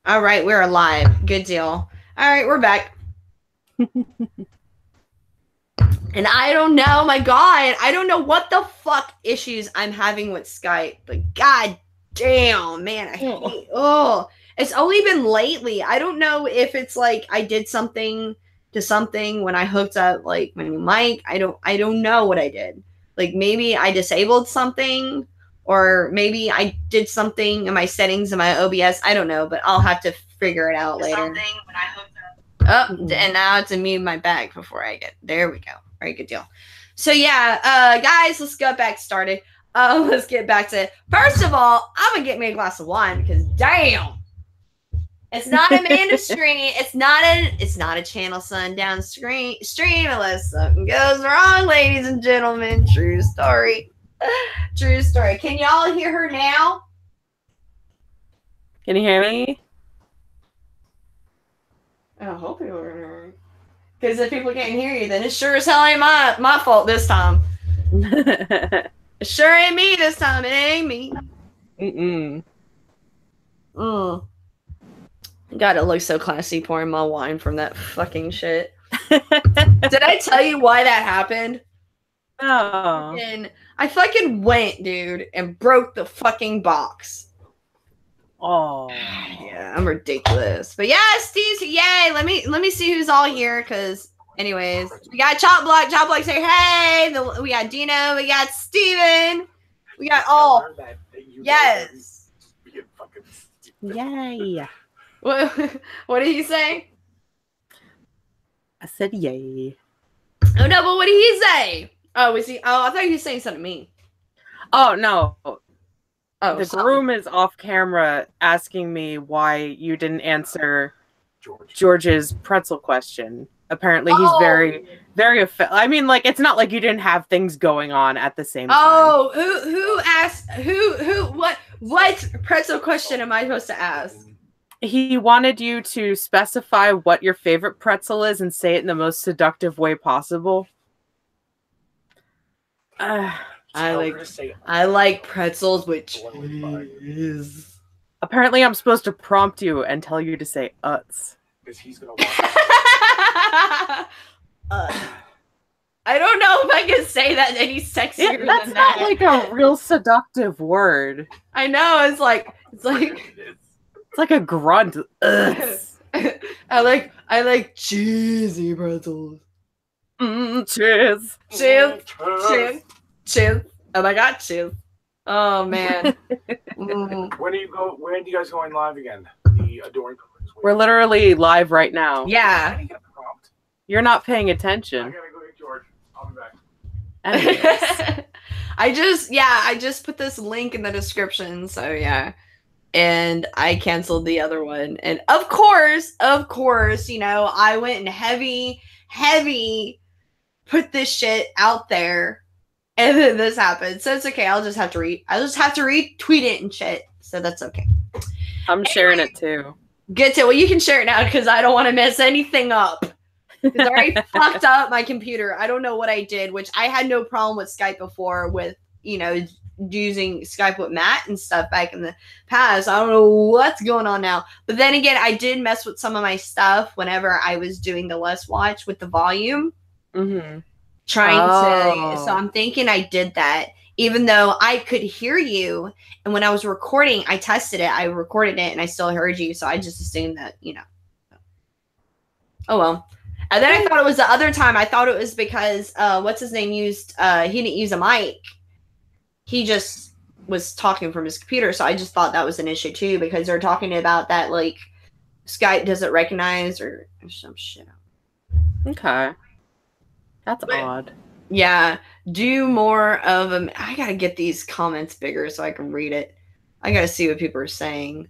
All right, we're alive. Good deal. All right, we're back. And I don't know, my God, I don't know what the fuck issues I'm having with Skype, but god damn, man, I hate, it's only been lately. I don't know if it's like I did something to something when I hooked up like my new mic. I don't know what I did. Like maybe I disabled something, or maybe I did something in my settings in my OBS. I don't know, but I'll have to figure it out later. Something when I hooked up. Oh, and now it's to mute my bag before I get there. We go. All right, good deal. So yeah, guys, let's get back started. Let's get back to it. First of all, I'm gonna get me a glass of wine because damn, it's not Amanda stream. It's not a Channel Sundown stream unless something goes wrong, ladies and gentlemen. True story. True story. Can y'all hear her now? Can you hear me? I hope you are. Because if people can't hear you, then it sure as hell ain't my fault this time. It sure ain't me this time. It ain't me. God, it looks so classy pouring my wine from that fucking shit. Did I tell you why that happened? Oh. And I fucking went, dude, and broke the fucking box. Oh. Yeah, I'm ridiculous. But yeah, Steve's yay. Let me see who's all here, because anyways, we got Chop Block. Chop Block say hey. We got Dino, we got Steven. We got all. Yes. Yay. What did he say? I said yay. Oh no, but what did he say? Oh, was he? Oh, I thought he was saying something to me. Oh no. Oh, the groom is off camera asking me why you didn't answer George's pretzel question. Apparently, he's very, very. I mean, like, it's not like you didn't have things going on at the same time. Oh, who asked? Who? What pretzel question am I supposed to ask? He wanted you to specify what your favorite pretzel is and say it in the most seductive way possible. I like pretzels with cheese. Apparently, I'm supposed to prompt you and tell you to say "uts." Because he's gonna watch. I don't know if I can say that any sexier than that. That's not like a real seductive word. I know. It's like it's like a grunt. I like cheesy pretzels. Cheers. Cheers. Oh my God, cheers. Oh man. When do you guys going live again? The Adoring Public. We're literally live right now. Yeah. You're not paying attention. I gotta go get George. I'll be back. I just put this link in the description, so yeah. And I canceled the other one. And of course, you know, I went and heavy put this shit out there. And then this happened. So it's okay. I'll just have to retweet it and shit. So that's okay. I'm sharing it too. Get to it. Well, you can share it now because I don't want to mess anything up. Because I already fucked up my computer. I don't know what I did, which I had no problem with Skype before with, you know, using Skype with Matt and stuff back in the past. I don't know what's going on now. But then again, I did mess with some of my stuff whenever I was doing the Let's Watch with the volume. So I'm thinking I did that, even though I could hear you. And when I was recording, I tested it. I recorded it and I still heard you. So I just assumed that, you know. Oh, well. And then I thought it was the other time. I thought it was because, what's his name he didn't use a mic. He just was talking from his computer. So I just thought that was an issue too, because they're talking about that, like, Skype doesn't recognize or some shit. Okay. That's odd. Yeah. Do more of them. I gotta get these comments bigger so I can read it. I gotta see what people are saying.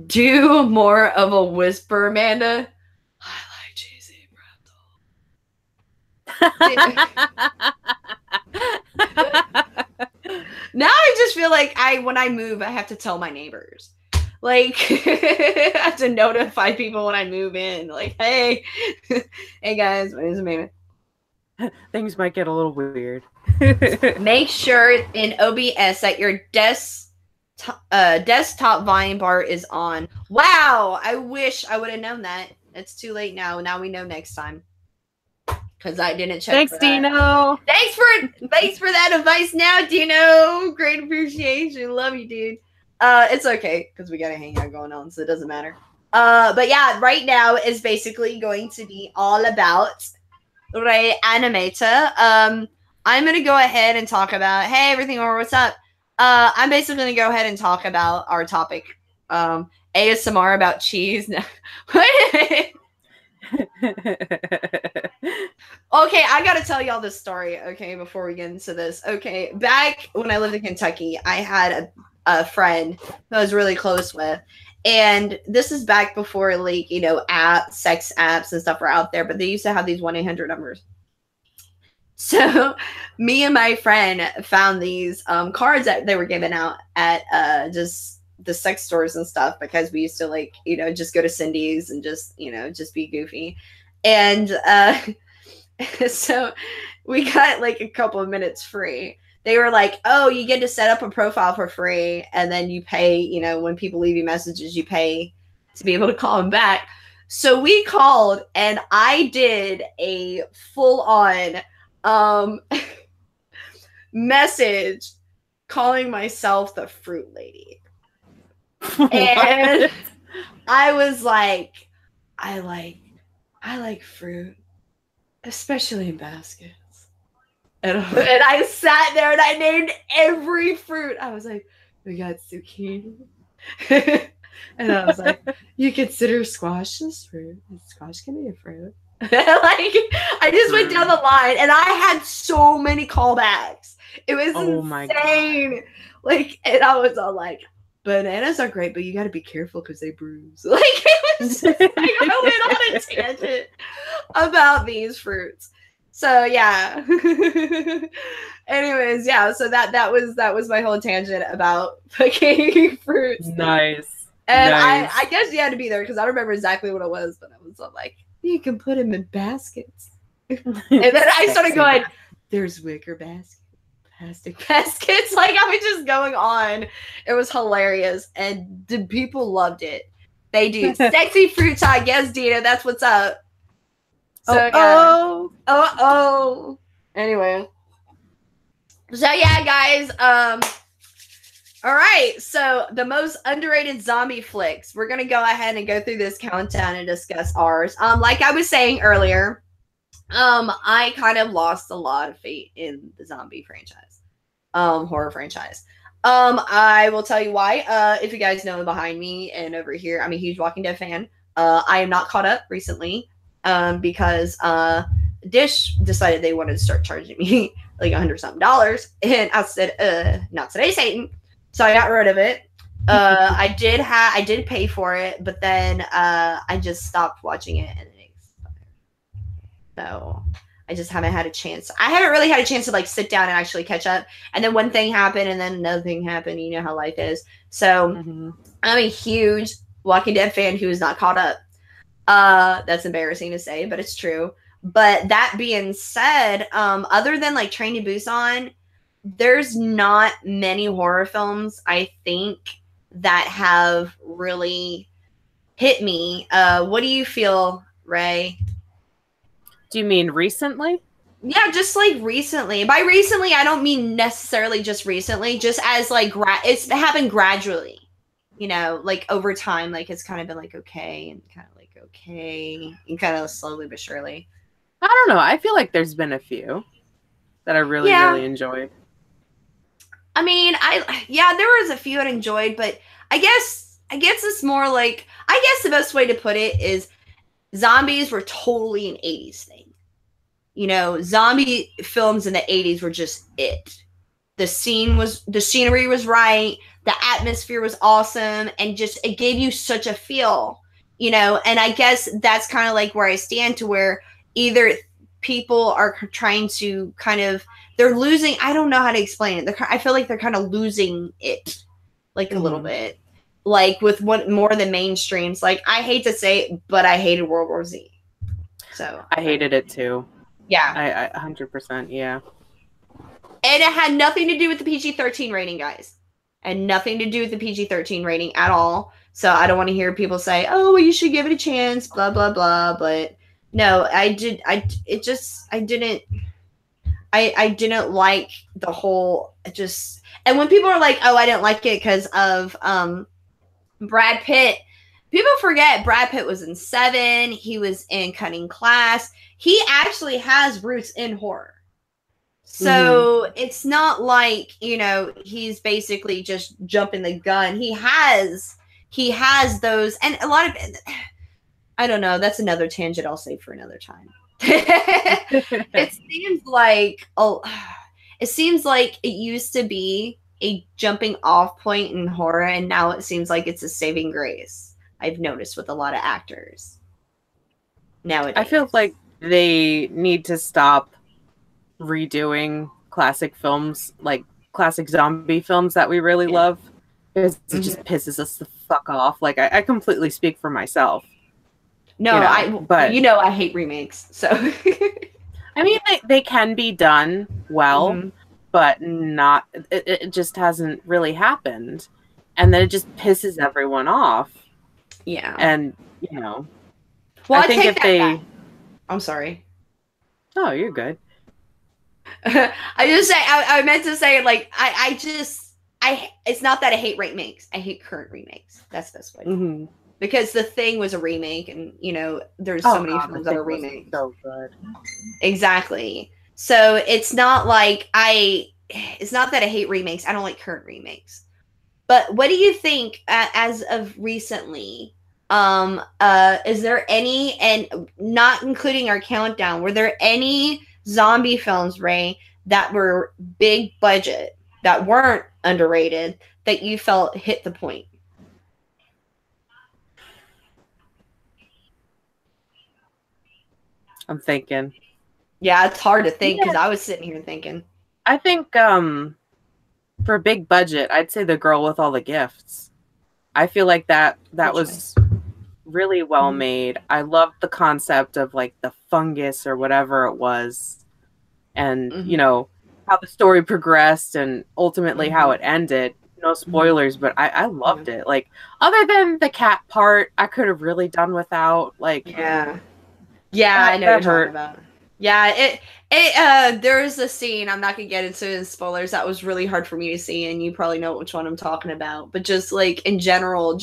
Do more of a whisper, Amanda. I like cheesy pretzel. Now I just feel like when I move, I have to tell my neighbors. Like, I have to notify people when I move in. Like, hey, hey guys, my name's Amanda. Things might get a little weird. Make sure in OBS that your desktop volume bar is on. Wow, I wish I would have known that. It's too late now. Now we know next time. Because I didn't check. Thanks, Dino. Thanks for that advice now, Dino. Great appreciation. Love you, dude. It's okay, because we got a hangout going on, so it doesn't matter. But yeah, right now is basically going to be all about Rayanimater. I'm gonna go ahead and talk about, hey everything, or what's up? I'm basically gonna go ahead and talk about our topic. ASMR about cheese. Okay, I gotta tell y'all this story, okay, before we get into this. Okay, back when I lived in Kentucky, I had a friend who I was really close with. And this is back before, like, you know, sex apps and stuff were out there, but they used to have these 1-800 numbers. So me and my friend found these cards that they were giving out at just the sex stores and stuff, because we used to, like, you know, just go to Cindy's and just, you know, just be goofy. And so we got like a couple of minutes free. They were like, oh, you get to set up a profile for free, and then you pay, you know, when people leave you messages, you pay to be able to call them back. So we called, and I did a full-on message calling myself the fruit lady. And I was like, I like fruit, especially in baskets. And I sat there and I named every fruit. I was like, we got zucchini. And I was like, you consider squash this fruit? Squash can be a fruit. Like, I just went down the line, and I had so many callbacks. It was insane. Like, and I was all like, bananas are great, but you got to be careful because they bruise. Like, it was just, like, I went on a tangent about these fruits. So yeah. Anyways, yeah. So that was my whole tangent about picking fruits. Nice. And nice. I guess you had to be there because I don't remember exactly what it was, but I was all like, you can put them in baskets. And then I started going, there's wicker baskets, plastic baskets. Like, I was just going on. It was hilarious, and the people loved it. They do. Sexy fruit talk. Yes, Dina, that's what's up. So Anyway. So yeah, guys. All right. So the most underrated zombie flicks. We're gonna go ahead and go through this countdown and discuss ours. Like I was saying earlier, I kind of lost a lot of faith in the zombie franchise, horror franchise. I will tell you why. If you guys know behind me and over here, I'm a huge Walking Dead fan. I am not caught up recently. Because Dish decided they wanted to start charging me like $100-something, and I said, not today, Satan. So I got rid of it. I did pay for it, but then I just stopped watching it, and it expired. So I just haven't had a chance. I haven't really had a chance to like sit down and actually catch up. And then one thing happened, and then another thing happened. You know how life is. So I'm a huge Walking Dead fan who is not caught up. That's embarrassing to say, but it's true. But that being said, other than like Train to Busan, there's not many horror films I think that have really hit me. What do you feel, Ray? Do you mean recently? Yeah, just like recently. By recently, I don't mean necessarily just recently, just as like it's happened gradually. You know, like over time, like it's kind of been like okay and kind of like okay and kind of slowly but surely. I don't know. I feel like there's been a few that I really enjoyed. I mean, there was a few I enjoyed, but I guess it's more like, I guess the best way to put it is zombies were totally an 80s thing. You know, zombie films in the 80s were just it. The scenery was right. The atmosphere was awesome, and just it gave you such a feel, you know. And I guess that's kind of like where I stand, to where either people are trying to kind of, they're losing, I don't know how to explain it. I feel like they're kind of losing it, like a little bit, like with more than mainstreams. Like, I hate to say it, but I hated World War Z. So I hated it too. Yeah, I 100%. Yeah. And it had nothing to do with the PG-13 rating, guys. and nothing to do with the PG-13 rating at all. So I don't want to hear people say, "Oh, well, you should give it a chance," blah blah blah. But no, I didn't. I didn't like the whole just. And when people are like, "Oh, I didn't like it because of Brad Pitt," people forget Brad Pitt was in Seven. He was in Cutting Class. He actually has roots in horror. So it's not like, you know, he's basically just jumping the gun. He has those, and a lot of, I don't know, that's another tangent I'll save for another time. It seems like it used to be a jumping off point in horror, and now it seems like it's a saving grace. I've noticed with a lot of actors nowadays. I feel like they need to stop redoing classic films, like classic zombie films that we really love, because it just pisses us the fuck off. Like I completely speak for myself. No, but I hate remakes. So I mean, they can be done well, but not. It just hasn't really happened, and then it just pisses everyone off. Yeah, and you know, well, I think if they, back. I'm sorry. Oh, you're good. I meant to say, like, it's not that I hate remakes. I hate current remakes. That's the best way. Because The Thing was a remake, and, you know, there's so many films that are remakes. So good. Exactly. So it's not like it's not that I hate remakes. I don't like current remakes. But what do you think, as of recently, is there any, and not including our countdown, were there any zombie films, Ray, that were big budget, that weren't underrated, that you felt hit the point? I'm thinking. Yeah, it's hard to think because I was sitting here thinking. I think for a big budget, I'd say The Girl with All the Gifts. I feel like that was really well made. I loved the concept of like the fungus or whatever it was, and you know how the story progressed and ultimately how it ended. No spoilers, but I loved it. Like, other than the cat part, I could have really done without. Like, yeah, I know what you're talking about. Yeah, there's a scene, I'm not gonna get into spoilers, that was really hard for me to see, and you probably know which one I'm talking about. But just like in general,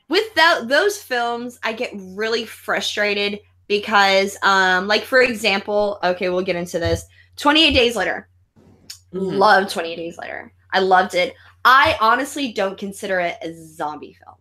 with those films, I get really frustrated because, like, for example, okay, we'll get into this. 28 Days Later. Loved 28 Days Later. I loved it. I honestly don't consider it a zombie film.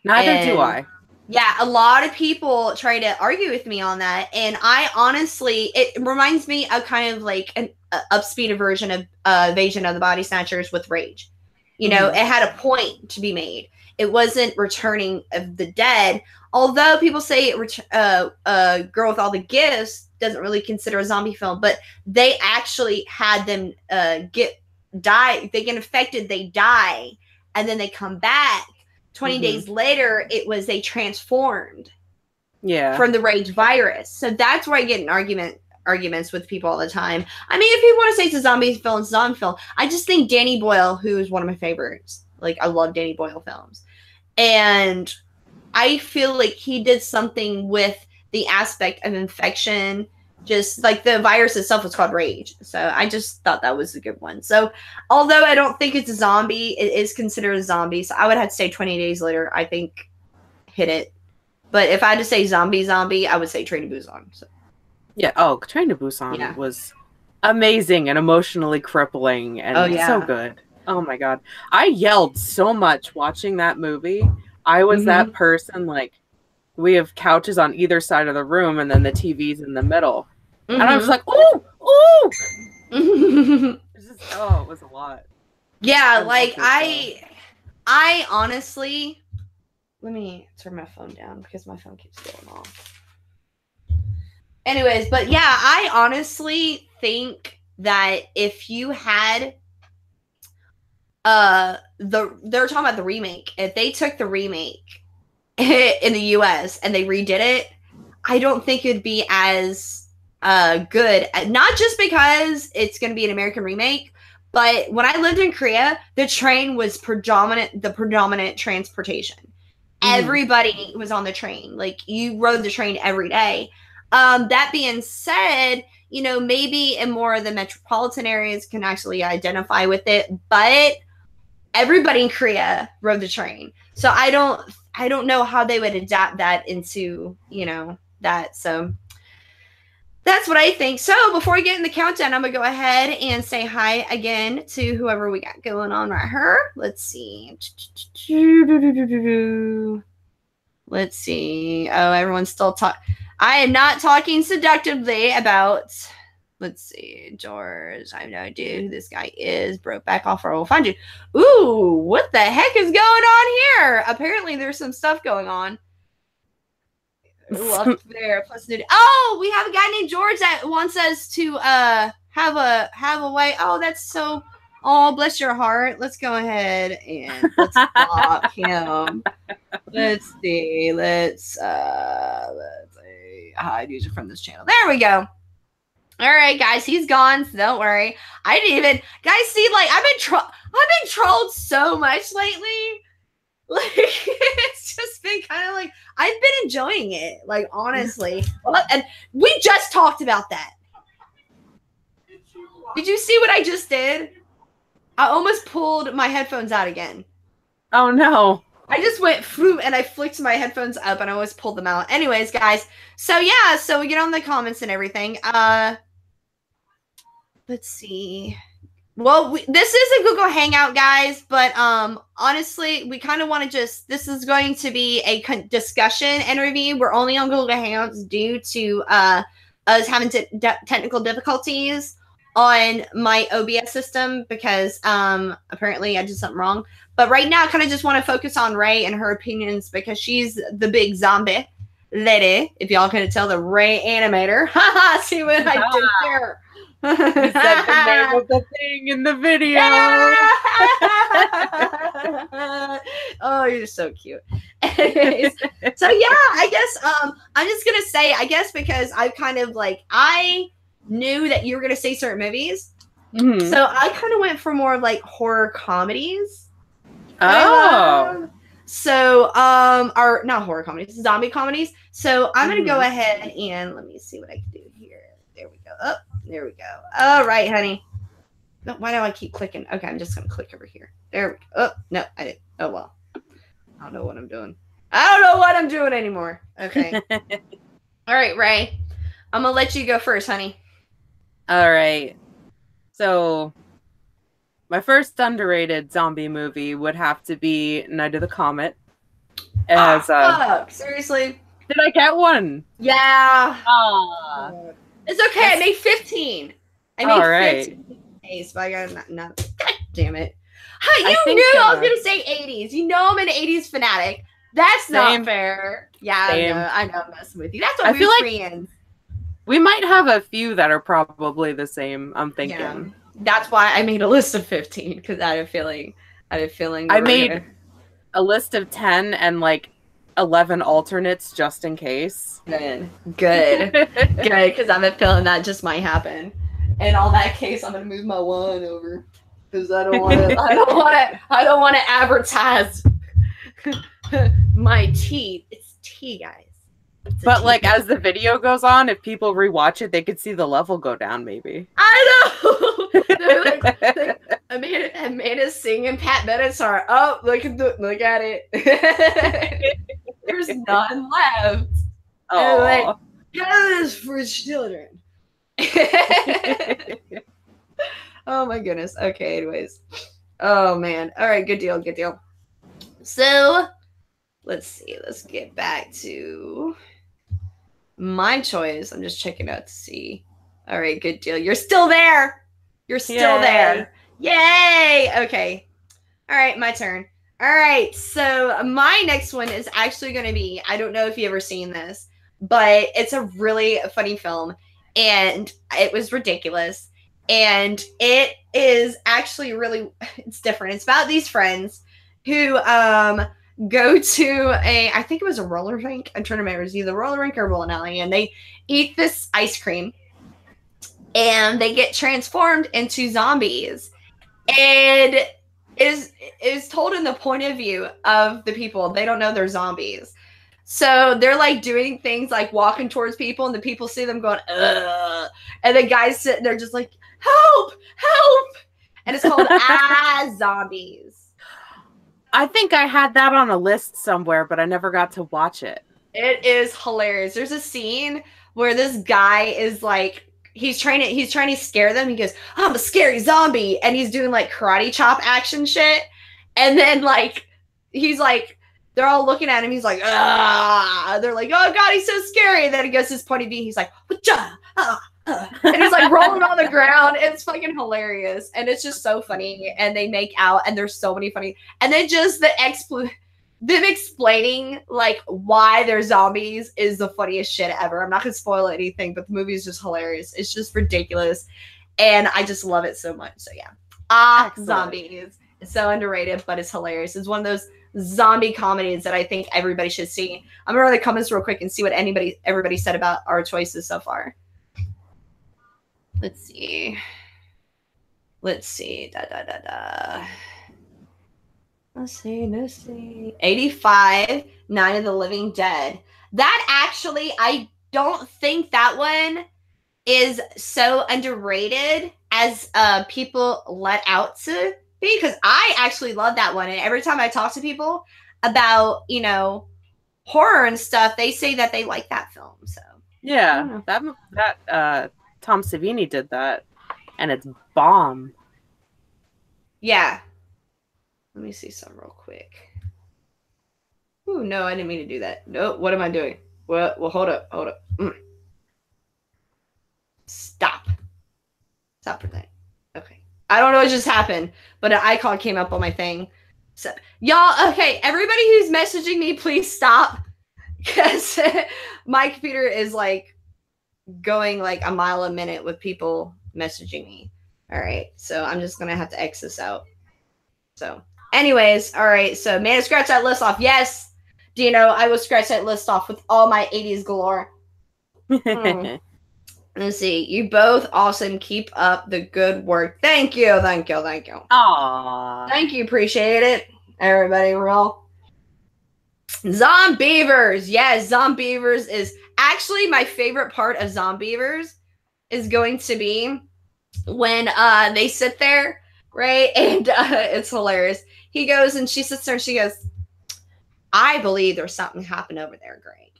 Neither do I. Yeah, a lot of people try to argue with me on that, and I honestly, it reminds me of kind of like an upspeeded version of Invasion of the Body Snatchers with Rage. You know, it had a point to be made. It wasn't Returning of the Dead, although people say Girl with All the Gifts doesn't really consider a zombie film, but they actually had them die. They get infected, they die, and then they come back. 20 days later, they transformed from the Rage virus. So that's where I get in arguments with people all the time. I mean, if people want to say it's a zombie film, it's a zombie film. I just think Danny Boyle, who is one of my favorites, like, I love Danny Boyle films. And I feel like he did something with the aspect of infection. Just like the virus itself was called Rage. So I just thought that was a good one. So although I don't think it's a zombie, it is considered a zombie. So I would have to say 20 Days Later, I think, hit it. But if I had to say zombie, I would say Train to Busan. So. Yeah. Oh, Train to Busan was amazing and emotionally crippling and so good. Oh my God. I yelled so much watching that movie. I was that person, like, we have couches on either side of the room and then the TV's in the middle. And I was like, ooh, ooh. It was a lot. Yeah, like, I honestly, let me turn my phone down because my phone keeps going off. Anyways, but yeah, I honestly think that if you had they're talking about the remake. If they took the remake in the US and they redid it, I don't think it'd be as good. Not just because it's going to be an American remake, But when I lived in Korea, the train was the predominant transportation. Everybody was on the train. Like, you rode the train every day. That being said, you know, maybe in more of the metropolitan areas can actually identify with it, but everybody in Korea rode the train. So I don't know how they would adapt that into, you know, that. So that's what I think. So before we get in the countdown, I'm going to go ahead and say hi again to whoever we got going on right here. Let's see. Let's see. Oh, everyone's still talking. I am not talking seductively about, let's see, George. I have no idea who this guy is. Broke back off or we'll find you. Ooh, what the heck is going on here? Apparently there's some stuff going on. Up there. Plus, oh, we have a guy named George that wants us to have a way. Oh, that's so. Oh, bless your heart. Let's go ahead and let's block him. Let's see. Let's hide user from this channel. There we go. All right, guys, he's gone, so don't worry. I didn't even, guys, see, like, I've been trolled so much lately. Like, it's just been kind of like, I've been enjoying it, like, honestly. And we just talked about that. Did you see what I just did? I almost pulled my headphones out again. Oh, no. I just went through and I flicked my headphones up and I almost pulled them out. Anyways, guys, so yeah, so we get on the comments and everything. Let's see. Well, this is a Google Hangout, guys, but honestly, we kind of want to just, this is going to be a discussion and review. We're only on Google Hangouts due to us having technical difficulties on my OBS system because apparently I did something wrong. But right now, I kind of just want to focus on Ray and her opinions because she's the big zombie lady. If y'all couldn't tell, the Rayanimater. Haha, see what I did there. You said the name of the thing in the video. Oh, you're so cute. Anyways, so yeah, I guess I'm just gonna say, I guess because I kind of like, I knew that you were gonna say certain movies, so I kind of went for more of like horror comedies. Oh. So or not horror comedies, zombie comedies. So I'm gonna go ahead and let me see what I can do here. There we go. Oh, there we go. All right, honey. No, why do I keep clicking? Okay, I'm just gonna click over here. There we go. Oh, no, I didn't. Oh well. I don't know what I'm doing. I don't know what I'm doing anymore. Okay. All right, Ray. I'm gonna let you go first, honey. All right. So my first underrated zombie movie would have to be Night of the Comet. It has, fuck. Seriously? Did I get one? Yeah. It's okay. I made 15. I made 15 days, but I got not. God damn it. Hi, you knew I was gonna say 80s. You know I'm an 80s fanatic. That's not fair. Yeah, I know. I'm messing with you. That's what we're friends. We might have a few that are probably the same. I'm thinking. Yeah. That's why I made a list of 15 because I had a feeling. I made a list of 10 and like 11 alternates just in case. Good. Because I have a feeling that just might happen. And on that case, I'm gonna move my one over because I don't want to. I don't want to advertise my tea. It's tea, guys. But like as the video goes on, if people rewatch it, they could see the level go down. Maybe. I know. Like, Amanda's singing. Pat Benatar. Oh, look at it. There's none left. Oh, like, this for children. Oh my goodness. Okay. Anyways. Oh man. All right. Good deal. Good deal. So let's see. Let's get back to my choice. I'm just checking out to see. All right. Good deal. You're still there. You're still there. Yay. Okay. All right. My turn. All right. So my next one is actually going to be, I don't know if you've ever seen this, but it's a really funny film and it was ridiculous. And it is actually really, it's different. It's about these friends who go to I think it was a roller rink. I'm trying to remember. It was either roller rink or bowling alley. And they eat this ice cream and they get transformed into zombies. And it is told in the point of view of the people. They don't know they're zombies. So they're like doing things like walking towards people, and the people see them going, ugh. And the guys sitting there just like, help, help. And it's called As Zombies. I think I had that on a list somewhere, but I never got to watch it. It is hilarious. There's a scene where this guy is like, he's trying to scare them. He goes, I'm a scary zombie. And he's doing like karate chop action shit. And then like, he's like, they're all looking at him. He's like, ah. They're like, oh God, he's so scary. And then he goes to his point of view. He's like, and he's like rolling on the ground. It's fucking hilarious. And it's just so funny. And they make out, and there's so many funny. And then just them explaining like why they're zombies is the funniest shit ever. I'm not gonna spoil anything, but the movie is just hilarious. It's just ridiculous, and I just love it so much. So yeah, Zombies. It's so underrated, but it's hilarious. It's one of those zombie comedies that I think everybody should see. I'm gonna run the comments real quick and see what everybody said about our choices so far. Let's see. Let's see. Let's see. 85, Night of the Living Dead. That actually, I don't think that one is so underrated as people let out to be, because I actually love that one. And every time I talk to people about, you know, horror and stuff, they say that they like that film. So yeah, that Tom Savini did that, and it's bomb. Yeah. Let me see some real quick. Ooh, no, I didn't mean to do that. No, what am I doing? Well, hold up. Stop for that. Okay. I don't know what just happened, but an icon came up on my thing. So, y'all, okay, everybody who's messaging me, please stop. Because my computer is like going like a mile a minute with people messaging me. All right, so I'm just going to have to X this out. So, anyways, all right, so man, scratch that list off. Yes, Dino, I will scratch that list off with all my 80s galore. Let's see. You both awesome. Keep up the good work. Thank you. Aww. Thank you. Appreciate it. Everybody, real. Zombievers. Yes, Zombievers is actually my favorite part of Zombievers is going to be when they sit there, right? And it's hilarious. He goes and she sits there and she goes, I believe there's something happened over there, Greg.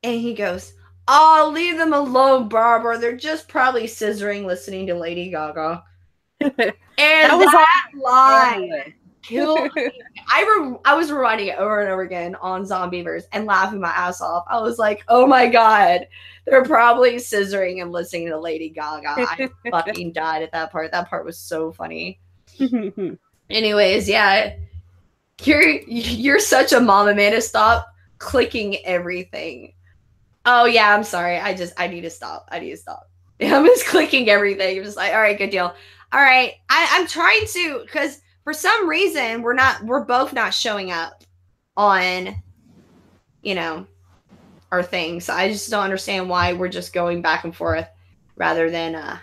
And he goes, oh, leave them alone, Barbara. They're just probably scissoring listening to Lady Gaga. And that line killed me. I was rewinding it over and over again on Zombievers and laughing my ass off. I was like, oh my God. They're probably scissoring and listening to Lady Gaga. I fucking died at that part. That part was so funny. Anyways, yeah. You're such a mama, man. Stop clicking everything. Oh yeah, I'm sorry. I need to stop. I'm just clicking everything. I'm just like, all right, good deal. All right. I'm trying to, because for some reason we're both not showing up on, you know, our thing. So I just don't understand why we're just going back and forth rather than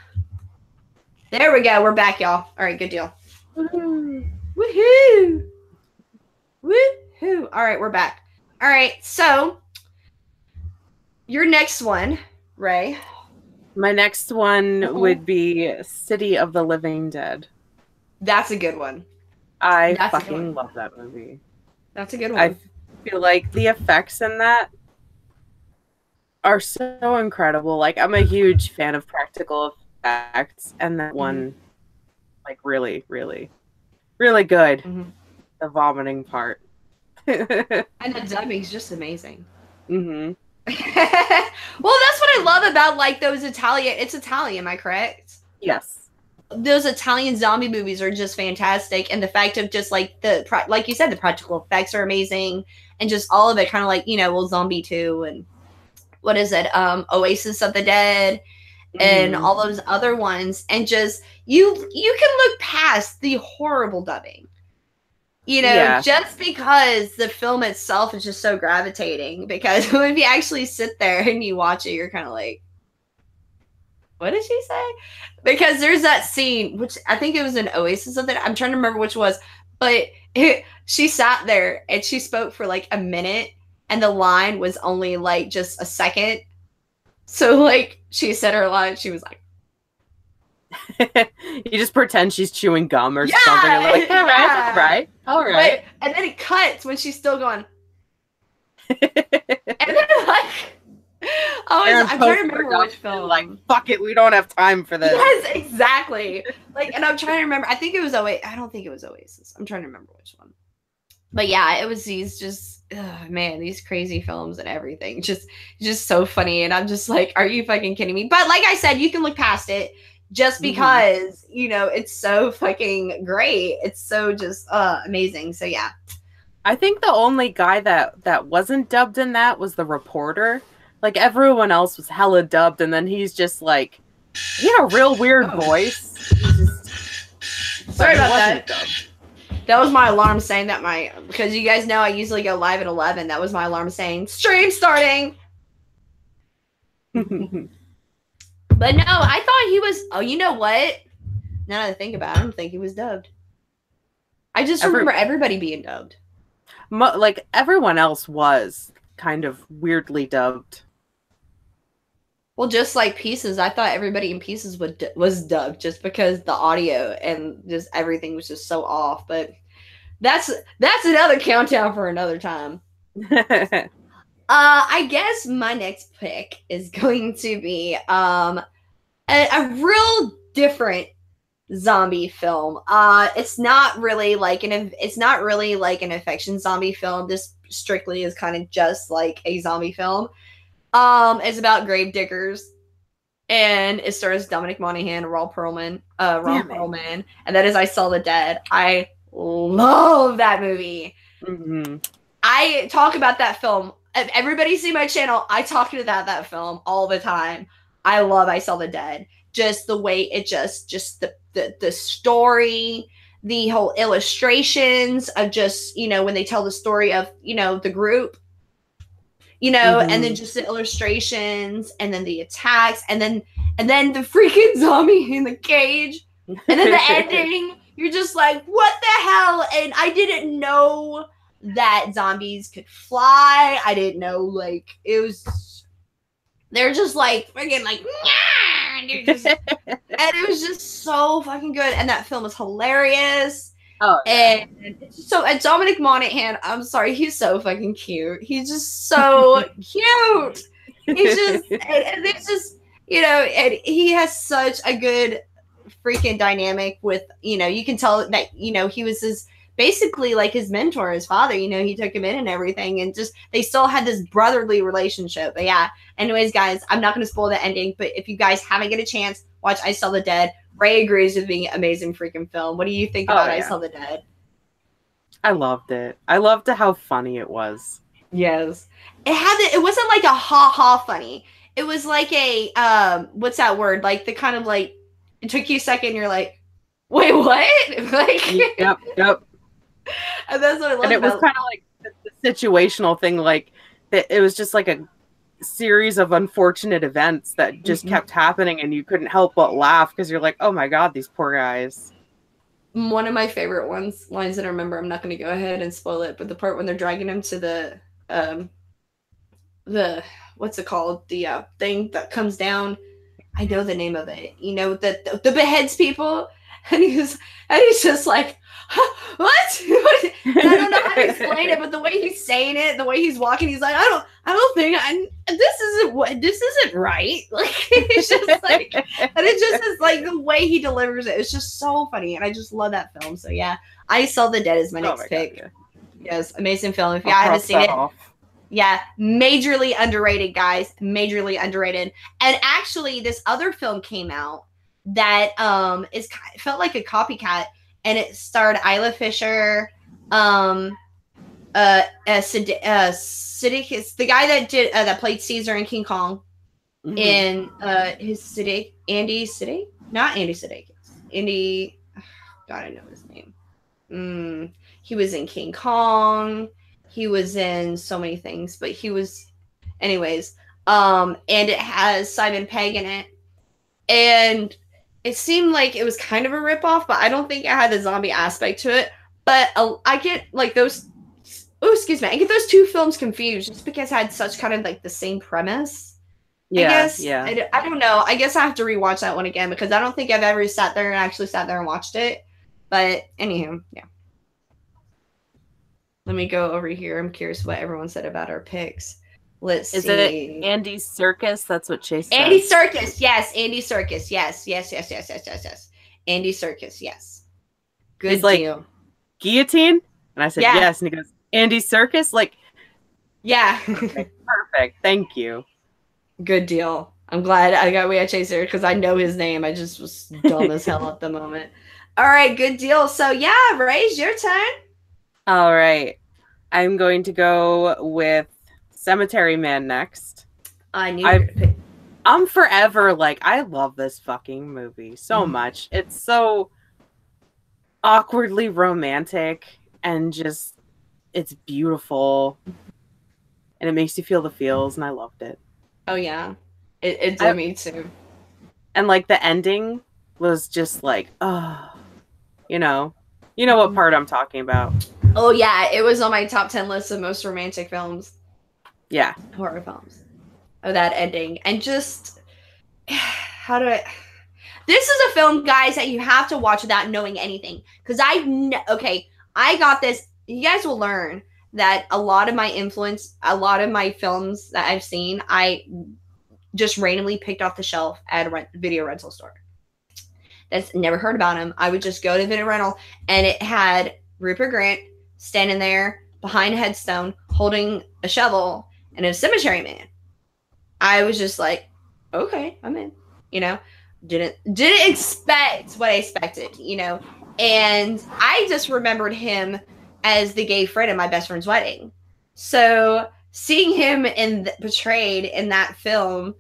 there we go. We're back, y'all. All right, good deal. Woohoo. Woohoo. Woohoo. All right, we're back. All right, so your next one, Ray. My next one would be City of the Living Dead. That's a good one. I fucking love that movie. That's a good one. I feel like the effects in that are so incredible. Like, I'm a huge fan of practical effects, and that one, like, really, really, really good. The vomiting part. And the dubbing's just amazing. Well, that's what I love about like those Italian. It's Italian, am I correct? Yes. Those Italian zombie movies are just fantastic, and the fact of just like like you said, the practical effects are amazing, and just all of it, kind of like, you know, well, Zombie 2 and what is it, Oasis of the Dead, and all those other ones, and just you can look past the horrible dubbing. You know, just because the film itself is just so gravitating. Because when you actually sit there and you watch it, you're kind of like, What did she say? Because there's that scene, which I think it was an Oasis of it. I'm trying to remember which was, but she sat there and she spoke for like a minute, and the line was only like just a second. So like she said her line, she was like, you just pretend she's chewing gum or something. You're like, all right. But, and then it cuts when she's still going. And then like, I'm trying to remember which film. Like, fuck it, we don't have time for this. Yes, exactly. Like, and I'm trying to remember. I think it was Oasis. I don't think it was Oasis. I'm trying to remember which one. But yeah, it was these just, man, these crazy films and everything. Just so funny. And I'm just like, are you fucking kidding me? But like I said, you can look past it just because, you know, it's so fucking great. It's so just amazing. So yeah. I think the only guy that wasn't dubbed in that was the reporter. Like, everyone else was hella dubbed, and then he's just like, he had a real weird voice. Sorry about that. Dubbed. That was my alarm saying that because you guys know I usually go live at 11. That was my alarm saying, stream starting. But no, I thought he was, oh, you know what? Now that I think about it, I don't think he was dubbed. I just remember everybody being dubbed. Like, everyone else was kind of weirdly dubbed. Well, just like Pieces, I thought everybody in Pieces was dubbed just because the audio and just everything was just so off. But that's another countdown for another time. I guess my next pick is going to be a real different zombie film. It's not really like an infection zombie film. This strictly is kind of just like a zombie film. It's about grave diggers, and it stars Dominic Monaghan, Ron Perlman, and that is I Saw the Dead. I love that movie. I talk about that film. If everybody see my channel, I talk about that film all the time. I love I Saw the Dead. Just the way it just the story, the whole illustrations of just, you know, when they tell the story of, you know, the group. You know, and then just the illustrations, and then the attacks, and then the freaking zombie in the cage, and then the ending. You're just like, what the hell? And I didn't know that zombies could fly. I didn't know, like, they're just like freaking like, and it was just so fucking good. And that film was hilarious. Oh, yeah. And Dominic Monaghan, I'm sorry, he's so fucking cute. He's just so cute. He's just, and it's just, you know, and he has such a good freaking dynamic with, you know, you can tell that, you know, he was basically like his mentor, his father, you know, he took him in and everything, and just, they still had this brotherly relationship. But yeah, anyways, guys, I'm not going to spoil the ending, but if you guys haven't get a chance, watch I Saw the Dead. Ray agrees with being an amazing freaking film. What do you think about I Saw the Dead? I loved it. I loved how funny it was. Yes. It wasn't like a ha-ha funny. It was like a, what's that word? Like the kind of like, it took you a second, you're like, wait, what? Like, yep. And that's what I love. And it was kind of like the situational thing, like, it was just like a series of unfortunate events that just kept happening, and you couldn't help but laugh because you're like, oh my god, these poor guys. One of my favorite lines that I remember, I'm not going to go ahead and spoil it, but the part when they're dragging him to the what's it called, the thing that comes down, I know the name of it, you know, the beheads people, and he's just like, huh, what? And I don't know how to explain it, but the way he's saying it, the way he's walking, he's like, I don't think this isn't right. Like, it's just like, and it just is like the way he delivers it. It's just so funny, and I just love that film. So yeah, I Saw the Dead is my next pick. God, yeah. Yes, amazing film. If you haven't seen it, yeah, majorly underrated, guys. Majorly underrated. And actually, this other film came out that felt like a copycat. And it starred Isla Fisher, Siddiq is the guy that did that played Caesar in King Kong, and his Siddiq, Andy Siddiq, not Andy Siddiq, Andy, God, I know his name. He was in King Kong. He was in so many things, but he was, anyways. And it has Simon Pegg in it. and it seemed like it was kind of a ripoff, but I don't think it had the zombie aspect to it. But I get like those. Oh, excuse me. I get those two films confused just because I had such kind of like the same premise. Yeah, I guess. yeah. I don't know. I guess I have to rewatch that one again because I don't think I've ever sat there and watched it. But anywho, yeah. Let me go over here. I'm curious what everyone said about our picks. Let's see. Is it Andy Serkis? That's what Chase said. Andy Serkis. Yes, Andy Serkis. Yes. Andy Serkis. Yes. Good He's like, deal. Guillotine? And I said, yes. And he goes, Andy Serkis? Like, yeah. Okay, perfect. Thank you. Good deal. I'm glad I got Chaser because I know his name. I just was dumb as hell at the moment. All right, good deal. So yeah, Ray's your turn. All right. I'm going to go with Cemetery Man next. I knew you were gonna pick. I'm forever like, I love this fucking movie so much. It's so awkwardly romantic and just, it's beautiful. And it makes you feel the feels, and I loved it. Oh yeah. It did me too. And like the ending was just like, oh, you know what part I'm talking about. Oh yeah, it was on my top 10 list of most romantic films. Yeah. Horror films. Oh, that ending. And just, this is a film, guys, that you have to watch without knowing anything. Because I got this. You guys will learn that a lot of my influence, a lot of my films that I've seen, I just randomly picked off the shelf at a video rental store. That's never heard about him. I would just go to video rental, and it had Rupert Grint standing there behind a headstone holding a shovel and a cemetery man. I was just like, okay, I'm in. Didn't expect what I expected, and I just remembered him as the gay friend at my best friend's wedding. So seeing him portrayed in that film,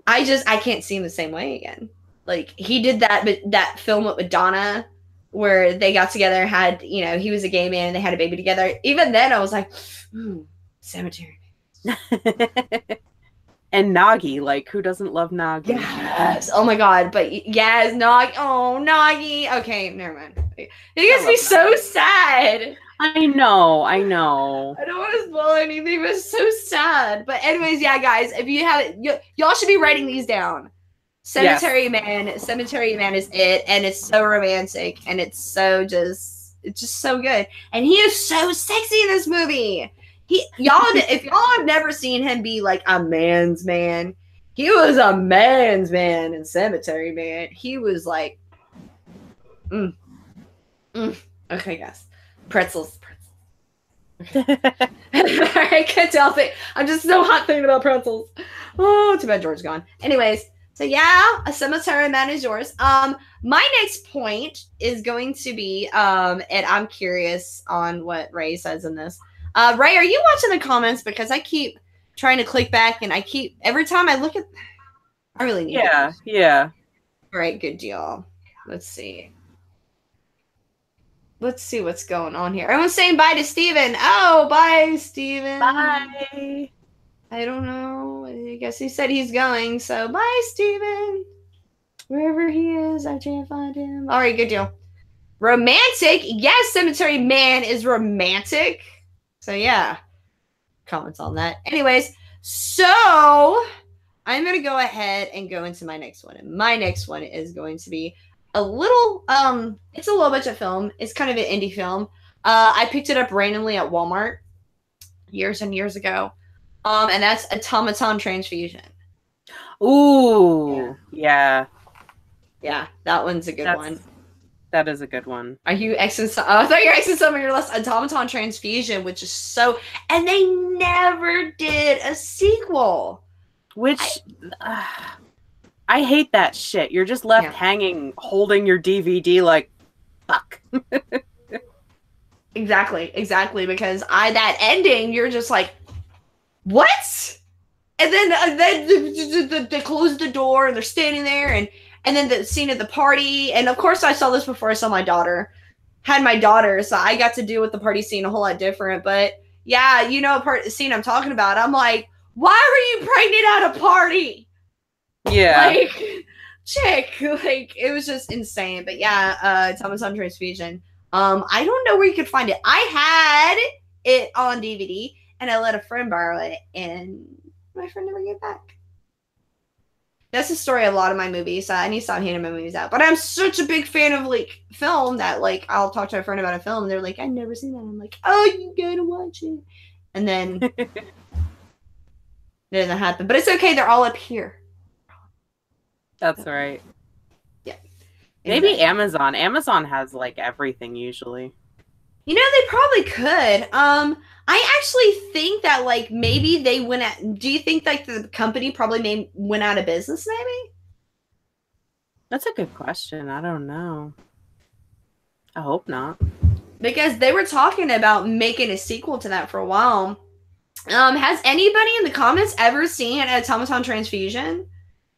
I can't see him the same way again. Like, he did that film with Madonna where they got together and had, he was a gay man and they had a baby together. Even then I was like, cemetery. And Nagi, like, who doesn't love Nagi? Yes. Oh my God. But yes, Nagi. Oh, Nagi. Okay, never mind. It gets me so sad. I know. I don't want to spoil anything, but it's so sad. But anyways, yeah, guys, if you haven't, y'all should be writing these down. Cemetery Man is it, and it's so romantic, and it's just so good, and he is so sexy in this movie. If y'all have never seen him be like a man's man, he was a man's man in Cemetery Man. He was like, okay, guys, pretzels. Okay. I can't tell. I'm just so hot thinking about pretzels. Oh, too bad George's gone. Anyways. So yeah, A Cemetery Man is yours. My next point is going to be, and I'm curious on what Ray says in this. Ray, are you watching the comments? Because I keep trying to click back, and every time I look at, I really need to. Yeah. All right, good deal. Let's see what's going on here. Everyone's saying bye to Steven. Oh, bye, Steven. Bye. I don't know. I guess he said he's going. So bye, Steven. Wherever he is, I can't find him. All right, good deal. Romantic. Yes, Cemetery Man is romantic. So yeah. Comments on that. Anyways, so I'm going to go ahead and go into my next one. And my next one is going to be a little, it's a low budget film. It's kind of an indie film. I picked it up randomly at Walmart years and years ago. And that's Automaton Transfusion. Ooh, yeah. Yeah, that one's a good one. That is a good one. Are you Xing some? I thought you were Xing some of your list. Automaton Transfusion, which is so... And they never did a sequel. Which... I hate that shit. You're just left hanging, holding your DVD like, fuck. Exactly, because that ending, you're just like, what? And then they close the door and they're standing there, and then the scene at the party. And of course, I saw this before I saw my daughter. Had my daughter, so I got to deal with the party scene a whole lot different. But yeah, scene I'm talking about. I'm like, why were you pregnant at a party? Yeah. chick. Like, it was just insane. But yeah, automaton transfusion. I don't know where you could find it. I had it on DVD, and I let a friend borrow it, and my friend never gave it back. That's the story of a lot of my movies. I need to stop handing my movies out. But I'm such a big fan of, like, film that, like, I'll talk to a friend about a film, and they're like, I've never seen that. I'm like, oh, you gotta watch it. And then it doesn't happen. But it's okay. They're all up here. That's right. Yeah. Maybe exactly. Amazon. Amazon has, like, everything usually. You know, they probably could. I actually think that, like, maybe they went at... Do you think, like, the company probably went out of business, maybe? That's a good question. I don't know. I hope not. Because they were talking about making a sequel to that for a while. Has anybody in the comments ever seen an automaton transfusion?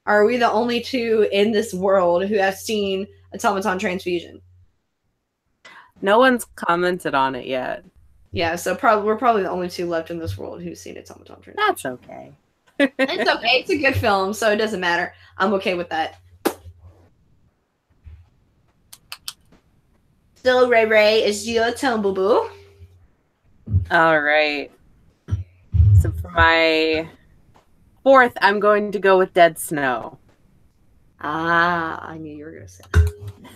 Or are we the only two in this world who have seen automaton transfusion? No one's commented on it yet. Yeah, so we're probably the only two left in this world who've seen automaton transfusion. That's okay. It's okay. It's a good film, so it doesn't matter. I'm okay with that. Still, Ray is your turn, boo boo. All right. So for my fourth, I'm going to go with Dead Snow. Ah, I knew you were gonna say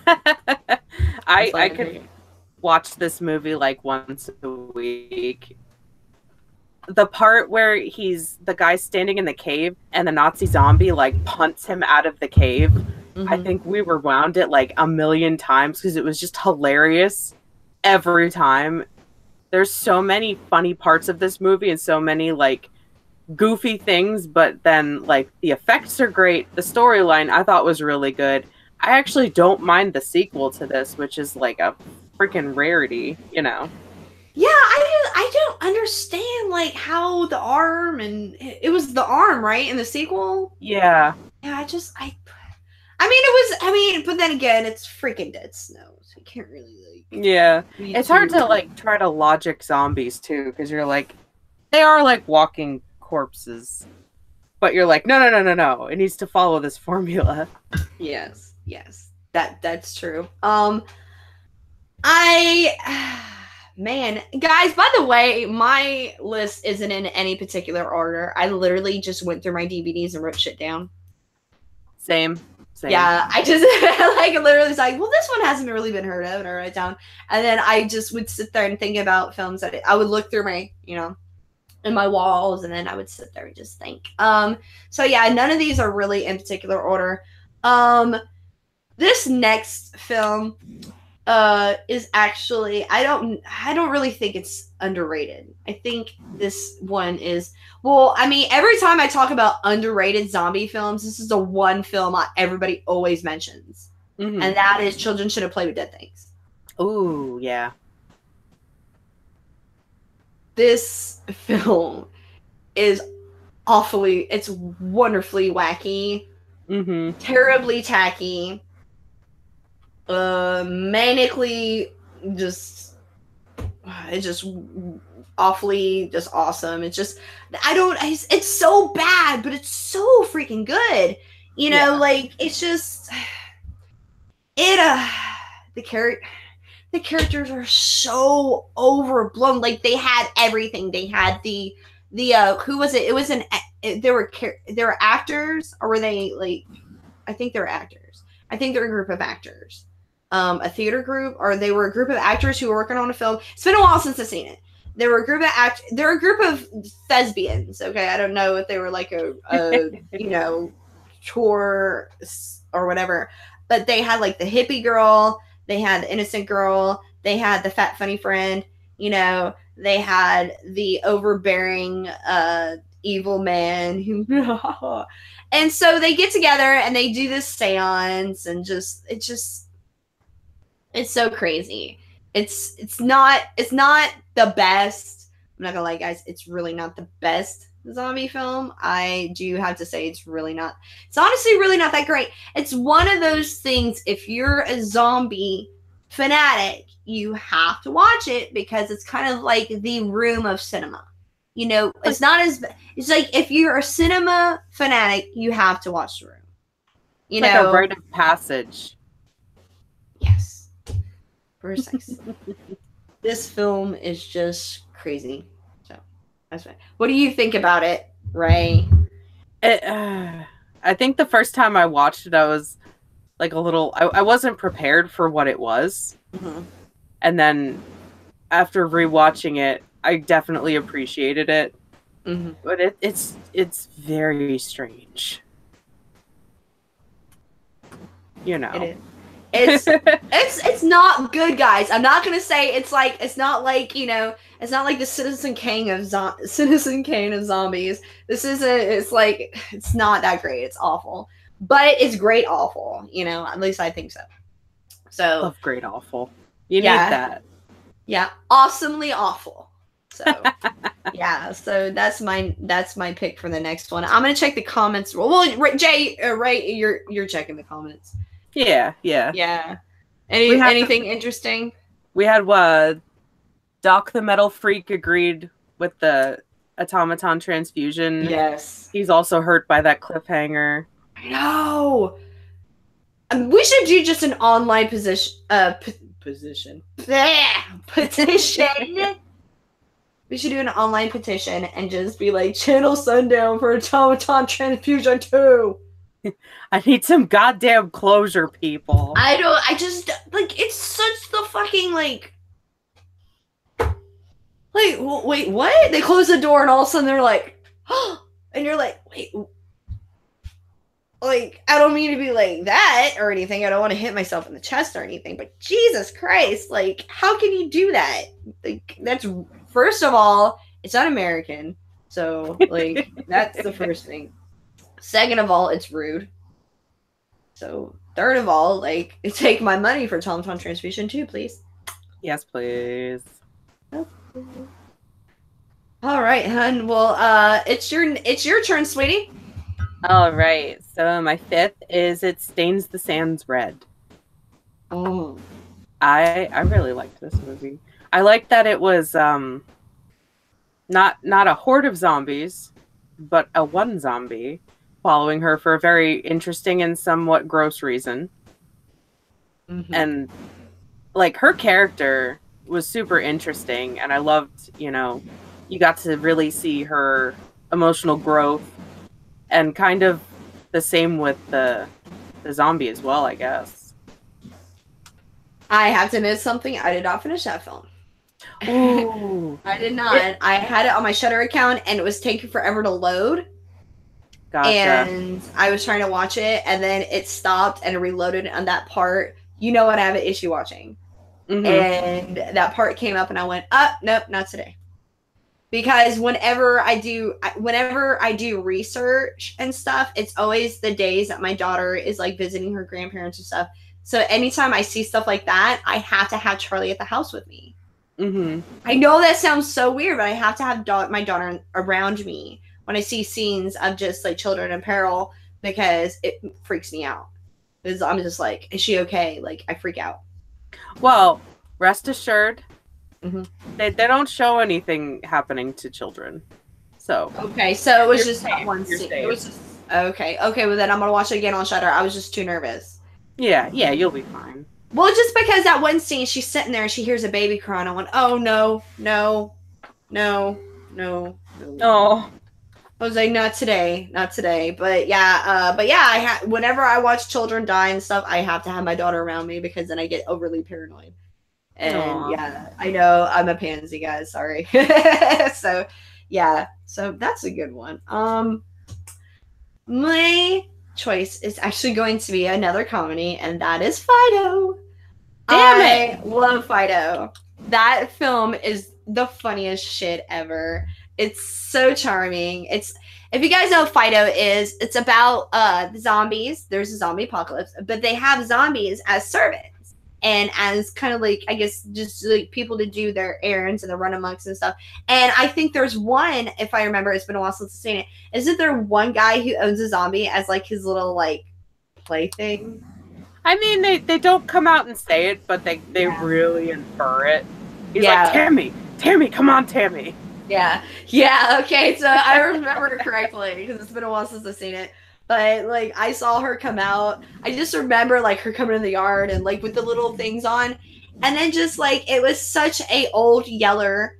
that. I could watch this movie like once a week. The part where the guy standing in the cave and the Nazi zombie like punts him out of the cave. Mm-hmm. I think we rewound it like a million times because it was just hilarious every time. There's so many funny parts of this movie and so many like goofy things, but then like the effects are great. The storyline I thought was really good. I actually don't mind the sequel to this, which is like a freaking rarity, you know. Yeah, I don't understand like how the arm, and it was the arm, right, in the sequel? Yeah. Yeah, but then again, it's freaking Dead Snow, so you can't really like. Yeah, it's hard to like try to logic zombies too, because you're like, they are like walking corpses, but you're like, no, it needs to follow this formula. Yes, that's true. Man, guys, by the way, my list isn't in any particular order. I literally just went through my DVDs and wrote shit down. Same. Yeah, I just like literally was like, well, this one hasn't really been heard of, and I write it down. And then I just would sit there and think about films that I would look through my, in my walls, and then I would sit there and just think. So yeah, none of these are really in particular order. This next film is actually I don't really think it's underrated. I think this one is, well, I mean, every time I talk about underrated zombie films, this is the one film everybody always mentions. Mm-hmm. And that is Children Shouldn't Play with Dead Things. Ooh, yeah. This film is it's wonderfully wacky, mm-hmm. terribly tacky, manically it's just awfully just awesome. It's just it's so bad, but it's so freaking good. Like it's just the characters are so overblown. Like they had everything. They had the who was it? It was they were actors, or were they like? I think they were actors. I think they're a group of actors. A theater group, or they were a group of actors who were working on a film. It's been a while since I've seen it. They were a group of they're a group of thespians. Okay, I don't know if they were like a tour or whatever, but they had like the hippie girl, they had the innocent girl, they had the fat funny friend, they had the overbearing evil man who and so they get together and they do this seance, and it's so crazy. It's not the best. I'm not gonna lie, guys, it's really not the best zombie film. I do have to say it's honestly really not that great. It's one of those things, if you're a zombie fanatic, you have to watch it, because it's kind of like the Room of cinema. It's not it's like if you're a cinema fanatic, you have to watch The Room. You like know, a rite of passage. Yes, precisely. This film is just crazy. So that's right. What do you think about it, Ray? I think the first time I watched it, I was like a little. I wasn't prepared for what it was, and then after rewatching it, I definitely appreciated it. But it's very strange. You know, It is. It's not good, guys. I'm not gonna say it's not like it's not like the Citizen Kane of zombies. This is it's not that great. It's awful, but it's great awful. At least I think so. So love great awful. You need that. Yeah, awesomely awful. So yeah, so that's my pick for the next one. I'm gonna check the comments. Well, Jay, Ray, you're checking the comments. Yeah. Anything interesting? We had Doc the Metal Freak agreed with the automaton transfusion. Yes. He's also hurt by that cliffhanger. I know. We should do just an online petition. We should do an online petition and just be like, ChannelSundown for automaton transfusion 2. I need some goddamn closure, people. I just, it's such the fucking, wait, what? They close the door and all of a sudden they're like, oh, and you're like, wait, I don't mean to be like that or anything. I don't want to hit myself in the chest or anything, but Jesus Christ, how can you do that? That's, first of all, it's un-American. So, that's the first thing. Second of all, it's rude. So, third of all, take my money for automaton transfusion too, please. Yes, please. All right, hun. Well, it's your turn, sweetie. All right. So my fifth is It Stains the Sands Red. Oh. I really liked this movie. I liked that it was not a horde of zombies, but a one zombie following her for a very interesting and somewhat gross reason. And her character was super interesting, and I loved, you got to really see her emotional growth, and kind of the same with the zombie as well, I guess. I have to admit something. I did not finish that film. Ooh. I did not. I had it on my Shudder account, and it was taking forever to load. Gotcha. And I was trying to watch it, and then it stopped and reloaded on that part. You know what? I have an issue watching. And that part came up, and I went, nope, not today. Because whenever I do research and stuff, it's always the days that my daughter is visiting her grandparents and stuff. So anytime I see stuff like that, I have to have Charlie at the house with me. I know that sounds so weird, but I have to have my daughter around me when I see scenes of just children in peril, because it freaks me out. Because I'm just is she okay? I freak out. Well, rest assured, they don't show anything happening to children. So okay, so it was just that one scene. It was just okay. Well, then I'm gonna watch it again on Shudder. I was just too nervous. Yeah, you'll be fine. Well, just because that one scene, she's sitting there and she hears a baby crying. I went, oh no. Oh. I was like, not today. But yeah, whenever I watch children die and stuff, I have to have my daughter around me, because then I get overly paranoid. And yeah, I know I'm a pansy, guys. Sorry. So that's a good one. My choice is actually going to be another comedy, and that is Fido. I love Fido. That film is the funniest shit ever. It's so charming. If you guys know what Fido is, it's about zombies. There's a zombie apocalypse, but they have zombies as servants and as kind of I guess just people to do their errands and the run amongst and stuff. And I think there's one, if I remember, it's been a while since I've seen it. Isn't there one guy who owns a zombie as his little plaything? I mean, they don't come out and say it, but they really infer it. He's like, Tammy, come on, Tammy. Yeah, okay, so I remember it correctly, because it's been a while since I've seen it. But like I saw her come out. I just remember like her coming in the yard and like with the little things on. And then just like it was such a old Yeller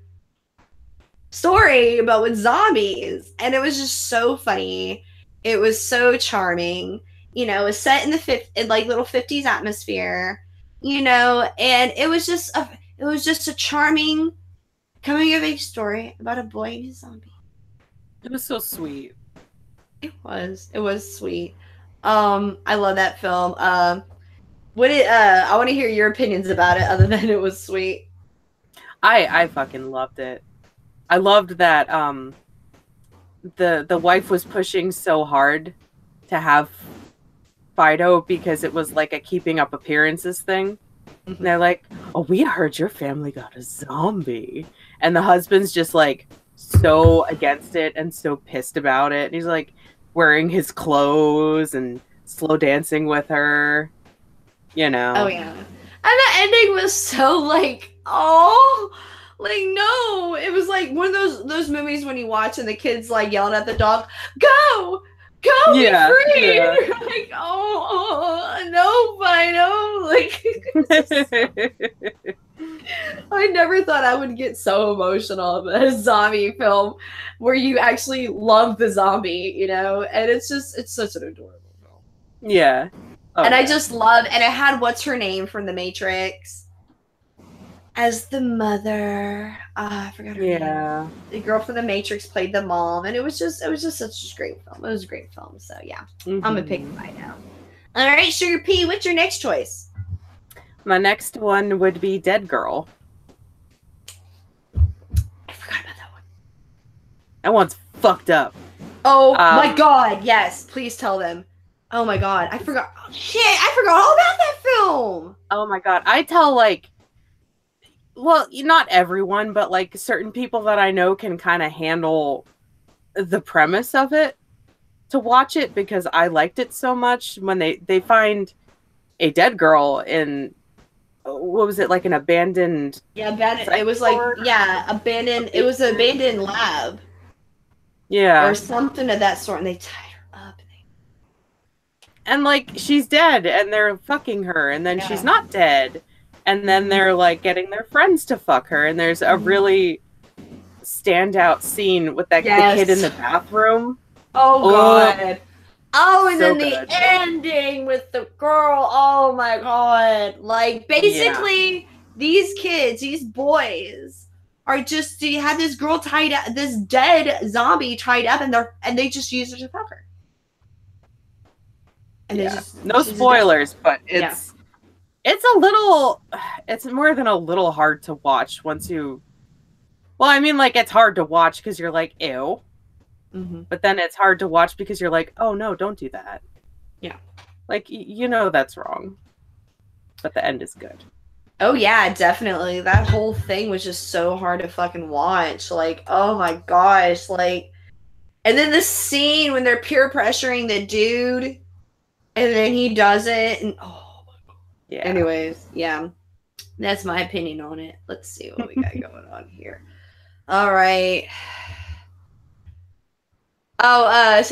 story but with zombies. And it was just so funny. It was so charming. You know, it was set in in like little 50s atmosphere, you know, and it was just a charming coming of age story about a boy and a zombie. It was so sweet. It was sweet. I love that film. I want to hear your opinions about it other than it was sweet. I fucking loved it. I loved that the wife was pushing so hard to have Fido because it was like a keeping up appearances thing. And they're like, oh, we heard your family got a zombie. And the husband's just like so against it and so pissed about it. And he's like wearing his clothes and slow dancing with her, you know. Oh yeah. And the ending was so like, oh, like no. It was like one of those movies when you watch and the kid's like yelling at the dog, go! Go, yeah, be free! Yeah. And you're like, oh, no, Fido. Like, I never thought I would get so emotional about a zombie film where you actually love the zombie, you know? And it's such an adorable film. Yeah. Oh, and yeah. I just love, and it had what's her name from The Matrix as the mother. I forgot her name. The girl from The Matrix played the mom, and it was just such a great film. It was a great film. So yeah, I'm gonna pick Fido. All right, Sugar P, what's your next choice? My next one would be Dead Girl. I forgot about that one. That one's fucked up. Oh my god, yes. Please tell them. Oh my god, I forgot. Oh, shit, I forgot all about that film. Oh my god, I tell like, well, not everyone, but like certain people that I know can kind of handle the premise of it to watch it because I liked it so much when they find a dead girl in, what was it, like an abandoned... Yeah, abandoned. It was like, yeah, abandoned. It was an abandoned lab. Yeah. Or something of that sort, and they tied her up. And like, she's dead, and they're fucking her, and then she's not dead. And then they're like getting their friends to fuck her, and there's a really standout scene with that the kid in the bathroom. Oh god. Oh, and so then the ending with the girl. Oh my god. Like basically these kids, these boys are just, you have this girl tied up, this dead zombie tied up, and they just use her to fuck her. And no spoilers, but it's a little, it's more than a little hard to watch once you, well, I mean, like, it's hard to watch because you're like, ew. But then it's hard to watch because you're like, oh no, don't do that. Yeah. Like, you know that's wrong. But the end is good. Oh yeah, definitely. That whole thing was just so hard to fucking watch. Like, oh my gosh. Like, and then the scene when they're peer pressuring the dude, and then he does it, and oh my god. Yeah. Anyways, yeah. That's my opinion on it. Let's see what we got going on here. All right. Oh,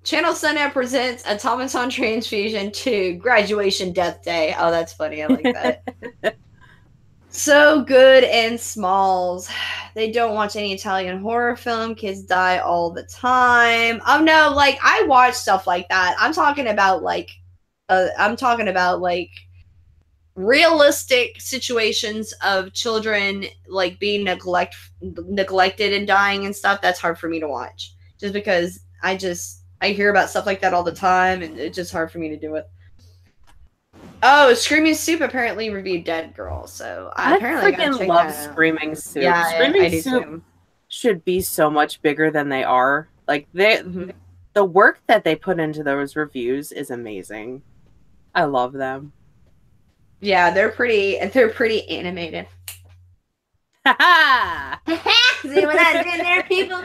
ChannelSundown presents Automaton Transfusion 2 Graduation Death Day. Oh, that's funny. I like that. So good and Smalls. They don't watch any Italian horror film. Kids die all the time. Oh no, like I watch stuff like that. I'm talking about like realistic situations of children like being neglected and dying and stuff. That's hard for me to watch. Just because I hear about stuff like that all the time, and it's just hard for me to do it. Oh, Screaming Soup apparently reviewed Dead Girl, so I freaking love Screaming Soup. Yeah, Screaming Soup should be so much bigger than they are. Like the work that they put into those reviews is amazing. I love them. Yeah, they're pretty animated. See what I did there, people?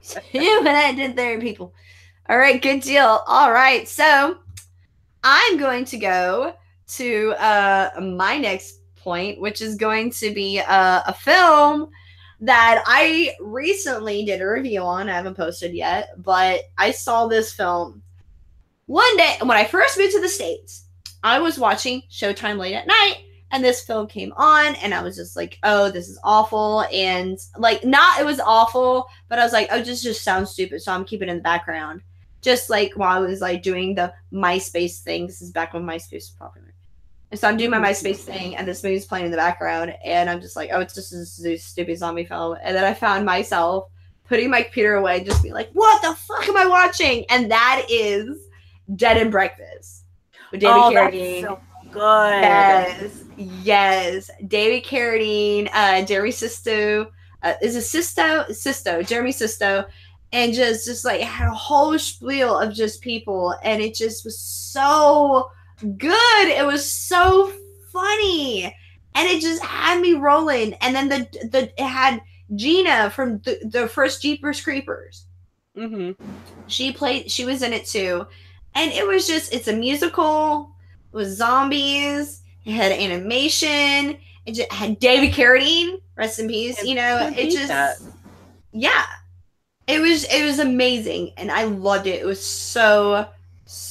See what I did there, people? All right, good deal. All right, so I'm going to go to my next point, which is going to be a film that I recently did a review on. I haven't posted yet, but I saw this film one day when I first moved to the States. I was watching Showtime late at night, and this film came on, and I was just like, oh, this is awful. And like, not it was awful, but I was like, oh, this just sounds stupid, so I'm keeping it in the background. Just like while I was like doing the MySpace thing. This is back when MySpace was popular. And so I'm doing my MySpace thing, and this movie's playing in the background, and I'm just like, oh, it's just a stupid zombie film. And then I found myself putting my computer away, just being like, what the fuck am I watching? And that is Dead and Breakfast with David Carradine. That's so good. Yes. David Carradine, Jeremy Sisto, is it Sisto, Jeremy Sisto, and just like had a whole spiel of just people, and it just was so good. It was so funny, and it just had me rolling. And then it had Gina from the first Jeepers Creepers. She was in it too, and it was just, it's a musical. It was zombies. It had animation. It just had David Carradine, rest in peace. You know, it just yeah. It was amazing, and I loved it. It was so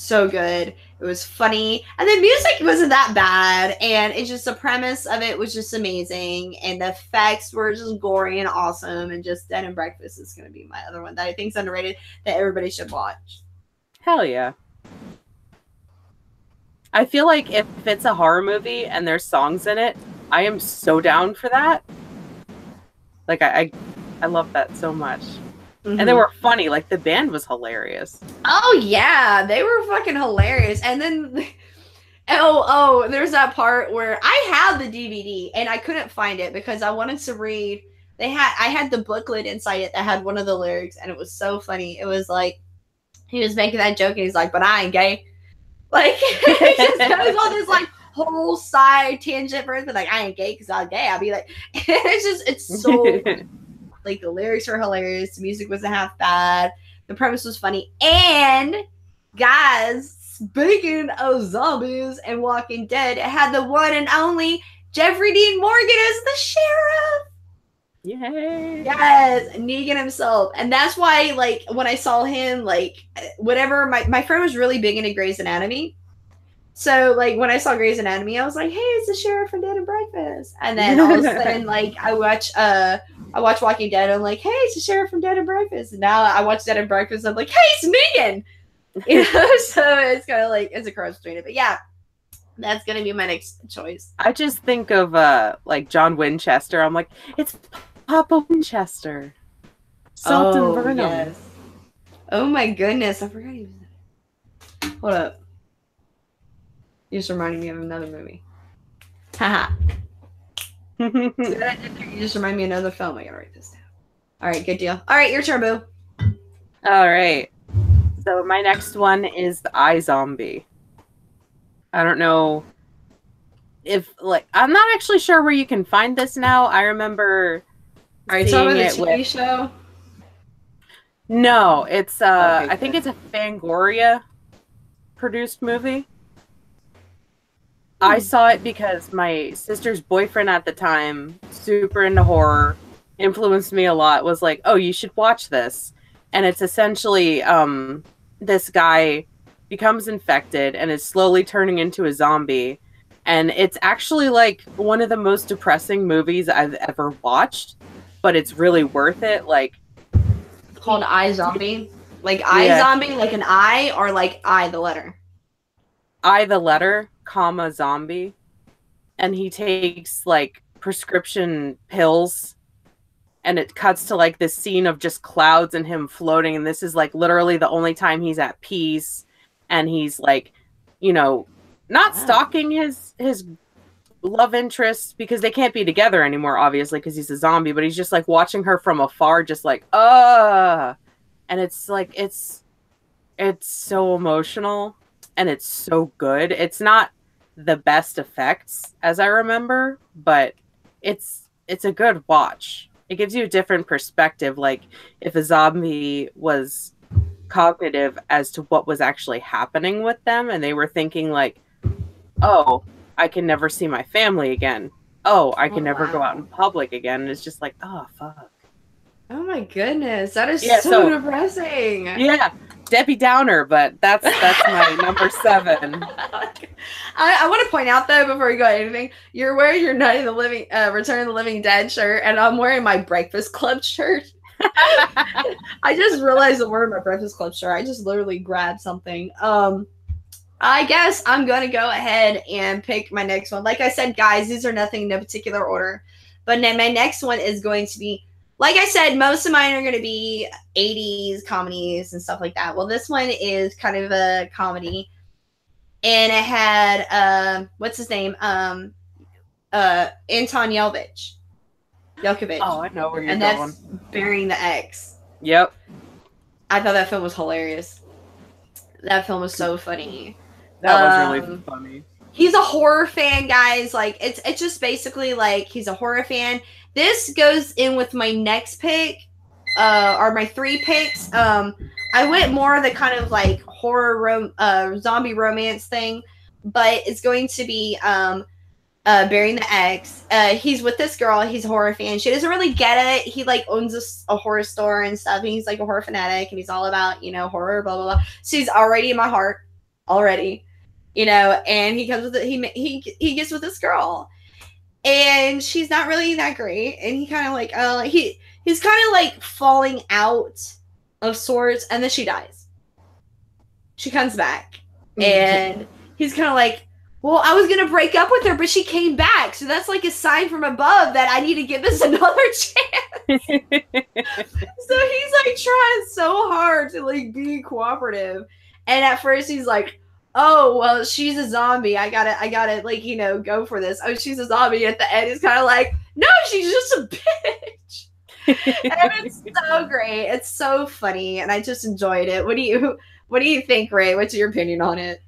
good. It was funny, and the music wasn't that bad, and it's just the premise of it was just amazing, and the effects were just gory and awesome, and just Dead and Breakfast is going to be my other one that I think is underrated that everybody should watch. Hell yeah. I feel like if it's a horror movie and there's songs in it, I am so down for that. Like, I love that so much. And they were funny. Like, the band was hilarious. Oh, yeah. They were fucking hilarious. And then, there's that part where I had the DVD, and I couldn't find it because I wanted to read. I had the booklet inside it that had one of the lyrics, and it was so funny. It was like, he was making that joke, and he's like, but I ain't gay. Like, he just goes on this, like, whole side tangent for it, but, like, I ain't gay because I'm gay. I'll be like, it's so like, the lyrics were hilarious. The music wasn't half bad. The premise was funny. And, guys, speaking of zombies and Walking Dead, it had the one and only Jeffrey Dean Morgan as the sheriff. Yay. Yes, Negan himself. And that's why, like, when I saw him, like, whatever, my friend was really big into Grey's Anatomy. So, like, when I saw Grey's Anatomy, I was like, hey, it's the sheriff from Dead and Breakfast. And then all of a sudden, like, I watch Walking Dead, and I'm like, hey, it's the sheriff from Dead and Breakfast. And now I watch Dead and Breakfast, and I'm like, hey, it's Negan! You know, so it's kind of like, it's a cross between it. But yeah, that's going to be my next choice. I just think of, like, John Winchester. I'm like, it's Papa Winchester. Salt and Burnham. Yes. Oh my goodness, I forgot he was in it. Hold up. You're just reminding me of another movie. Haha. You just remind me of another film. I gotta write this down. Alright, good deal. Alright, your turn, boo. Alright. So my next one is the iZombie. I don't know if, like, I'm not actually sure where you can find this now. I remember Alright, so about the TV show? No, it's okay, I think it's a Fangoria produced movie. I saw it because my sister's boyfriend at the time, super into horror, influenced me a lot, was like, oh, you should watch this. And it's essentially this guy becomes infected and is slowly turning into a zombie. And it's actually like one of the most depressing movies I've ever watched, but it's really worth it. Like, called iZombie? Like iZombie, like an I, or like I the letter? I the letter, comma, zombie. And he takes like prescription pills, and it cuts to like this scene of just clouds and him floating, and this is like literally the only time he's at peace, and he's like, you know, not stalking his love interest because they can't be together anymore, obviously, because he's a zombie, but he's just like watching her from afar, just like, and it's like, it's so emotional and it's so good. It's not the best effects as I remember, but it's a good watch. It gives you a different perspective, like if a zombie was cognitive as to what was actually happening with them, and they were thinking like, oh, I can never see my family again. oh, I can Oh, never go out wow. in public again. And it's just like, oh, fuck. Oh my goodness, that is Yeah, so depressing. Yeah, Debbie Downer, but that's my number 7. I want to point out though, before we go to anything, you're wearing your Night of the Living, Return of the Living Dead shirt, and I'm wearing my Breakfast Club shirt. I just realized I'm wearing my Breakfast Club shirt. I just literally grabbed something. I guess I'm going to go ahead and pick my next one. Like I said, guys, these are nothing in no particular order. But my next one is going to be, like I said, most of mine are going to be 80s comedies and stuff like that. Well, this one is kind of a comedy. And it had, what's his name? Anton Yelkovich. Oh, I know where you're going. And that's Burying the X. Yep. I thought that film was hilarious. That film was so funny. That was really funny. He's a horror fan, guys. Like it's just basically like he's a horror fan. This goes in with my next pick, or my 3 picks. I went more of the kind of like horror zombie romance thing, but it's going to be Burying the X. He's with this girl. He's a horror fan. She doesn't really get it. He like owns a horror store and stuff. And he's like a horror fanatic, and he's all about horror, blah blah blah. So he's already in my heart already, And he comes with it. He gets with this girl, and she's not really that great. And he kind of like he's kind of like falling out of sorts, and then she dies. She comes back, and he's kind of like, well, I was going to break up with her, but she came back. So that's like a sign from above that I need to give this another chance. So he's like trying so hard to like be cooperative. And at first he's like, oh, well, she's a zombie. I gotta like, go for this. Oh, she's a zombie. At the end, he's kind of like, no, she's just a bitch. And it's so great. It's so funny. And I just enjoyed it. What do you think, Ray? What's your opinion on it?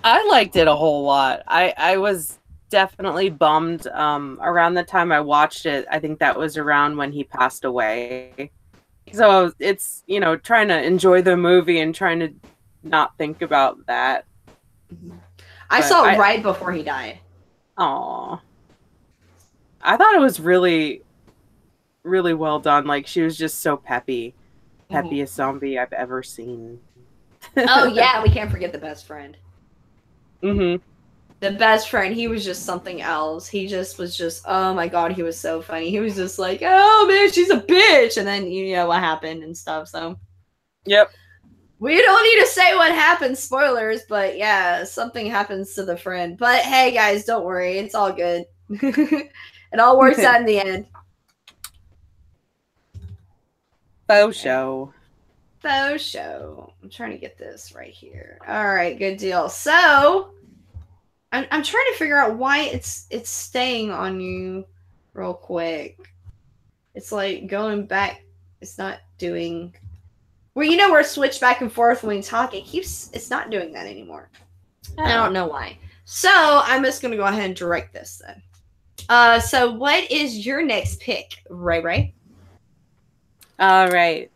I liked it a whole lot. I was definitely bummed around the time I watched it. I think that was around when he passed away. So it's, trying to enjoy the movie and trying to not think about that. I saw it right before he died. Aw. I thought it was really, really well done. Like, she was just so peppy. Peppiest zombie I've ever seen. Oh, yeah. We can't forget the best friend. Mm-hmm. The best friend, he was just something else. He just was just, oh my god, he was so funny. He was just like, oh man, she's a bitch. And then you know what happened and stuff, so. Yep. We don't need to say what happened, spoilers, but yeah, something happens to the friend. But hey guys, don't worry, it's all good. It all works out in the end. Faux show. Faux show. I'm trying to get this right here. All right, good deal. So, I'm trying to figure out why it's staying on you real quick. It's like going back. It's not doing. Well, we're switched back and forth when we talk. It's not doing that anymore. Oh. I don't know why. So I'm just gonna go ahead and direct this then. So what is your next pick, Ray? All right.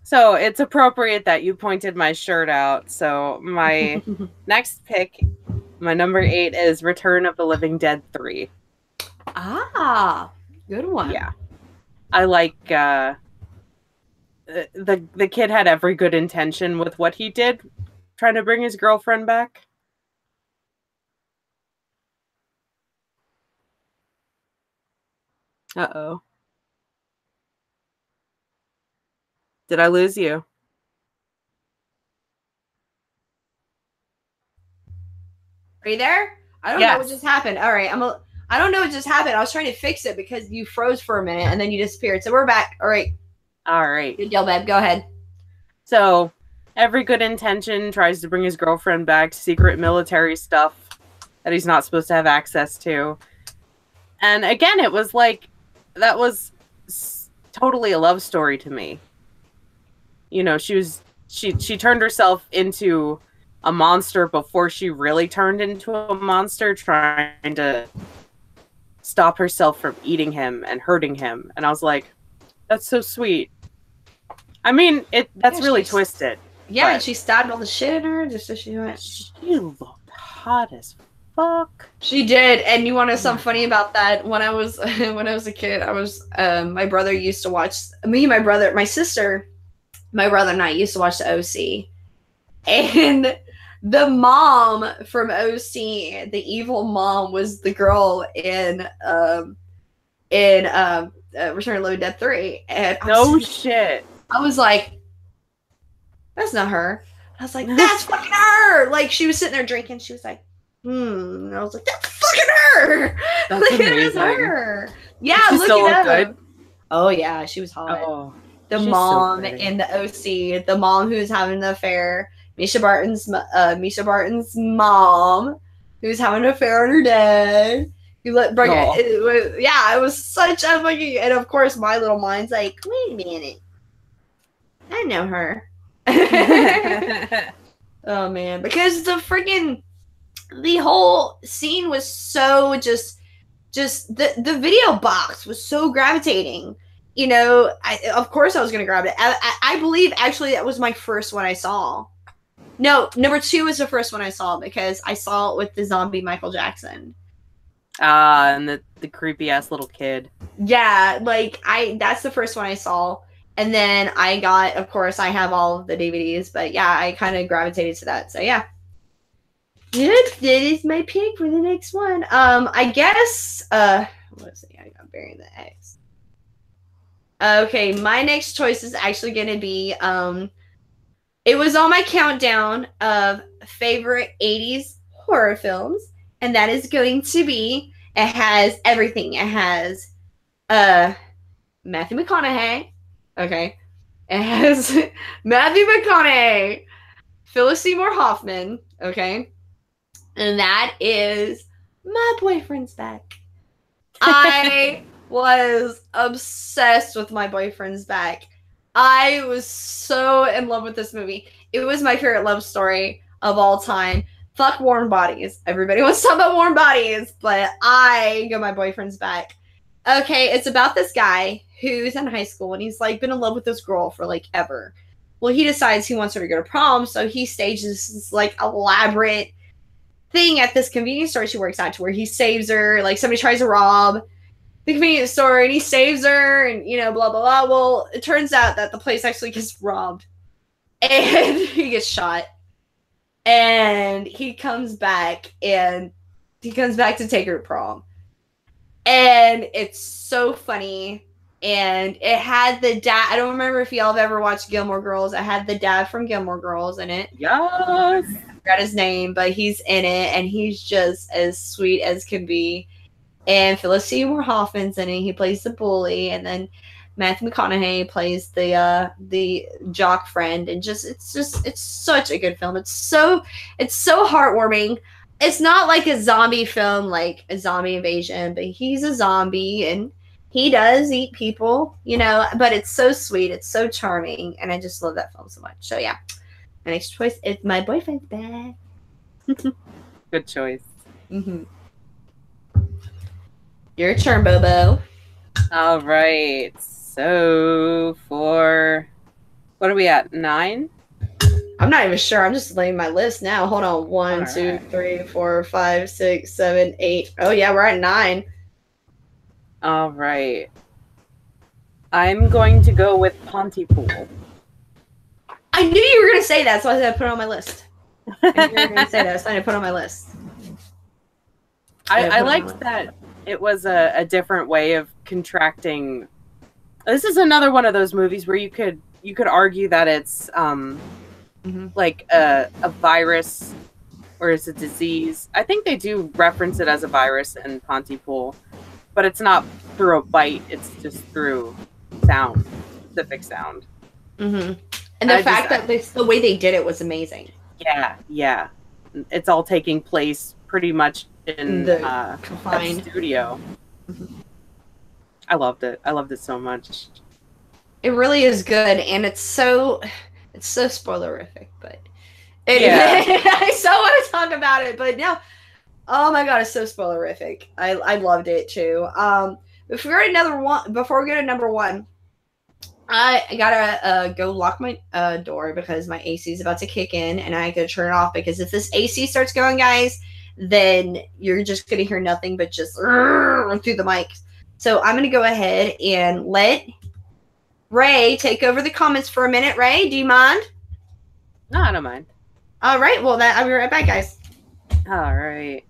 So it's appropriate that you pointed my shirt out. So my next pick, my number 8, is Return of the Living Dead 3. Ah, good one. Yeah. I like the kid had every good intention with what he did, trying to bring his girlfriend back. Uh-oh. Did I lose you? Are you there? I don't know what just happened. All right, I don't know what just happened. I was trying to fix it because you froze for a minute and then you disappeared. So we're back. All right. All right. Good deal, babe. Go ahead. So, every good intention tries to bring his girlfriend back, secret military stuff that he's not supposed to have access to. And again, it was like, that was totally a love story to me. She turned herself into a monster before she really turned into a monster, trying to stop herself from eating him and hurting him. And I was like, that's so sweet. I mean, that's really twisted. Yeah, and she stabbed all the shit in her just so she went. She looked hot as fuck? She did, and you want to know something funny about that? When I was a kid, I was my brother used to watch my brother and I used to watch the OC, and the mom from OC, the evil mom, was the girl in Return of the Living Dead 3. And shit. I was like, that's not her. I was like, that's fucking her. Like, she was sitting there drinking. She was like, And I was like, that's fucking her. That's like, amazing. It is her. Yeah, Did she look still it up. look good? Oh yeah, she was hot. Oh, the she's mom so pretty. in the OC, the mom who's having the affair, Misha Barton's mom, who's having an affair on her dad. It was such a fucking, and of course my little mind's like, wait a minute, I know her. Oh man, because the whole scene was so just the video box was so gravitating. You know, of course I was going to grab it. I believe actually that was my first one I saw. No, number 2 was the first one I saw because I saw it with the zombie Michael Jackson. And the creepy ass little kid. Yeah, like that's the first one I saw. And then I got, of course, I have all of the DVDs, but yeah, I kind of gravitated to that. So yeah. Yep, that is my pick for the next one. I guess, let's see, I got Burying the X. Okay, my next choice is actually going to be, it was on my countdown of favorite 80s horror films, and that is going to be, it has everything. It has, Matthew McConaughey. Okay. It has Matthew McConaughey, Phyllis Seymour Hoffman. Okay. And that is My Boyfriend's Back. I was obsessed with My Boyfriend's Back. I was so in love with this movie. It was my favorite love story of all time. Fuck Warm Bodies. Everybody wants to talk about Warm Bodies, but I go My Boyfriend's Back. Okay, it's about this guy who's in high school and he's like been in love with this girl for like ever. Well, he decides he wants her to go to prom, so he stages this like elaborate thing at this convenience store she works at to where he saves her. Like somebody tries to rob the convenience store and he saves her and, you know, blah, blah, blah. Well, it turns out that the place actually gets robbed and he gets shot. And he comes back to take her to prom. And it's so funny. And it had the dad. I don't remember if y'all have ever watched Gilmore Girls. It had the dad from Gilmore Girls in it. Yes. I forgot his name, but he's in it. And he's just as sweet as can be. And Phyllis Seymour Hoffman's in it. He plays the bully. And then Matthew McConaughey plays the jock friend. And it's such a good film. It's so heartwarming. It's not like a zombie film, like a zombie invasion, but he's a zombie and he does eat people, you know, but it's so sweet. It's so charming. And I just love that film so much. So yeah, my next choice is My Boyfriend's Back. Good choice. Mm-hmm. Your turn, Bobo. All right. So for, what are we at? 9? I'm not even sure. I'm just laying my list now. Hold on. 1, 2, 3, 4, 5, 6, 7, 8. Oh yeah, we're at 9. All right. I'm going to go with Pontypool. I knew you were going to say that, so I said I put it on my list. I knew you were going to say that, so I put it on my list. I liked that it was a different way of contracting. This is another one of those movies where you could argue that it's like a virus or it's a disease. I think they do reference it as a virus in Pontypool, but it's not through a bite. It's just through sound, specific sound. Mm-hmm. And the fact that the way they did it was amazing. Yeah. It's all taking place pretty much in the studio. Mm-hmm. I loved it. I loved it so much. It really is good, and it's so spoilerific, but I so want to talk about it, but no. Oh my god, it's so spoilerific. I loved it too. Before we go to number 1, I gotta go lock my door because my AC is about to kick in, and I gotta turn it off because if this AC starts going, guys, then you're just going to hear nothing but just through the mic. So I'm going to go ahead and let Ray take over the comments for a minute. Ray, do you mind? No, I don't mind. All right. Well, I'll be right back, guys. All right.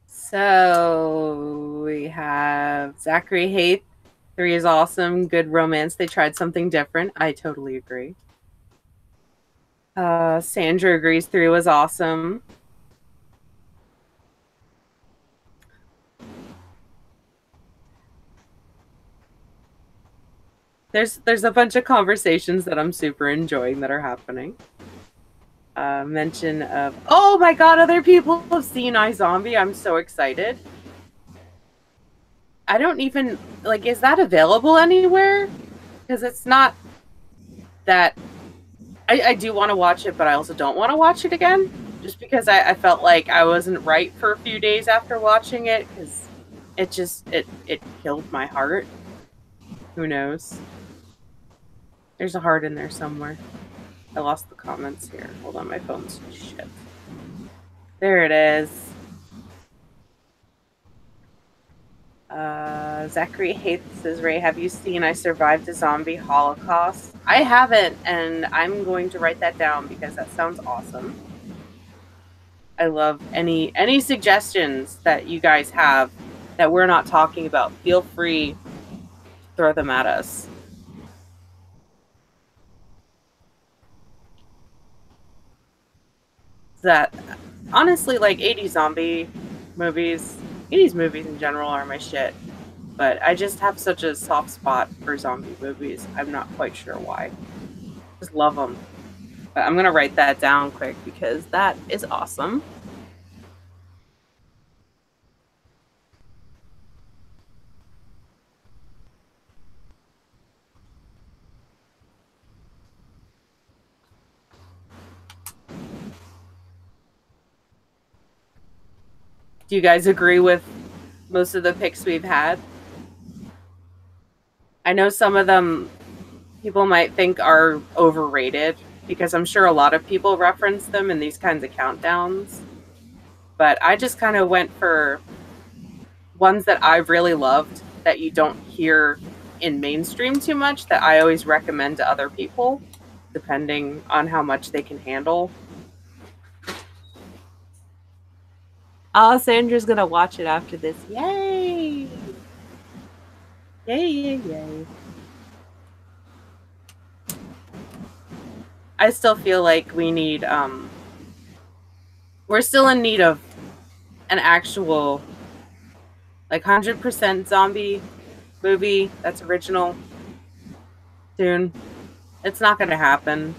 So we have Zachary Haight. 3 is awesome. Good romance. They tried something different. I totally agree. Sandra agrees 3 was awesome. There's a bunch of conversations that I'm super enjoying that are happening. Mention of, oh my god, other people have seen iZombie. I'm so excited. I don't even, like, is that available anywhere? Because it's not that, I do want to watch it, but I also don't want to watch it again. Just because I felt like I wasn't right for a few days after watching it, because it just, it killed my heart. Who knows? There's a heart in there somewhere. I lost the comments here. Hold on, my phone's shit. There it is. Zachary Haight says, Ray, have you seen I Survived a Zombie Holocaust? I haven't, and I'm going to write that down because that sounds awesome. I love any suggestions that you guys have that we're not talking about. Feel free to throw them at us. That honestly, like 80s zombie movies, 80s movies in general are my shit, but I just have such a soft spot for zombie movies. I'm not quite sure why. Just love them. But I'm gonna write that down quick because that is awesome. Do you guys agree with most of the picks we've had? I know some of them people might think are overrated because I'm sure a lot of people reference them in these kinds of countdowns. But I just kind of went for ones that I really loved that you don't hear in mainstream too much that I always recommend to other people, depending on how much they can handle. Oh, Sandra's gonna watch it after this. Yay! Yay, yay, yay. I still feel like we need, we're still in need of an actual, like, 100% zombie movie that's original soon. It's not gonna happen,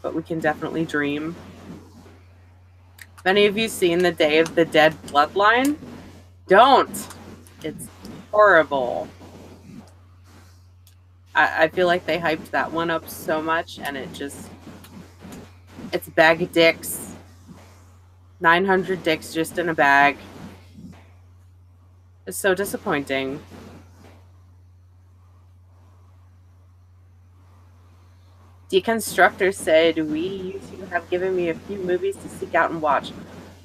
but we can definitely dream. Many of you seen the Day of the Dead Bloodline? Don't! It's horrible. I feel like they hyped that one up so much, and it just... It's a bag of dicks. 900 dicks just in a bag. It's so disappointing. Deconstructor said, you have given me a few movies to seek out and watch.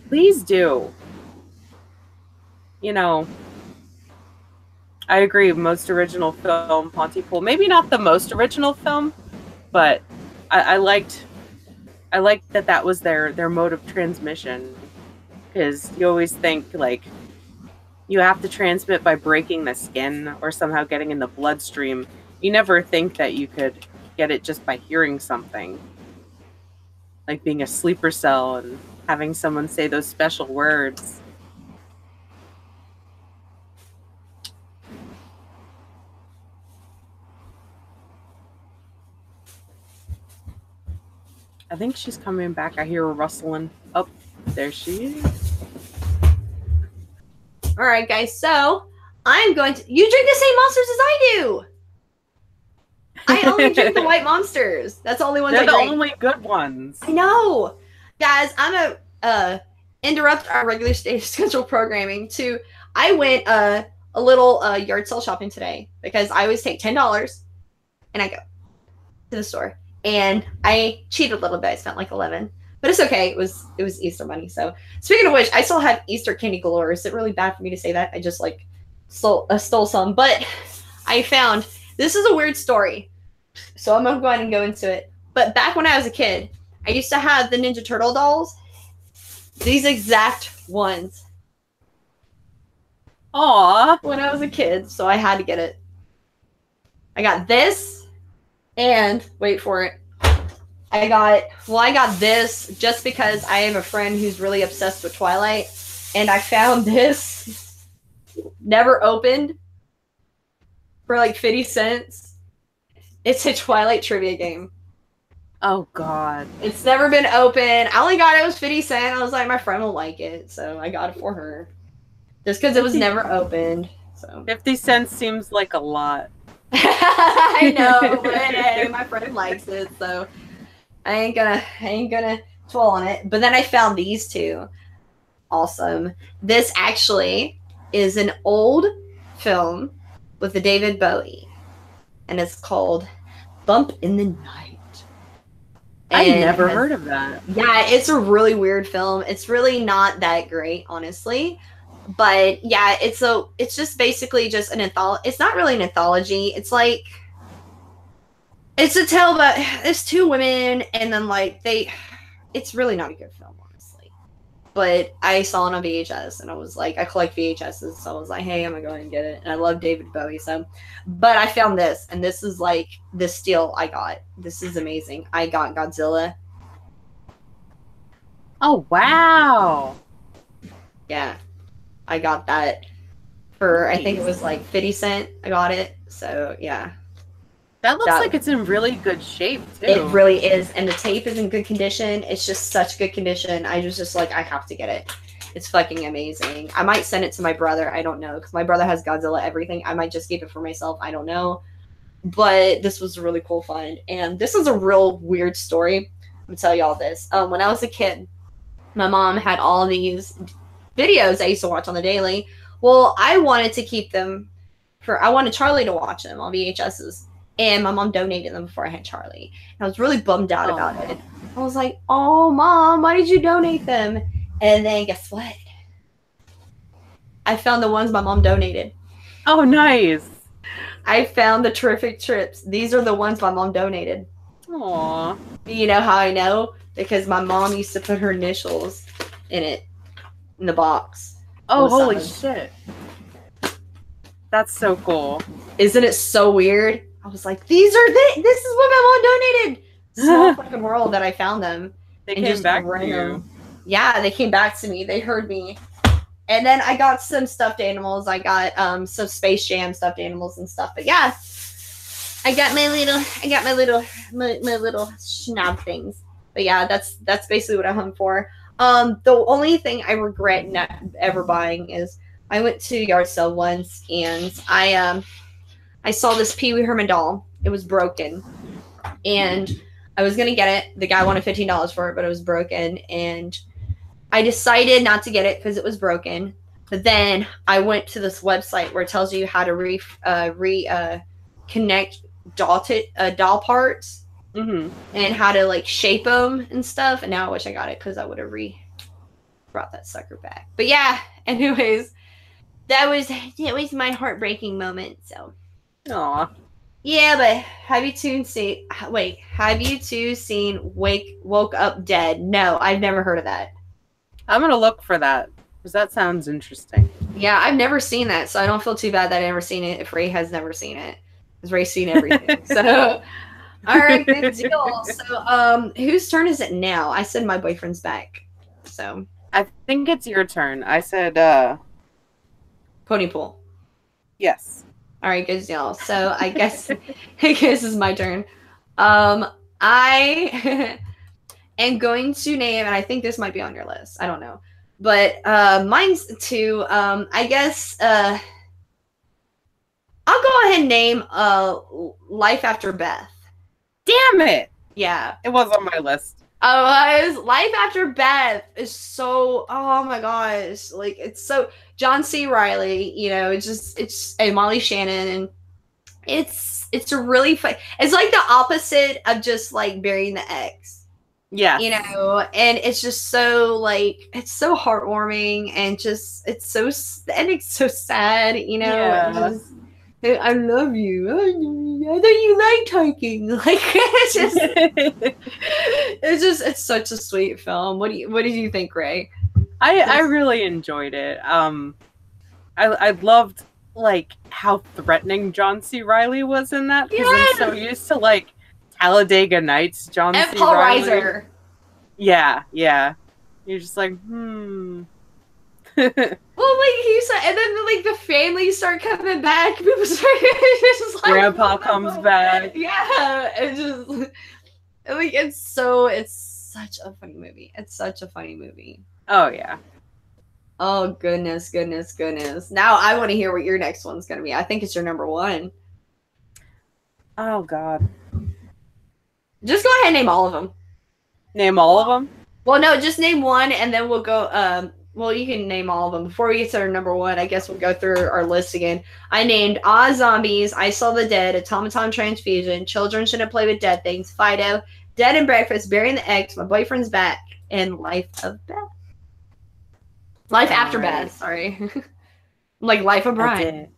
Please do. You know, I agree. Most original film, Pontypool. Maybe not the most original film, but I liked that was their mode of transmission. Because you always think, like, you have to transmit by breaking the skin or somehow getting in the bloodstream. You never think that you could get it just by hearing something. Like being a sleeper cell and having someone say those special words. I think she's coming back. I hear her rustling. Oh, there she is. All right, guys. So I'm going to... You drink the same monsters as I do. I only drink the white monsters. That's the only ones I drink. They're the only good ones. I know. Guys, I'm gonna interrupt our regular schedule programming to... I went a little yard sale shopping today because I always take $10 and I go to the store. and I cheated a little bit. I spent like 11, but it's okay. It was Easter money. So speaking of which, I still have Easter candy galore. Is it really bad for me to say that? I just like stole some, but I found this is a weird story, so I'm gonna go ahead and go into it. But back when I was a kid, I used to have the Ninja Turtle dolls, these exact ones. Aw. When I was a kid, so I had to get it. I got this, and wait for it. I got this just because I have a friend who's really obsessed with Twilight, and I found this never opened for like 50 cents. It's a Twilight trivia game. Oh God. It's never been open. I only got it, it was 50 cents. I was like, my friend will like it, so I got it for her. Just because it was never opened. So 50 cents seems like a lot. I know, but hey, my friend likes it, so I ain't gonna dwell on it. But then I found these two. Awesome. This actually is an old film with the David Bowie, and it's called Bump in the Night. I never heard of that. Yeah, it's a really weird film. It's really not that great, honestly. But yeah, it's just basically just an anthology. It's not really an anthology. It's like it's a tale about it's two women, and then like it's really not a good film, honestly. But I saw it on VHS, and I was like, I collect VHSs, so I was like, hey, I'm gonna go ahead and get it. And I love David Bowie, so. But I found this, and this is like the steal I got. This is amazing. I got Godzilla. Oh wow! Yeah, I got that for I think it was like 50 cents. I got it, so yeah. That looks like it's in really good shape, too. It really is. And the tape is in good condition. It's just such good condition. I was just like, I have to get it. It's fucking amazing. I might send it to my brother. I don't know. Because my brother has Godzilla everything. I might just keep it for myself. I don't know. But this was a really cool find. And this is a real weird story. I'm going to tell you all this. When I was a kid, my mom had all these videos I used to watch on the daily. Well, I wanted to keep them I wanted Charlie to watch them on VHSs. And my mom donated them before I had Charlie. And I was really bummed out about it. I was like, oh, Mom, why did you donate them? And then guess what? I found the ones my mom donated. Oh, nice. I found the Terrific Trips. These are the ones my mom donated. Aww. You know how I know? Because my mom used to put her initials in it, in the box. Oh, holy shit. That's so cool. Isn't it so weird? I was like, this is what my mom donated. Small fucking world that I found them. They came back to you. Yeah, they came back to me. They heard me. And then I got some stuffed animals. I got some Space Jam stuffed animals and stuff. But yeah, I got my little schnob things. But yeah, that's basically what I hung for. The only thing I regret not ever buying is I went to a yard sale once and I saw this Pee Wee Herman doll. It was broken. And I was going to get it. The guy wanted $15 for it, but it was broken. And I decided not to get it because it was broken. But then I went to this website where it tells you how to connect doll parts and how to like shape them and stuff. And now I wish I got it because I would have brought that sucker back. But yeah, anyways, that was my heartbreaking moment. So. Aw. Yeah, but have you two seen Woke Up Dead? No, I've never heard of that. I'm gonna look for that because that sounds interesting. Yeah, I've never seen that, so I don't feel too bad that I've never seen it if Ray has never seen it. Because Ray's seen everything. So all right, good deal. So whose turn is it now? I said my boyfriend's back. So I think it's your turn. I said Pony Pool. Yes. All right, good deal. So I guess this is my turn. I am going to name, and I think this might be on your list. I don't know, but mine's two. I guess I'll go ahead and name Life After Beth. Damn it! Yeah, it was on my list. Life After Beth is so, oh my gosh, like it's so John C. Reilly, you know, it's and Molly Shannon, it's a really fun. It's like the opposite of just like burying the ex. Yeah. You know, and it's just so like it's so heartwarming and just it's so sad, you know. Yeah. Just, I love you. I thought you liked hiking. Like it's such a sweet film. What did you think, Ray? I really enjoyed it. I loved like how threatening John C. Reilly was in that because I'm so used to like Talladega Nights, John and C. Paul Reilly. Reiser. Yeah. You're just like, Well, like he said, and then like the family start coming back. People start just like Grandpa comes back. Yeah, it's just like it's such a funny movie. It's such a funny movie. Oh yeah. Oh goodness. Now I want to hear what your next one's gonna be. I think it's your number one. Oh God. Just go ahead and name all of them. Name all of them? Well, no, just name one, and then we'll go. Well, you can name all of them. Before we get to our number one, I guess we'll go through our list again. I named Oz Zombies, I Saw the Dead, Automaton Transfusion, Children Shouldn't Play with Dead Things, Fido, Dead and Breakfast, Burying the Ex, My Boyfriend's Back, and Life of Beth. Life After Beth, sorry. Like Life of Brian.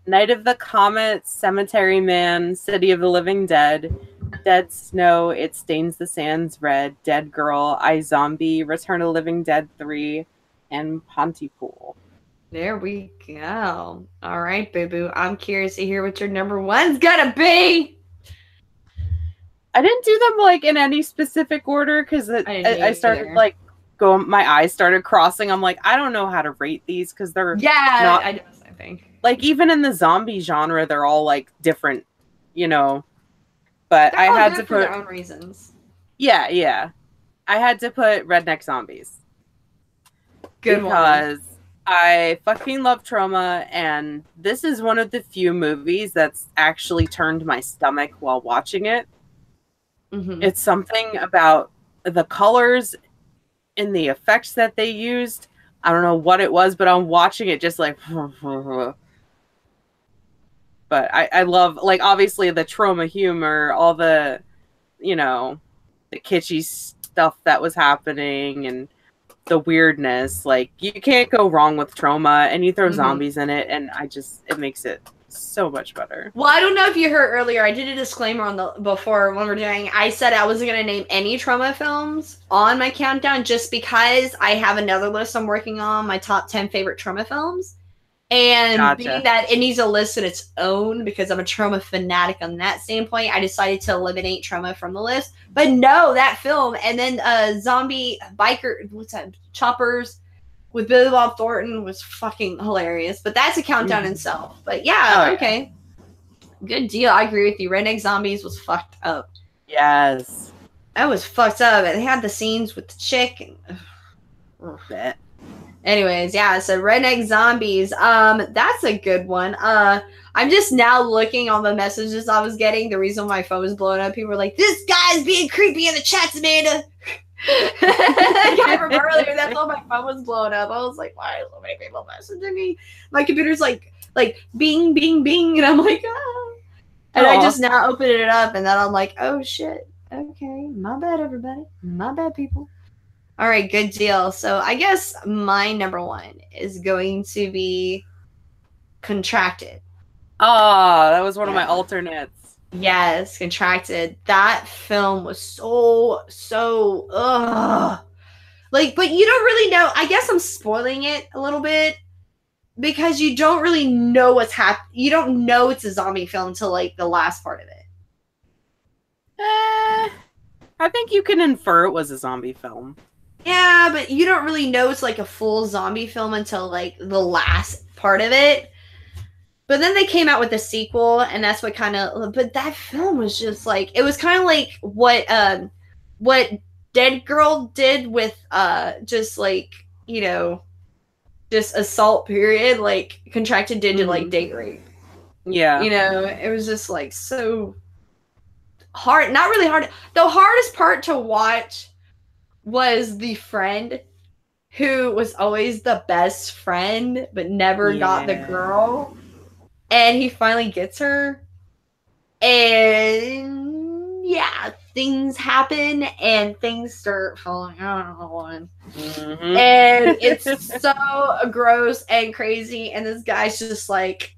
Night of the Comet, Cemetery Man, City of the Living Dead, Dead Snow, It Stains the Sands Red, Dead Girl, iZombie, Return of the Living Dead 3, and Pontypool. There we go. All right, boo-boo. I'm curious to hear what your number one's gonna be. I didn't do them like in any specific order because I started like my eyes started crossing. I'm like, I don't know how to rate these because they're not, I do the same thing. Like even in the zombie genre, they're all like different, you know. But They're I all had good to for put their own reasons. Yeah. I had to put Redneck Zombies. Good because I fucking love Trauma, and this is one of the few movies that's actually turned my stomach while watching it. Mm-hmm. It's something about the colors and the effects that they used. I don't know what it was, but I'm watching it just like but I love, like, obviously the trauma humor, all the, you know, the kitschy stuff that was happening and the weirdness. Like, you can't go wrong with Trauma, and you throw zombies in it, and it makes it so much better. Well, I don't know if you heard earlier, I did a disclaimer on before when we're doing, I said I wasn't going to name any Trauma films on my countdown just because I have another list I'm working on, my top 10 favorite Trauma films. And being that it needs a list in its own because I'm a Trauma fanatic on that standpoint, I decided to eliminate Trauma from the list. But no, that film, and then Zombie Biker, what's that, Choppers with Billy Bob Thornton was fucking hilarious. But that's a countdown in itself. But yeah, okay. Good deal. I agree with you. Redneck Zombies was fucked up. Yes. That was fucked up. And they had the scenes with the chick. And, anyways, yeah, so Redneck Zombies. That's a good one. I'm just now looking on the messages I was getting. The reason my phone was blowing up, people were like, "This guy's being creepy in the chats, Amanda." I remember earlier that's why my phone was blowing up. I was like, why are so many people messaging me? My computer's like bing, bing, bing, and I'm like, ah. And I just now opened it up, and then I'm like, oh shit. Okay, my bad, everybody. My bad, people. All right, good deal. So I guess my number one is going to be Contracted. Oh, that was one of my alternates. Yes, Contracted. That film was so like, but you don't really know. I guess I'm spoiling it a little bit because you don't really know what's happening. You don't know it's a zombie film until like the last part of it. I think you can infer it was a zombie film. Yeah, but you don't really know it's like a full zombie film until like the last part of it. But then they came out with a sequel, and that's what kind of. But that film was just like, it was kind of like what Dead Girl did with just like, you know, just assault period, like Contracted did to like date rape. Yeah, you know, it was just like so hard. Not really hard. The hardest part to watch was the friend who was always the best friend, but never got the girl. And he finally gets her. And yeah, things happen and things start falling out on. Mm-hmm. And it's so gross and crazy. And this guy's just like,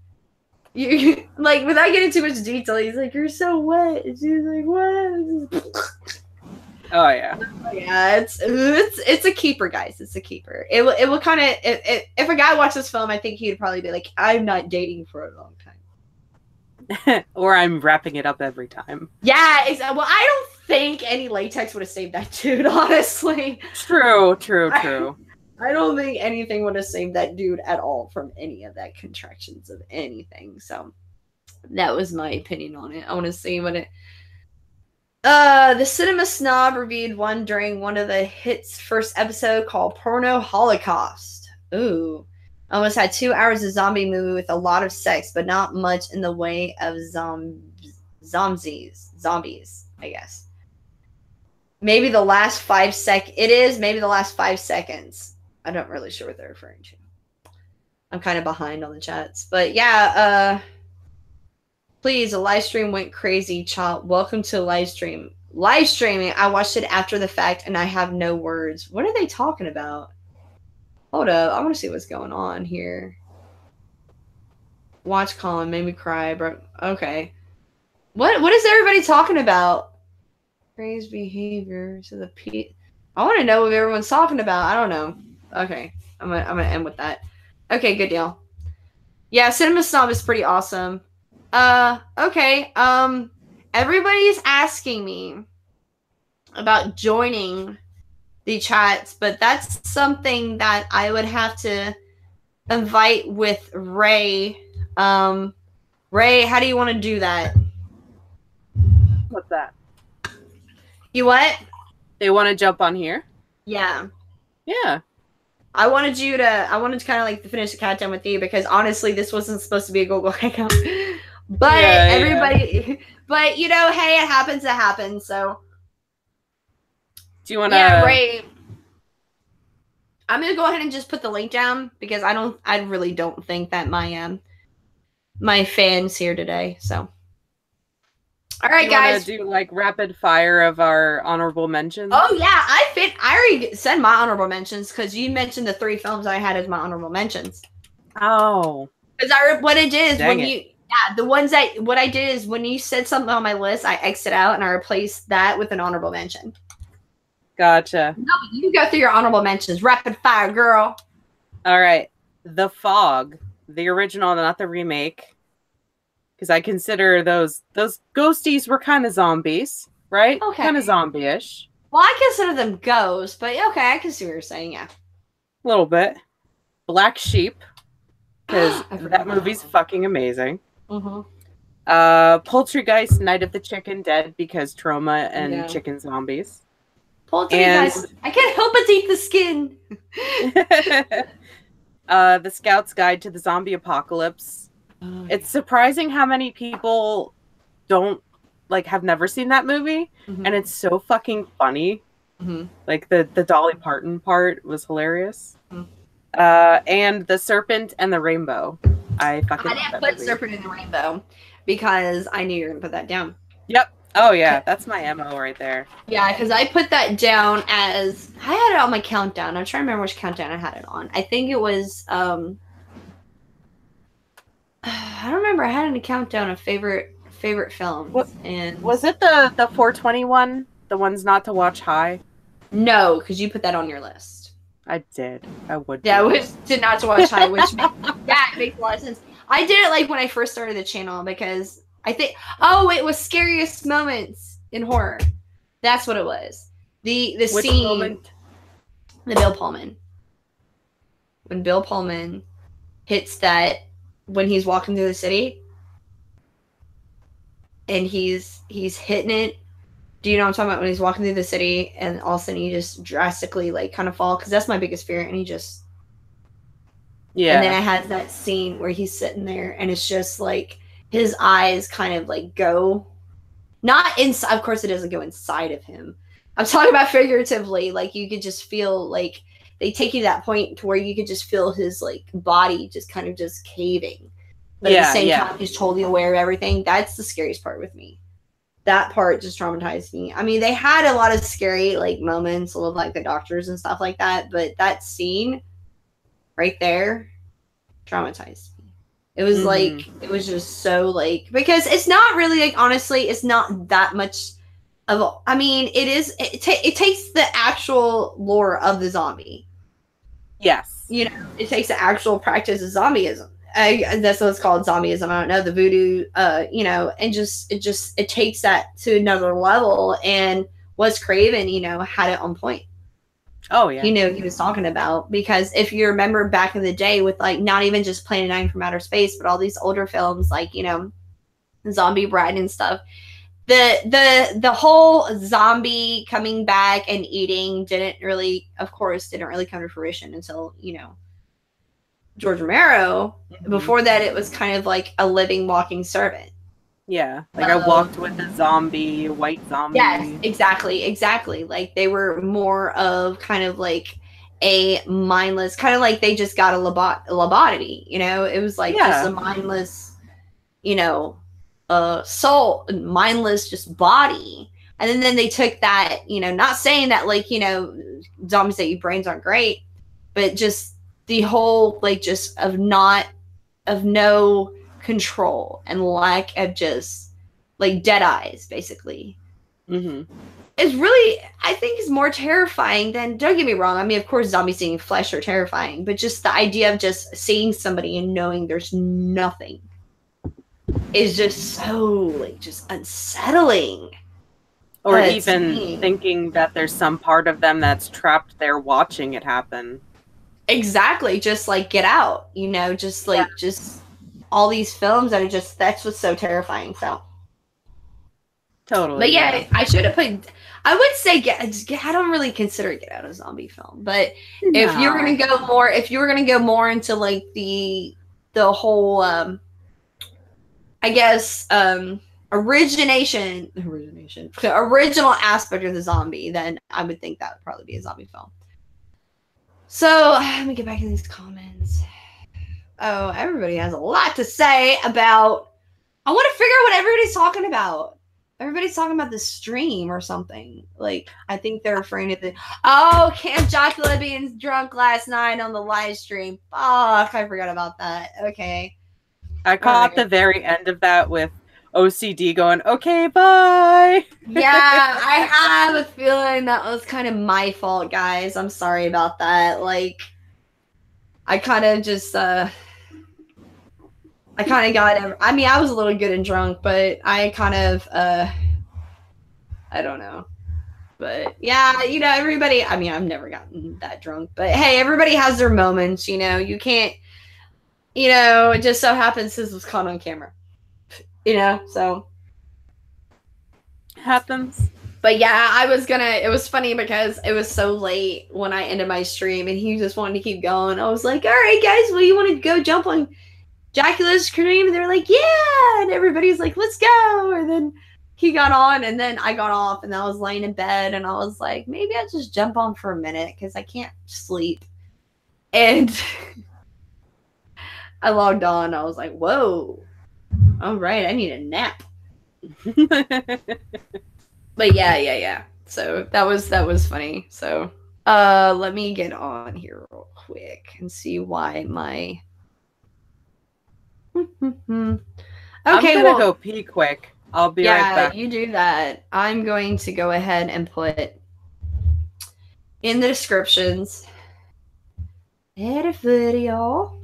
you like, without getting too much detail, he's like, "You're so wet." And she's like, "What?" Oh yeah. Yeah, it's a keeper, guys. It's a keeper. It will kind of, if a guy watched this film, I think he'd probably be like, "I'm not dating for a long time." Or I'm wrapping it up every time. Yeah, exactly. Well, I don't think any latex would have saved that dude, honestly. True. I don't think anything would have saved that dude at all from any of that contractions of anything. So that was my opinion on it. I want to see what it. The Cinema Snob reviewed one during one of the hits first episode called Porno Holocaust. Ooh. Almost had 2 hours of zombie movie with a lot of sex, but not much in the way of zombies, I guess. Maybe the last 5 maybe the last 5 seconds. I'm not really sure what they're referring to. I'm kind of behind on the chats. But yeah, please, a live stream went crazy, child. Welcome to live stream. Live streaming, I watched it after the fact and I have no words. What are they talking about? Hold up, I want to see what's going on here. Watch Colin, made me cry, bro. Okay. What is everybody talking about? Praise behavior. So I want to know what everyone's talking about. I don't know. Okay. I'm gonna end with that. Okay, good deal. Yeah, Cinema Snob is pretty awesome. Okay. Everybody's asking me about joining the chats, but that's something that I would have to invite with Ray. Ray, how do you want to do that? What's that? You what? They want to jump on here? Yeah. Yeah. I wanted to kind of like finish the countdown with you because honestly, this wasn't supposed to be a Google Hangout. But everybody, but you know, hey, it happens. So, do you want to? Yeah, Ray. I'm gonna go ahead and just put the link down because I really don't think that my fans here today. So, all right, guys. Do like rapid fire of our honorable mentions? Oh yeah, I already said my honorable mentions because you mentioned the 3 films I had as my honorable mentions. Oh, because what I did is what I did is when you said something on my list, I exit out and I replaced that with an honorable mention. Gotcha. No, you go through your honorable mentions. Rapid fire, girl. All right. The Fog, the original, not the remake. Because I consider those ghosties were kind of zombies, right? Okay. Kind of zombie-ish. Well, I consider them ghosts, but okay, I can see what you're saying, yeah. A little bit. Black Sheep, because that movie's fucking amazing. Mm-hmm. Poultrygeist, Night of the Chicken, Dead, because trauma and chicken zombies. Poultrygeist, I can't help but eat the skin. The Scout's Guide to the Zombie Apocalypse. It's surprising how many people have never seen that movie, and it's so fucking funny. Like the Dolly Parton part was hilarious. And The Serpent and the Rainbow. I didn't put Serpent and the Rainbow because I knew you were gonna put that down. Yep. Oh yeah, that's my MO right there. Yeah, because I put that down as I had it on my countdown. I'm trying to remember which countdown I had it on. I think it was I don't remember. I had a countdown of favorite films. And was it the 421? The ones not to watch high? No, because you put that on your list. I did. I would. Yeah, which did not to watch high, which it makes a lot of sense. I did it like when I first started the channel because I think it was Scariest Moments in Horror. That's what it was. The which scene moment? The Bill Pullman. When Bill Pullman hits that when he's walking through the city and he's hitting it. Do you know what I'm talking about? When he's walking through the city and all of a sudden he just drastically kind of fall, because that's my biggest fear, and he just and then I had that scene where he's sitting there and it's just like his eyes kind of go not inside, of course it doesn't go inside of him. I'm talking about figuratively, you could just feel they take you to that point to where you could just feel his body just kind of just caving. but at the same time, he's totally aware of everything. That's the scariest part with me. That part just traumatized me. I mean, they had a lot of scary like moments with like the doctors and stuff like that, but that scene right there traumatized me. It was like, it was just so like, because it's not really like, honestly, it's not that much of, I mean, it is, it takes the actual lore of the zombie. Yes. You know, it takes the actual practice of zombieism. That's what it's called, zombieism. I don't know, the voodoo, you know, and it takes that to another level. And Wes Craven, you know, had it on point. Oh yeah. You know, he was talking about, because if you remember back in the day with like not even just Planet 9 from Outer Space, but all these older films like, you know, Zombie Bride and stuff, the whole zombie coming back and eating didn't really come to fruition until, you know, George Romero. Before that, it was kind of like a living, walking servant. Yeah, like I walked with a zombie, a white zombie. Yes, exactly. Like they were more of kind of like a mindless, kind of like they just got a lobotomy. You know, it was like just a mindless, you know, soul, mindless, just body. And then they took that, you know, not saying that like, you know, zombies that eat brains aren't great, but just the whole like just of no control and lack of just like dead eyes, basically. It's really, I think, is more terrifying than, don't get me wrong, I mean, of course zombies eating flesh are terrifying, but just the idea of just seeing somebody and knowing there's nothing is just so like just unsettling. Or even thinking that there's some part of them that's trapped there watching it happen. Exactly, just like Get Out, you know, just like just all these films that are just, that's what's so terrifying. So totally. But yeah, I should have put, I would say I don't really consider Get Out a zombie film, but if you were gonna go more into like the whole I guess original aspect of the zombie, then I would think that would probably be a zombie film. So let me get back to these comments. Oh, everybody has a lot to say about, I want to figure out what everybody's talking about. Everybody's talking about the stream or something. Like, I think they're referring to Camp Joshua being drunk last night on the live stream. Fuck, I forgot about that. Okay. I caught the very end of that with OCD going, okay, bye. Yeah, I have a feeling that was kind of my fault, guys. I'm sorry about that. Like, I kind of just, I mean, I was a little good and drunk, but I kind of, I don't know. But yeah, you know, everybody, I mean, I've never gotten that drunk, but hey, everybody has their moments, you know, you can't, you know, it just so happens this was caught on camera, you know, so. Happens. But yeah, it was funny because it was so late when I ended my stream and he just wanted to keep going. I was like, all right, guys, well, you want to go jump on Dracula's stream? And they're like, yeah. And everybody's like, let's go. And then he got on and then I got off and I was laying in bed and I was like, maybe I'll just jump on for a minute because I can't sleep. And I logged on. I was like, whoa. All right, I need a nap. But yeah. So that was funny. So let me get on here real quick and see why my Okay, I'm gonna go pee quick. I'll be right back. Yeah, you do that. I'm going to go ahead and put in the descriptions edit video.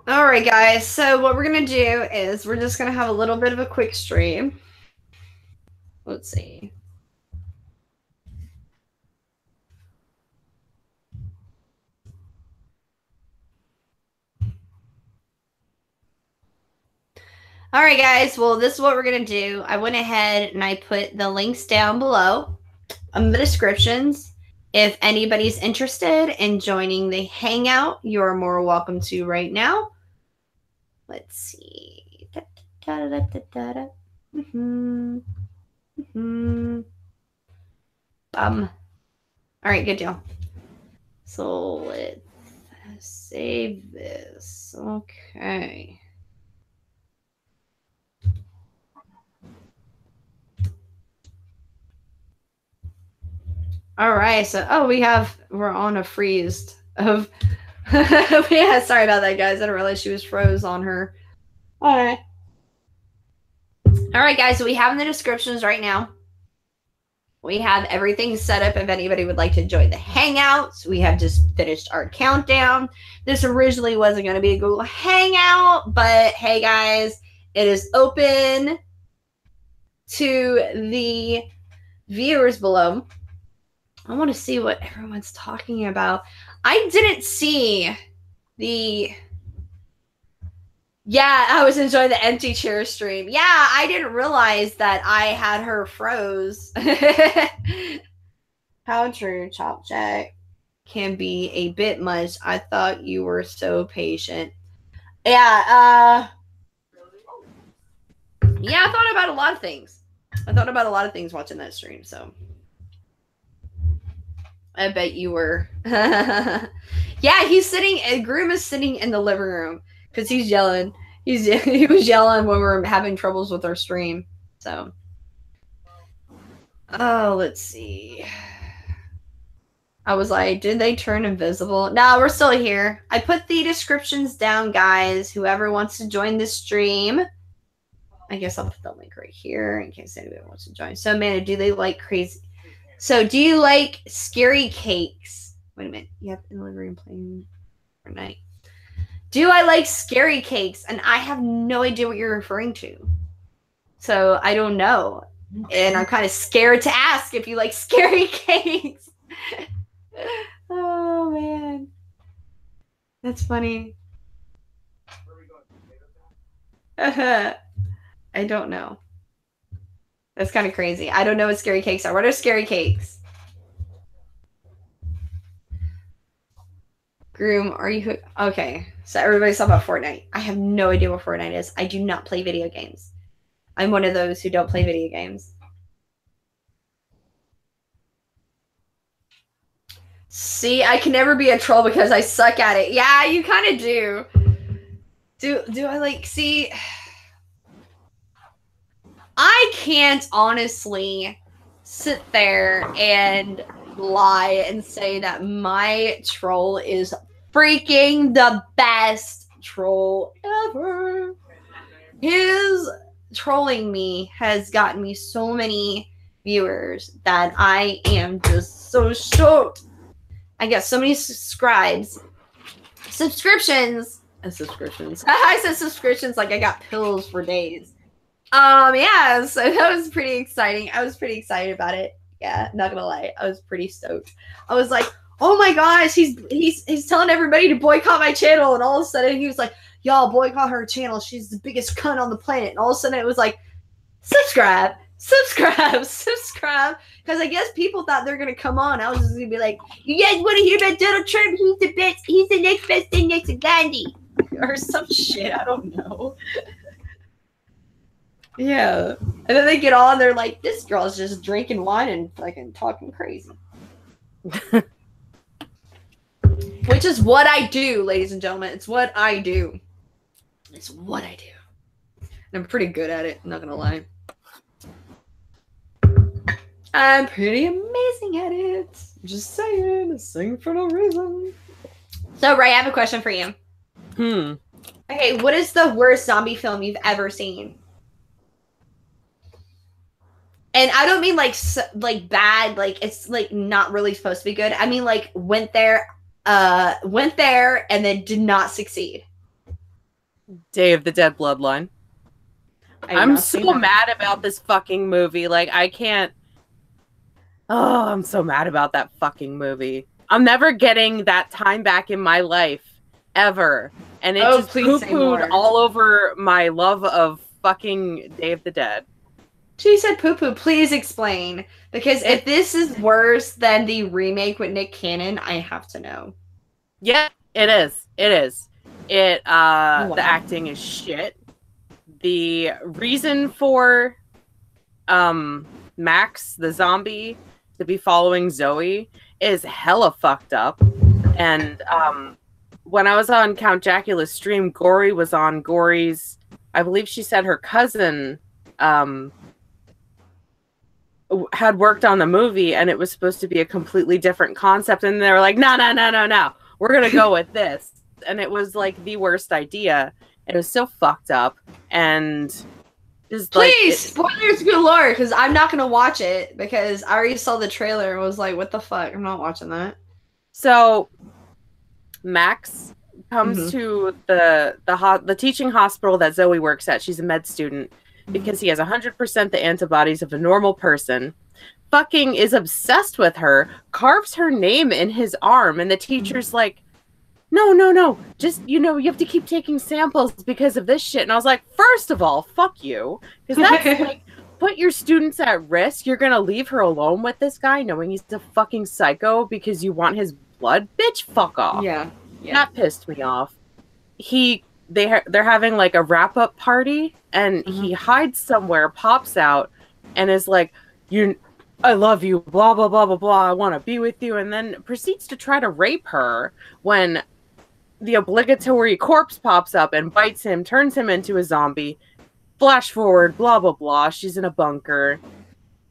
All right, guys. So what we're going to do is we're just going to have a little bit of a quick stream. Let's see. All right, guys. Well, this is what we're going to do. I went ahead and I put the links down below in the descriptions. If anybody's interested in joining the Hangout, you're more welcome to right now. Let's see. All right, good deal. So let's save this. Okay. All right, so we're on a freeze of yeah, sorry about that, guys. I didn't realize she was froze on her. All right, guys, so we have in the descriptions right now. We have everything set up if anybody would like to join the Hangouts. We have just finished our countdown. This originally wasn't going to be a Google Hangout, but hey, guys, it is open to the viewers below. I want to see what everyone's talking about. I didn't see the... Yeah, I was enjoying the empty chair stream. Yeah, I didn't realize that I had her froze. How true, Chop Jack can be a bit much. I thought you were so patient. Yeah, I thought about a lot of things. I thought about a lot of things watching that stream, so I bet you were. Yeah, Groom is sitting in the living room because he's yelling. He was yelling when we were having troubles with our stream. So, oh, let's see. I was like, did they turn invisible? No, we're still here. I put the descriptions down, guys. Whoever wants to join the stream. I guess I'll put the link right here in case anybody wants to join. So, Amanda, do they like crazy? So, do you like scary cakes? Wait a minute. You have in the living room playing Fortnite. Do I like scary cakes? And I have no idea what you're referring to. So, I don't know. And I'm kind of scared to ask if you like scary cakes. Oh, man. That's funny. I don't know. That's kind of crazy. I don't know what scary cakes are. What are scary cakes? Groom, are you... Okay. So everybody's talking about Fortnite. I have no idea what Fortnite is. I do not play video games. I'm one of those who don't play video games. See, I can never be a troll because I suck at it. Yeah, you kind of do. Do I like... See... I can't honestly sit there and lie and say that my troll is freaking the best troll ever. His trolling me has gotten me so many viewers that I am just so stoked. I got so many subscribes. Subscriptions. I said subscriptions like I got pills for days. Yeah, so that was pretty exciting. I was pretty excited about it. Yeah, not gonna lie. I was pretty stoked. I was like, oh my gosh, he's telling everybody to boycott my channel, and all of a sudden he was like, y'all boycott her channel. She's the biggest cunt on the planet. And all of a sudden it was like, subscribe. Because I guess people thought they're gonna come on. I was just gonna be like, you guys want to hear about Donald Trump? He's the best. He's the next best thing next to Gandhi. Or some shit. I don't know. Yeah. And then they get on, they're like, this girl's just drinking wine and fucking talking crazy. Which is what I do, ladies and gentlemen. It's what I do. It's what I do. And I'm pretty good at it, I'm not gonna lie. I'm pretty amazing at it. Just saying. Sing for no reason. So, Ray, I have a question for you. Okay, what is the worst zombie film you've ever seen? And I don't mean like bad, like it's like not really supposed to be good. I mean like went there and then did not succeed. Day of the Dead Bloodline. I'm so mad about this fucking movie. Like I can't. Oh, I'm so mad about that fucking movie. I'm never getting that time back in my life ever. And it just poo-pooed all over my love of fucking Day of the Dead. She said poo-poo. Please explain. Because if this is worse than the remake with Nick Cannon, I have to know. Yeah, it is. It is. It Oh, wow. the acting is shit. The reason for Max, the zombie, to be following Zoe is hella fucked up. And when I was on Count Jacula's stream, Gory was on Gory's, I believe she said her cousin had worked on the movie, and it was supposed to be a completely different concept, and they were like, no, we're gonna go with this. And it was like the worst idea. It was so fucked up, and just please, spoilers galore, because I'm not gonna watch it because I already saw the trailer and was like, what the fuck? I'm not watching that. So Max comes to the teaching hospital that Zoe works at. She's a med student, because he has 100% the antibodies of a normal person. Fucking is obsessed with her, carves her name in his arm, and the teacher's like, no, just, you have to keep taking samples because of this shit. And I was like, first of all, fuck you, because that's like, put your students at risk. You're gonna leave her alone with this guy knowing he's a fucking psycho because you want his blood? Bitch, fuck off. Yeah. That pissed me off. They're having like a wrap-up party, and he hides somewhere, pops out, and is like, I love you, blah, blah, blah, blah, blah, I want to be with you, and then proceeds to try to rape her when the obligatory corpse pops up and bites him, turns him into a zombie. Flash forward, blah, blah, blah, she's in a bunker.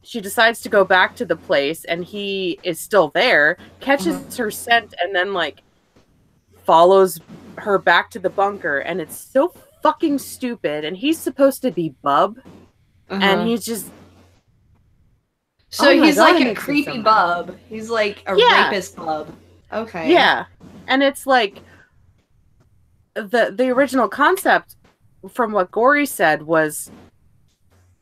She decides to go back to the place, and he is still there, catches her scent, and then, like, follows her back to the bunker, and it's so fucking stupid, and he's supposed to be Bub, and he's just... So he's like a creepy Bub. He's like a rapist Bub. Okay. Yeah. And it's like, the original concept, from what Gory said, was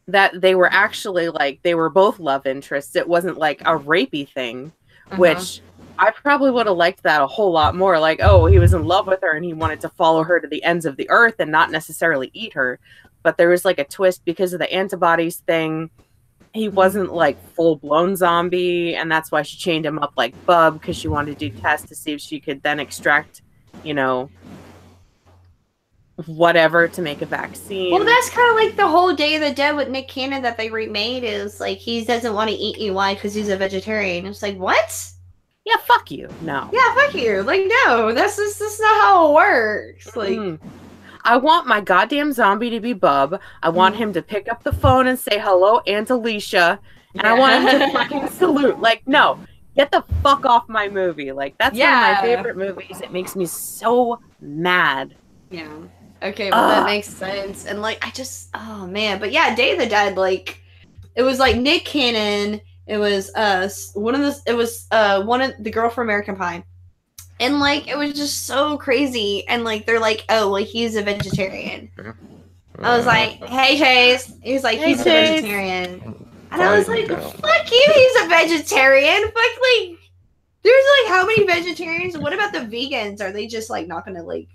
that they were actually, like, they were both love interests. It wasn't like a rapey thing, which I probably would have liked that a whole lot more. Like, oh, he was in love with her and he wanted to follow her to the ends of the earth and not necessarily eat her. But there was like a twist because of the antibodies thing. He wasn't like full-blown zombie, and that's why she chained him up like Bub, because she wanted to do tests to see if she could then extract, whatever to make a vaccine. Well, that's kind of like the whole Day of the Dead with Nick Cannon that they remade. Is like, he doesn't want to eat you. Why? Because he's a vegetarian. It's like, what? Yeah, fuck you. No. Yeah, fuck you. Like, no, that's not how it works. Like, I want my goddamn zombie to be Bub. I want him to pick up the phone and say, hello, Aunt Alicia. And I want him to fucking salute. Like, no, get the fuck off my movie. Like, that's one of my favorite movies. It makes me so mad. Yeah. Okay, well, that makes sense. And, like, oh, man. But, yeah, Day of the Dead, like, it was, like, Nick Cannon. It was, one of the girl from American Pie. And, like, it was just so crazy. And, like, they're like, oh, well, he's a vegetarian. I was like, hey, Chase. He's like, he's a vegetarian. And I was like, fuck you, he's a vegetarian. Fuck, like, there's, like, how many vegetarians? What about the vegans? Are they just, like, not going to, like,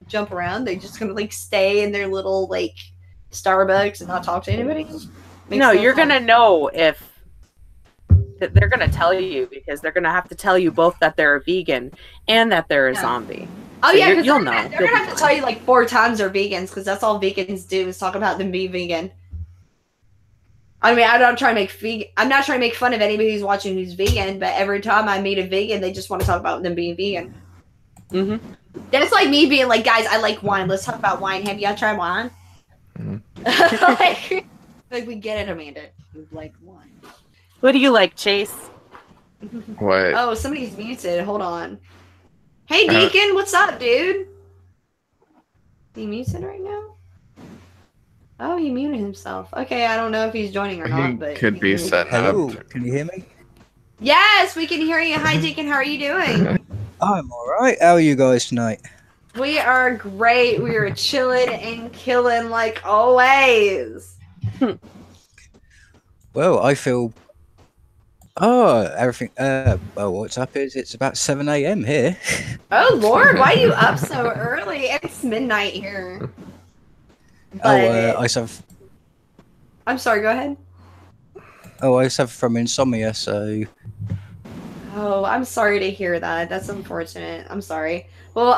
jump around? They're just going to, like, stay in their little, like, Starbucks and not talk to anybody? No, you're going to know if they're going to tell you, because they're going to have to tell you both that they're a vegan and that they're a zombie. Oh, so yeah, because you'll know. They're going to have to tell you like 4 times they're vegans, because that's all vegans do is talk about them being vegan. I mean, I'm not trying to make fun of anybody who's watching who's vegan, but every time I meet a vegan, they just want to talk about them being vegan. Then it's like me being like, guys, I like wine. Let's talk about wine. Have y'all tried wine? like, we get it, Amanda. We like wine. What do you like, Chase? What? Oh, somebody's muted. Hold on. Hey, Deacon, what's up, dude? Is he muted right now? Oh, he muted himself. Okay, I don't know if he's joining or not, but could be set up. Hello, can you hear me? Yes, we can hear you. Hi, Deacon. How are you doing? I'm alright. How are you guys tonight? We are great. We are chilling and killing like always. Well, I feel... Oh, everything... well, what's up is it's about 7 a.m. here. Oh, Lord, why are you up so early? It's midnight here. But... I suffer... I'm sorry, go ahead. Oh, I suffer from insomnia, so... Oh, I'm sorry to hear that. That's unfortunate. I'm sorry. Well,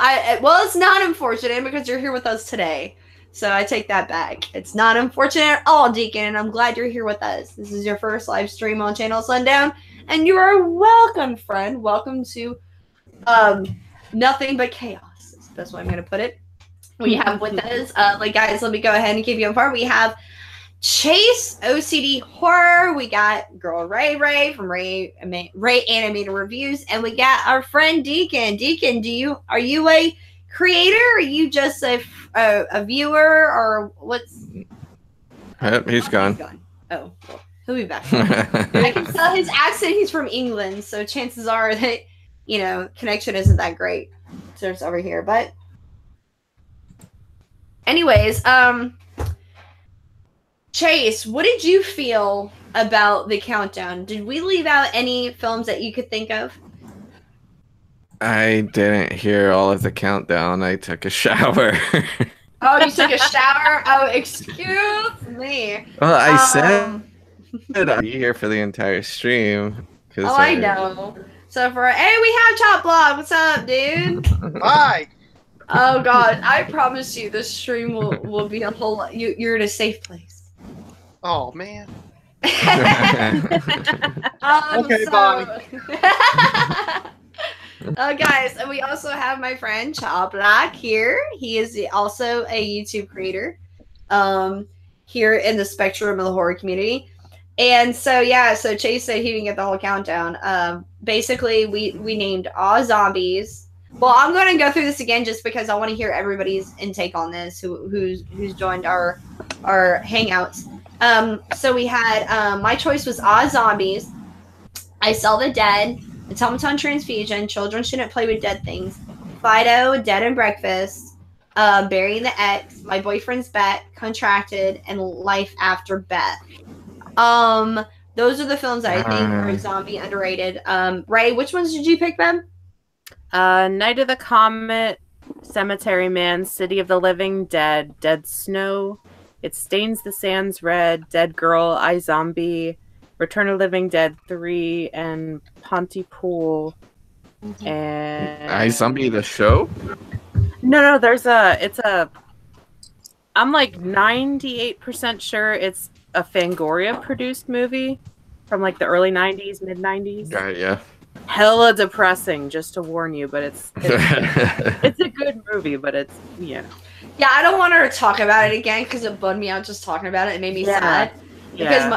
it's not unfortunate because you're here with us today. So I take that back. It's not unfortunate at all, Deacon, and I'm glad you're here with us. This is your first live stream on Channel Sundown, and you are welcome, friend. Welcome to Nothing But Chaos. That's the best way I'm going to put it. We have with us, guys, let me go ahead and give you a part. We have Chase, OCD Horror. We got Girl Ray from Rayanimater Reviews, and we got our friend Deacon. Deacon, are you a creator? Or are you just a viewer, or what's? He's gone. Oh, well, he'll be back. I can tell his accent. He's from England, so chances are that connection isn't that great. So it's over here, but anyways, Chase, what did you feel about the countdown? Did we leave out any films that you could think of? I didn't hear all of the countdown. I took a shower. Oh, you took a shower? Oh, excuse me. Well, I said I'd be here for the entire stream. Oh, I know. So hey, we have Chop Block. What's up, dude? Hi. Oh God, I promise you, this stream will be a whole lot. You're in a safe place. Oh man. Okay, bye. Guys, and we also have my friend Chop Black here. He is also a YouTube creator here in the spectrum of the horror community. And so Chase said he didn't get the whole countdown. Basically, we named all zombies. Well, I'm going to go through this again just because I want to hear everybody's intake on this who's joined our hangouts. So we had my choice was Oz Zombies, I Saw the Dead, Automaton Transfusion, Children Shouldn't Play with Dead Things, Fido, Dead and Breakfast, Burying the Ex, My Boyfriend's Bet, Contracted, and Life After Beth. Those are the films that I think are zombie underrated. Ray, which ones did you pick, Ben? Night of the Comet, Cemetery Man, City of the Living Dead, Dead Snow, It Stains the Sands Red, Dead Girl, iZombie, Return of the Living Dead 3, and Pontypool. And iZombie the show? No, I'm like 98% sure it's a Fangoria produced movie from like the early 90s, mid 90s. Right, yeah. Hella depressing, just to warn you, but it's it's a good movie, but it's Yeah, I don't want her to talk about it again because it bummed me out just talking about it. It made me sad. Because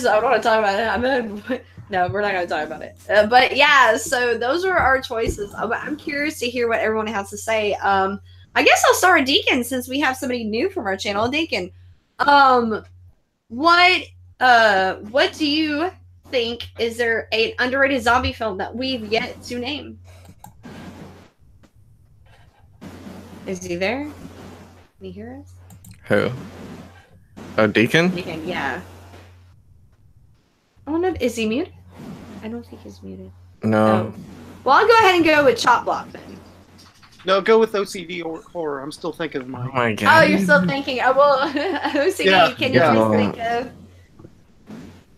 I don't want to talk about it. No, we're not going to talk about it. But yeah, so those are our choices. I'm curious to hear what everyone has to say. I guess I'll start with Deacon since we have somebody new from our channel. Deacon, what do you think? Is there an underrated zombie film that we've yet to name? Is he there? Can you hear us? Who? Oh, Deacon? Deacon, yeah. I don't know. Is he muted? I don't think he's muted. No. Oh. Well, I'll go ahead and go with Chop Block then. No, go with OCD or horror. I'm still thinking of mine. Oh my God. Oh, you're still thinking. Oh, well, OCD, can you just think of?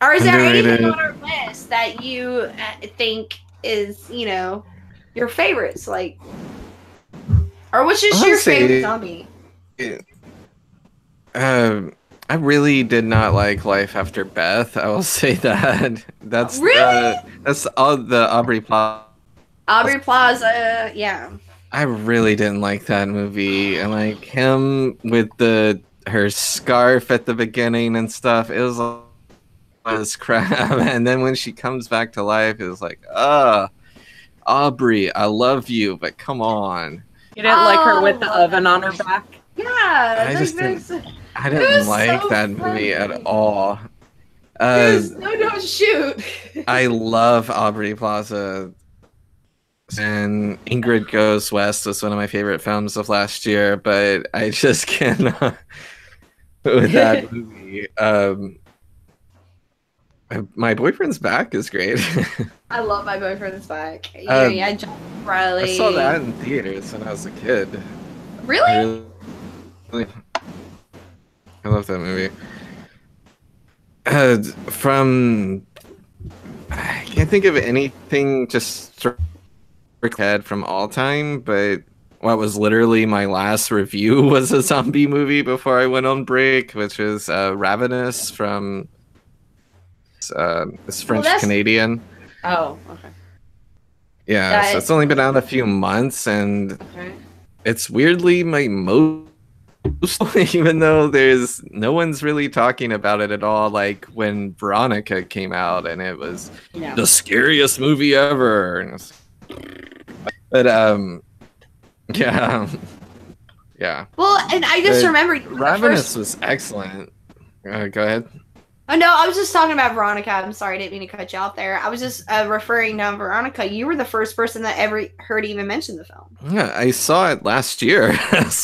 Or is there anything on our list that you think is, your favorites? Like, or what's just your favorite zombie? I really did not like Life After Beth. I will say that. That's really? That's all the Aubrey Plaza. Aubrey Plaza, yeah. I really didn't like that movie. And like him with her scarf at the beginning and stuff. It was crap. And then when she comes back to life, it was like, Aubrey, I love you, but come on. You didn't like her with the oven on her back? Yeah. I didn't like that movie at all. No, shoot. I love Aubrey Plaza. And Ingrid Goes West was one of my favorite films of last year, but I just cannot with that movie. My Boyfriend's Back is great. I love My Boyfriend's Back. John Riley. I saw that in theaters when I was a kid. Really? I love that movie. I can't think of anything just head from all time, but what was literally my last review was a zombie movie before I went on break, which is Ravenous from this French Canadian. Oh, okay. Yeah, so it's only been out a few months, and it's weirdly my most, even though there's no one's really talking about it at all. Like when Veronica came out, and it was the scariest movie ever. But yeah. Well, and I just remembered Ravenous was excellent. Go ahead. Oh no, I was just talking about Veronica. I'm sorry, I didn't mean to cut you off there. I was just referring to Veronica. You were the first person that ever heard even mention the film. Yeah, I saw it last year.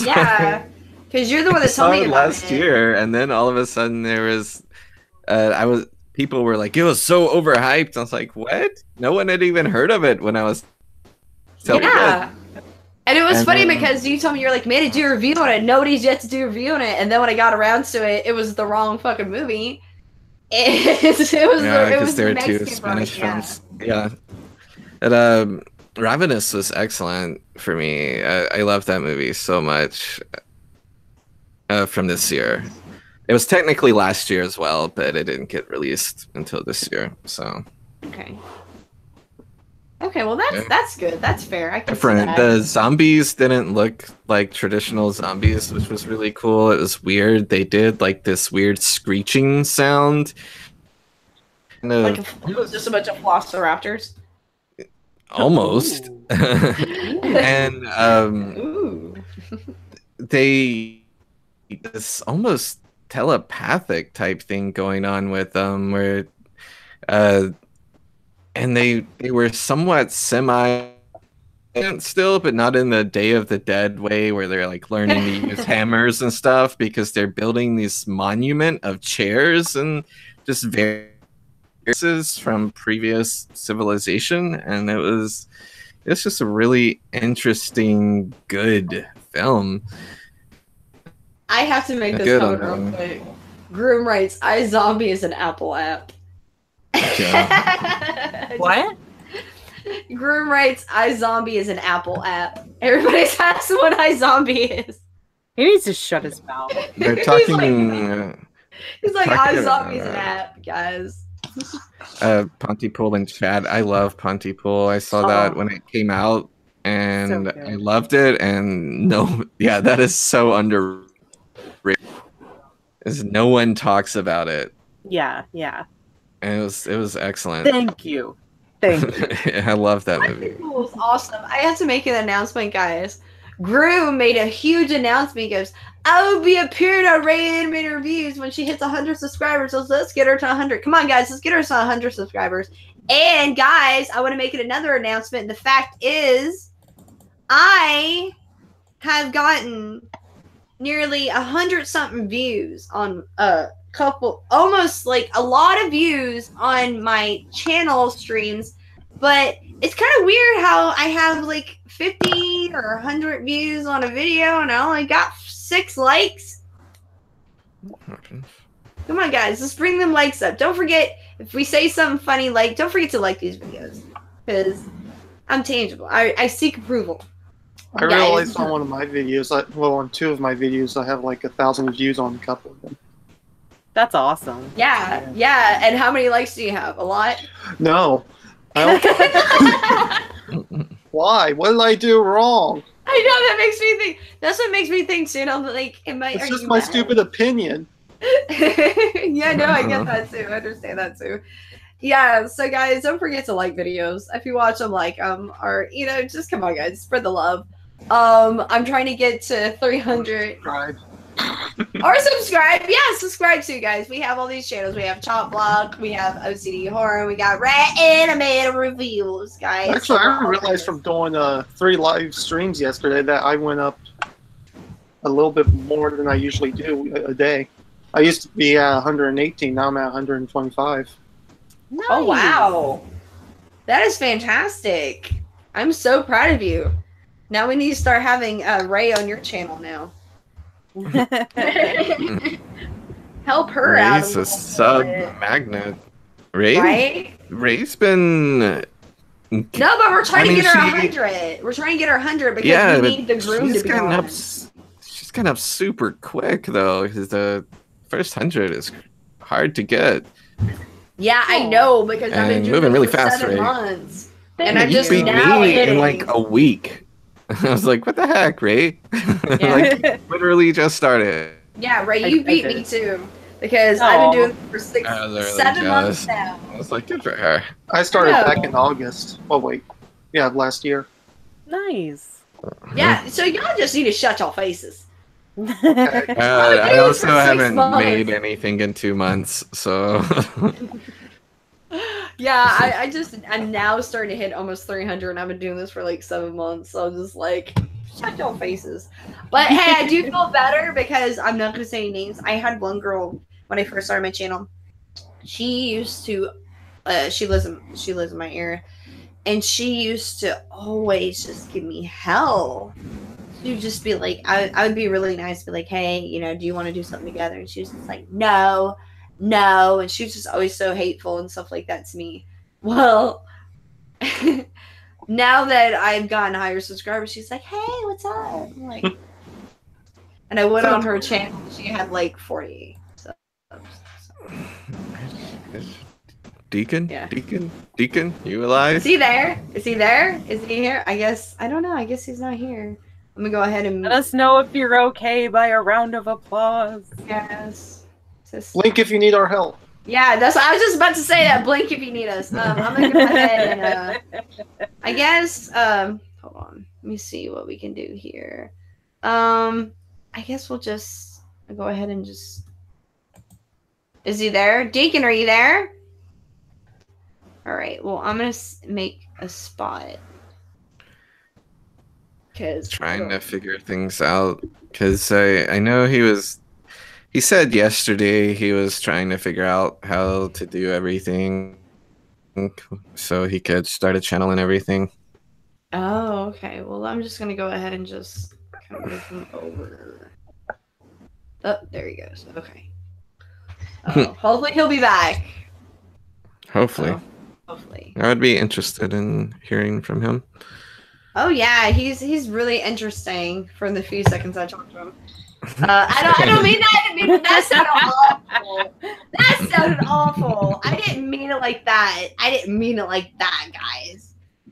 Yeah, because you're the one that told me about it last year, and then all of a sudden there was, people were like, it was so overhyped. I was like, what? No one had even heard of it when I was. Yeah. And it was funny because you told me you're like, man, did you review on it? Nobody's yet to do a review on it. And then when I got around to it, it was the wrong fucking movie. Because there were two Spanish films. Yeah. And Ravenous was excellent for me. I love that movie so much from this year. It was technically last year as well, but it didn't get released until this year. So. Okay, well that's good. That's fair. I can different. See that. The zombies didn't look like traditional zombies, which was really cool. It was weird. They did like this weird screeching sound. Like it was just a bunch of velociraptors. Almost. And they this almost telepathic type thing going on with them, where and they were somewhat semi still, but not in the Day of the Dead way where they're like learning to use hammers and stuff, because they're building this monument of chairs and just various from previous civilization, and it's just a really interesting, good film. I have to make this comment real quick. Groom writes, iZombie is an Apple app. Yeah. What? Groom writes, iZombie is an Apple app. Everybody's asking what iZombie is. He needs to shut his mouth. They're talking. He's like iZombie is an app, guys. Pontypool in chat. I love Pontypool. I saw that when it came out, and I loved it. And that is so underrated. As no one talks about it. Yeah. And it was excellent. Thank you. I love that movie. It was awesome. I have to make an announcement, guys. Groom made a huge announcement. He goes, I will be appearing on Rayanimater Reviews when she hits 100 subscribers. So let's get her to 100. Come on, guys. Let's get her to 100 subscribers. And, guys, I want to make another announcement. The fact is, I have gotten nearly 100-something views on almost like a lot of views on my channel streams, but it's kind of weird how I have like 50 or 100 views on a video and I only got 6 likes. Come on, guys, let's bring them likes up. Don't forget, if we say something funny, don't forget to like these videos, because I'm tangible. I seek approval. I realized on one of my videos, on 2 of my videos, I have like 1,000 views on a couple of them. That's awesome. Yeah. And how many likes do you have? A lot? No. I don't. Why? What did I do wrong? I know, that makes me think. That's what makes me think too. I'm like, it's just my stupid opinion. Yeah, no, I get that too. I understand that too. Yeah, so guys, don't forget to like videos. If you watch them, like or just come on, guys, spread the love. I'm trying to get to 300. Or subscribe. Yeah, subscribe too, guys. We have all these channels. We have Chop Block, we have OCD Horror, we got Rayanimater Reviews, guys. Actually, I realized from doing 3 live streams yesterday that I went up a little bit more than I usually do a day. I used to be at 118, now I'm at 125. Nice. Oh, wow. That is fantastic. I'm so proud of you. Now we need to start having Ray on your channel now. Help her out. Ray's a sub magnet. Ray's been No, but we're trying I mean, to get her she- 100. We're trying to get her 100 because Yeah, we but need the groom to she's be getting on. up. She's getting up super quick though, because the first 100 is hard to get. Yeah, I know because I've been And doing moving it really for fast, 7 Ray. months, Thank and I'm You just beat now me hitting. in like a week. I was like, what the heck, Ray? Like, literally just started. Yeah, Ray, I you beat did. me too because I've been doing it for I was really 7 months jealous. now. I was like, good for her. I started No. back in August. Oh wait, yeah, last year. Nice. Yeah, so y'all just need to shut y'all faces. Okay. I doing it also for 6 haven't months. made anything in 2 months, so. Yeah, I'm now starting to hit almost 300, and I've been doing this for like 7 months. So I'm just like, shut your faces. But hey, I do feel better because I'm not gonna say any names. I had one girl when I first started my channel. She used to, she lives in my area, and she used to always just give me hell. She'd just be like, I would be really nice, be like, hey, you know, do you want to do something together? And she was just like, no, and she was just always so hateful and stuff like that to me. Well, now that I've gotten higher subscribers, she's like, hey, what's up? I'm like, and I went on her channel. She had like 40 subs. Deacon? Yeah. Deacon? You alive? Is he there? Is he there? Is he here? I guess, I don't know. I guess he's not here. I'm gonna go ahead and. Let us know if you're okay by a round of applause. Yes. Blink if you need our help. Yeah, that's. I was just about to say that. Blink if you need us. I'm gonna go ahead and. I guess. Hold on. Let me see what we can do here. I guess we'll just go ahead and just. Is he there? Deacon, are you there? All right. Well, I'm gonna make a spot. Trying to figure things out, because I know he said yesterday he was trying to figure out how to do everything so he could start a channel and everything. Oh, okay. Well, I'm just gonna go ahead and just kind of move him over. Oh, there he goes. Okay. Hopefully he'll be back. Hopefully. Hopefully. I would be interested in hearing from him. Oh yeah, he's really interesting from the few seconds I talked to him. I don't mean that. That sounded awful. That sounded awful. I didn't mean it like that. Guys.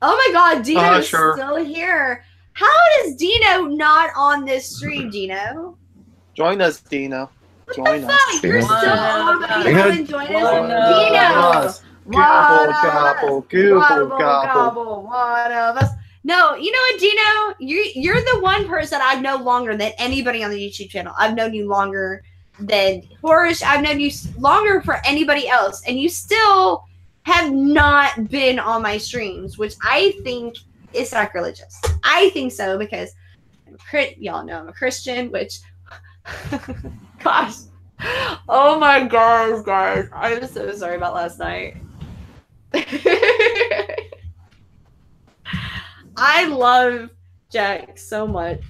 Oh my God, Dino's still here. How is Dino not on this stream, Dino? Join us, Dino. Join us. You're still on. You Dino. haven't joined us, Dino. Gobble. One of us. No, you know what, Dino? You're the one person I've known longer than anybody on the YouTube channel. I've known you longer than Horish. I've known you longer for anybody else, and you still have not been on my streams, which I think is sacrilegious. I think so because y'all know I'm a Christian, which, gosh, oh my gosh, guys, I'm so sorry about last night. I love Jack so much.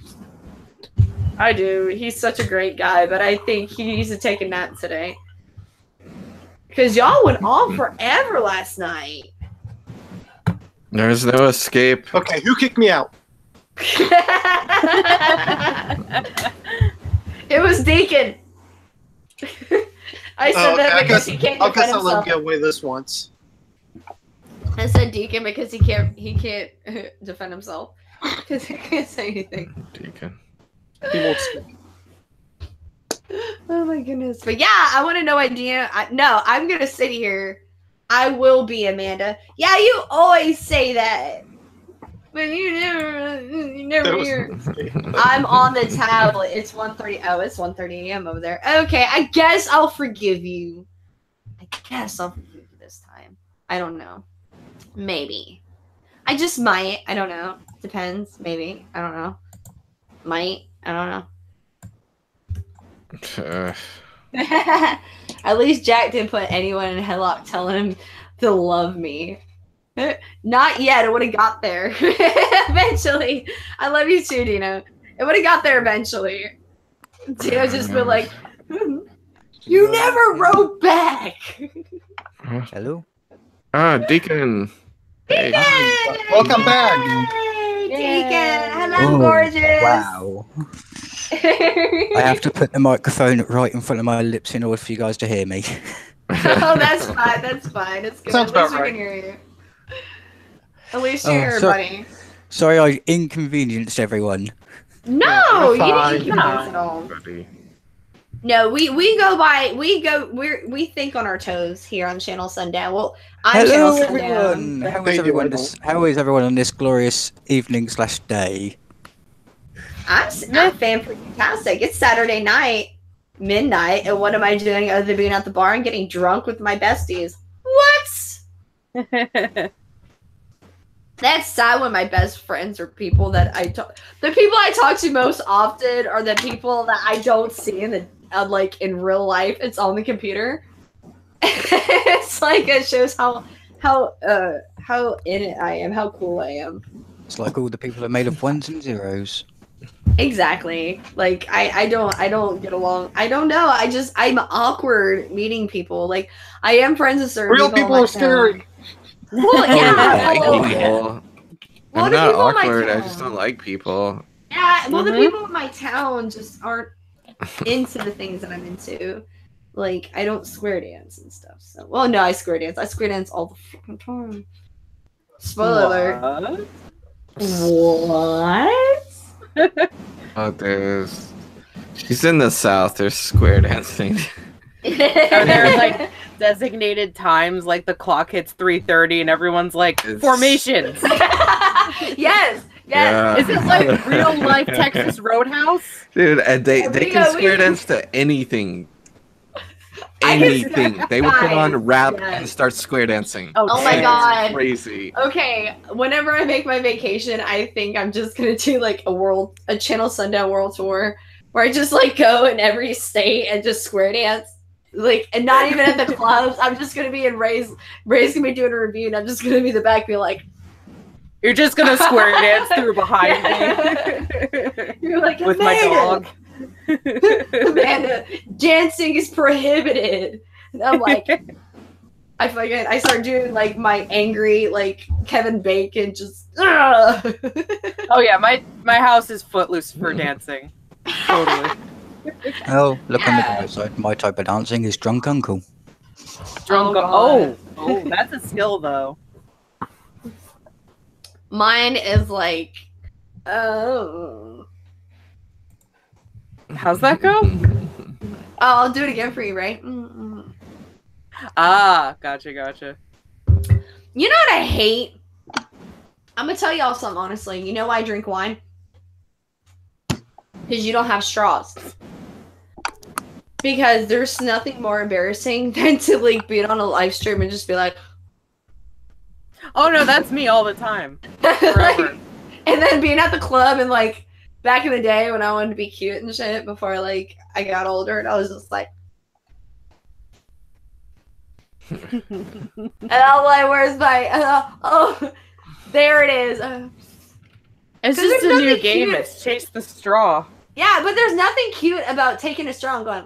I do. He's such a great guy, but I think he needs to take a nap today. Because y'all went on forever last night. There's no escape. Okay, who kicked me out? It was Deacon. I said that because he can't I defend guess I'll let him himself. get away this once. I said Deacon because he can't defend himself because he can't say anything. Deacon. He won't speak. Oh my goodness! But yeah, I want to know idea. No, I'm gonna sit here. I will be Amanda. Yeah, you always say that, but you never hear. I'm on the tablet. It's 1:30. Oh, it's 1:30 a.m. over there. Okay, I guess I'll forgive you. I guess I'll forgive you this time. I don't know. Maybe. I just might. I don't know. Depends. Maybe. I don't know. Might. I don't know. At least Jack didn't put anyone in a headlock telling him to love me. Not yet. It would have got there. Eventually. I love you too, Dino. It would have got there eventually. Dino just been like, you never wrote back. Hello? Ah, Deacon. Hey. Welcome back. Deacon. Hello, Oh, gorgeous. wow. I have to put the microphone right in front of my lips in order for you guys to hear me. Oh, that's fine. That's fine. It's good. Sounds At least about we right. can hear you. At least Oh, you're here, sorry. buddy. Sorry I inconvenienced everyone. No, you fine. didn't inconvenience at all. Buddy. No, we think on our toes here on Channel Sundown. Well, I'm Hello Channel Sundown. everyone! They do, I don't. How is everyone on this glorious evening/day? I'm fantastic. It's Saturday night, midnight, and what am I doing other than being at the bar and getting drunk with my besties? What? That's sad when my best friends are people that the people I talk to most often are the people that I don't see in the like in real life. It's on the computer. It's like it shows how in it I am, how cool I am. It's like all the people are made of ones and zeros. Exactly. Like I don't get along. I don't know. I'm awkward meeting people. Like I am friends with certain Real people. people are scary. Well, yeah. I like well, people. well, I'm the not people in my awkward. I town- just don't like people. Yeah, well, the people in my town just aren't into the things that I'm into. Like, I don't square dance and stuff. So, well, no, I square dance. I square dance all the fucking time. Spoiler alert. What? Oh, there's. She's in the south. There's square dancing. Are there like designated times, like the clock hits 3:30 and everyone's like formations? Yes. Yeah. Is it like real life Texas Roadhouse? Dude, and they can square we- dance to anything. I can- Anything. They would put on rap Yes. and start square dancing. Oh my It's God. crazy. Okay, whenever I make my vacation, I think I'm just gonna do like a Channel Sundown world tour where I just like go in every state and just square dance. Like, and not even at the clubs. I'm just gonna be in Ray's gonna be doing a review and I'm just gonna be in the back be like, You're just gonna square dance through behind me. You're like, with my dog. Amanda, dancing is prohibited. And I'm like, I start doing like my angry like Kevin Bacon just. Oh yeah, my house is footloose for dancing. Totally. Oh, look on the bright side. My type of dancing is drunk uncle. Drunk. Oh, Oh, that's a skill though. Mine is like, oh. How's that go? I'll do it again for you, right? Mm-mm. Ah, gotcha. You know what I hate? I'm gonna tell y'all something honestly. You know why I drink wine? Because you don't have straws. Because there's nothing more embarrassing than to like be on a live stream and just be like, Oh no, that's me all the time. like, Forever. and then being at the club and like back in the day when I wanted to be cute and shit before like I got older and I was just like, and I'm like, where's my? Oh, there it is. It's 'Cause just there's a new nothing game. cute. It's chase the straw. Yeah, but there's nothing cute about taking a straw and going.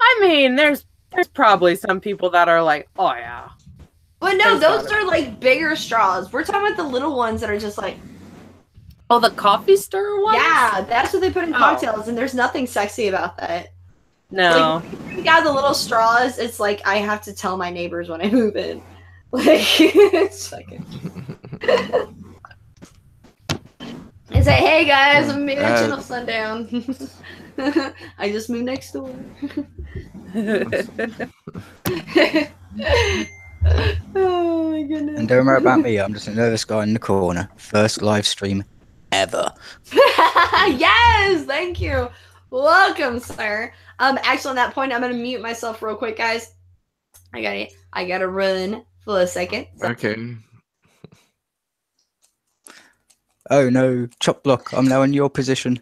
I mean, there's probably some people that are like, oh yeah. But no, There's those are like bigger straws. We're talking about the little ones that are just like, Oh, the coffee stir one? yeah, that's what they put in Oh. cocktails, and there's nothing sexy about that. No. Like, you got the little straws. It's like I have to tell my neighbors when I move in. Like, it's like and say, hey guys, I'm here at Channel Sundown. I just moved next door. Oh my goodness. And don't worry about me, I'm just a nervous guy in the corner. First live stream ever. Yes, thank you. Welcome, sir. Actually, on that point, I'm gonna mute myself real quick, guys. I gotta run for a second. So- Okay. Oh no, chop block, I'm now in your position.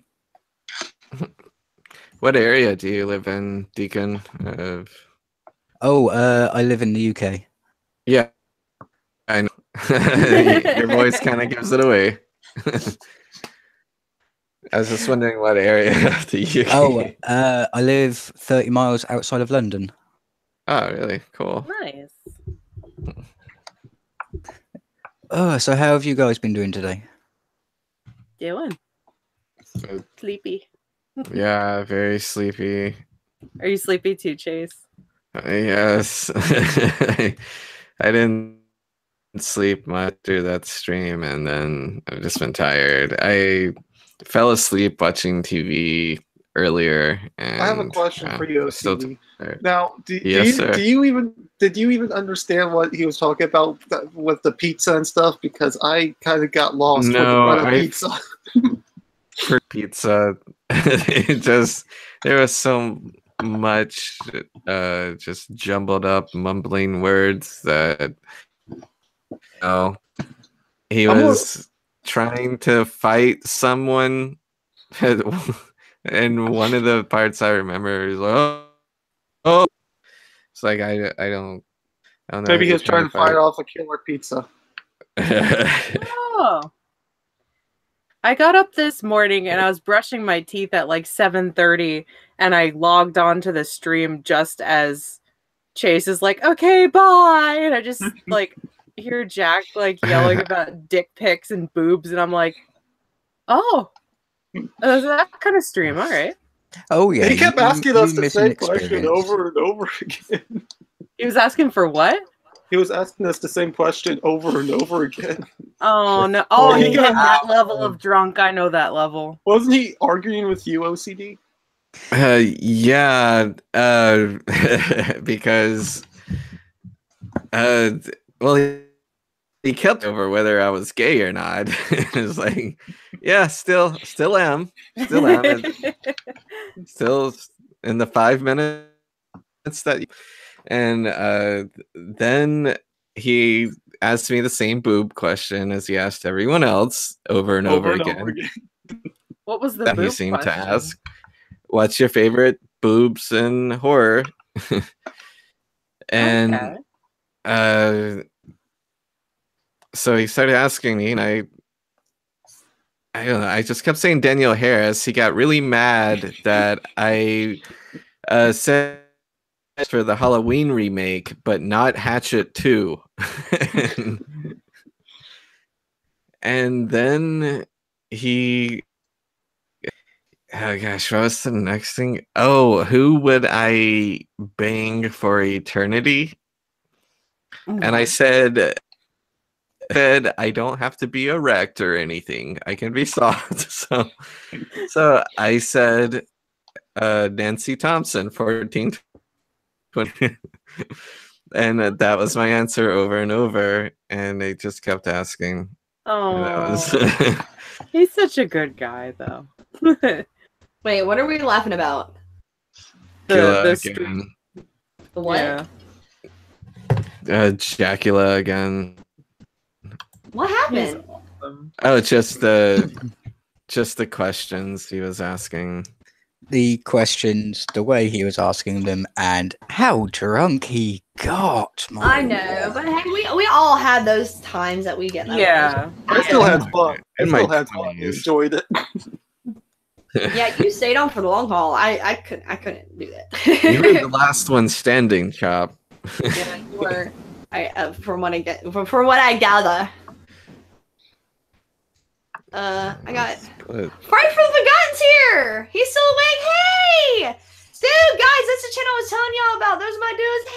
What area do you live in, Deacon? Oh, I live in the UK. Yeah, I know. Your voice kind of gives it away. I was just wondering what area of the UK. Oh, I live 30 miles outside of London. Oh, really? Cool. Nice. Oh, so how have you guys been doing today? Doing sleepy. Yeah, very sleepy. Are you sleepy too, Chase? Yes. I didn't sleep much through that stream, and then I've just been tired. I fell asleep watching TV earlier, and I have a question for you, still OCD. tired. Now, Yes, sir. did you even understand what he was talking about with the pizza and stuff? Because I kind of got lost No, with the pizza. For pizza, there was so much just jumbled up mumbling words that he was trying to fight someone. And one of the parts I remember is like, oh, it's like I don't know. Maybe he was trying to fight off a killer pizza. Oh. I got up this morning and I was brushing my teeth at like 7:30 and I logged on to the stream just as Chase is like, okay, bye. And I just like hear Jack like yelling about dick pics and boobs and I'm like, oh, that kind of stream. All right. Oh yeah. He kept asking us the missing same question experience. over and over again. He was asking for what? He was asking us the same question over and over again. Oh no! Oh, he Oh, hit that level of drunk. I know that level. Wasn't he arguing with you, OCD? Yeah, because well, he kept over whether I was gay or not. It's like, yeah, still am, still in the 5 minutes that, and then he asked me the same boob question as he asked everyone else over and over again. What was the that boob he seemed question? to ask? What's your favorite boobs in horror? And so he started asking me, and I don't know. I just kept saying Danielle Harris. He got really mad that I said for the Halloween remake, but not Hatchet 2. And then he, oh gosh, what was the next thing? Oh, who would I bang for eternity? And I said I don't have to be erect or anything. I can be soft. So I said Nancy Thompson, 1420. And that was my answer over and over. And they just kept asking. Oh, he's such a good guy, though. Wait, what are we laughing about? The what? Yeah. Jacula again. What happened? Oh, just the questions he was asking. The questions, the way he was asking them, and how drunk he got. I know, but hey, we all had those times that we get. Yeah, I still had fun. I In still my had fun. 20s. Enjoyed it. Yeah, you stayed on for the long haul. I couldn't do that. You were the last one standing, Chop. Yeah, you were. From what I gather. I got Fright from the Forgotten's here. He's still awake. Hey, dude, guys, that's the channel I was telling y'all about. Those are my dudes.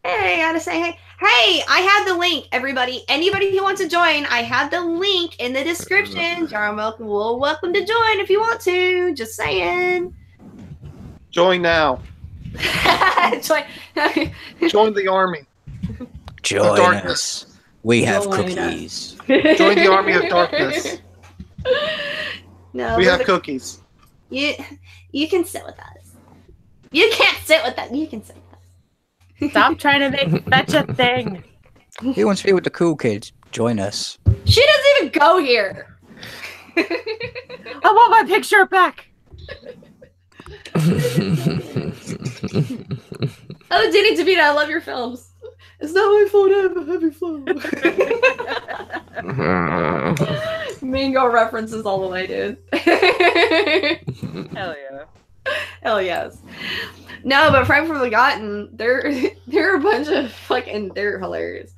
Hey, I gotta say hey. Hey, I have the link, everybody. Anybody who wants to join, I have the link in the description. You're welcome to join if you want to. Just saying. Join now. Join. Join the army. Join darkness. us. We have Join cookies. Join the army of darkness. No, We have cookies. You can sit with us. You can't sit with us. You can sit with us. Stop trying to make fetch a thing. Who wants to be with the cool kids? Join us. She doesn't even go here. I want my picture back. Oh, Danny DeVito, I love your films. It's not my fault I have a heavy flow. Mean Girl references all the way, dude. Hell yeah. Hell yes. No, but Fright from the Forgotten, They're a bunch of fucking. They're hilarious.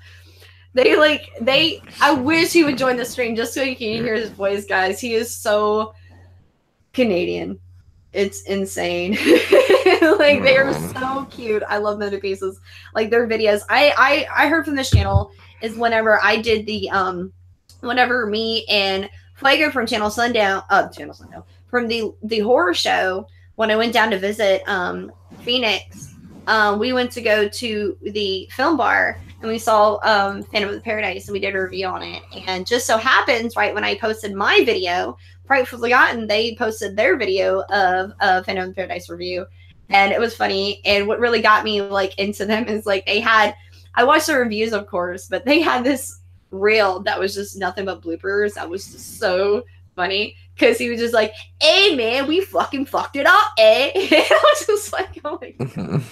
I wish he would join the stream just so you can hear his voice, guys. He is so Canadian. It's insane. Like, they are so cute. I love them to pieces. Like, their videos. I heard from this channel is whenever I did the whenever me and Fuego from Channel Sundown from the horror show, when I went down to visit Phoenix, we went to go to the film bar and we saw Phantom of the Paradise and we did a review on it. And just so happens, right when I posted my video, Frightfully Forgotten, they posted their video of Phantom of the Paradise review. And it was funny. And what really got me like into them is like I watched the reviews, of course, but they had this reel that was just nothing but bloopers. That was just so funny because he was just like, "Hey man, we fucking fucked it up, eh?" And I was just like, "Oh my god."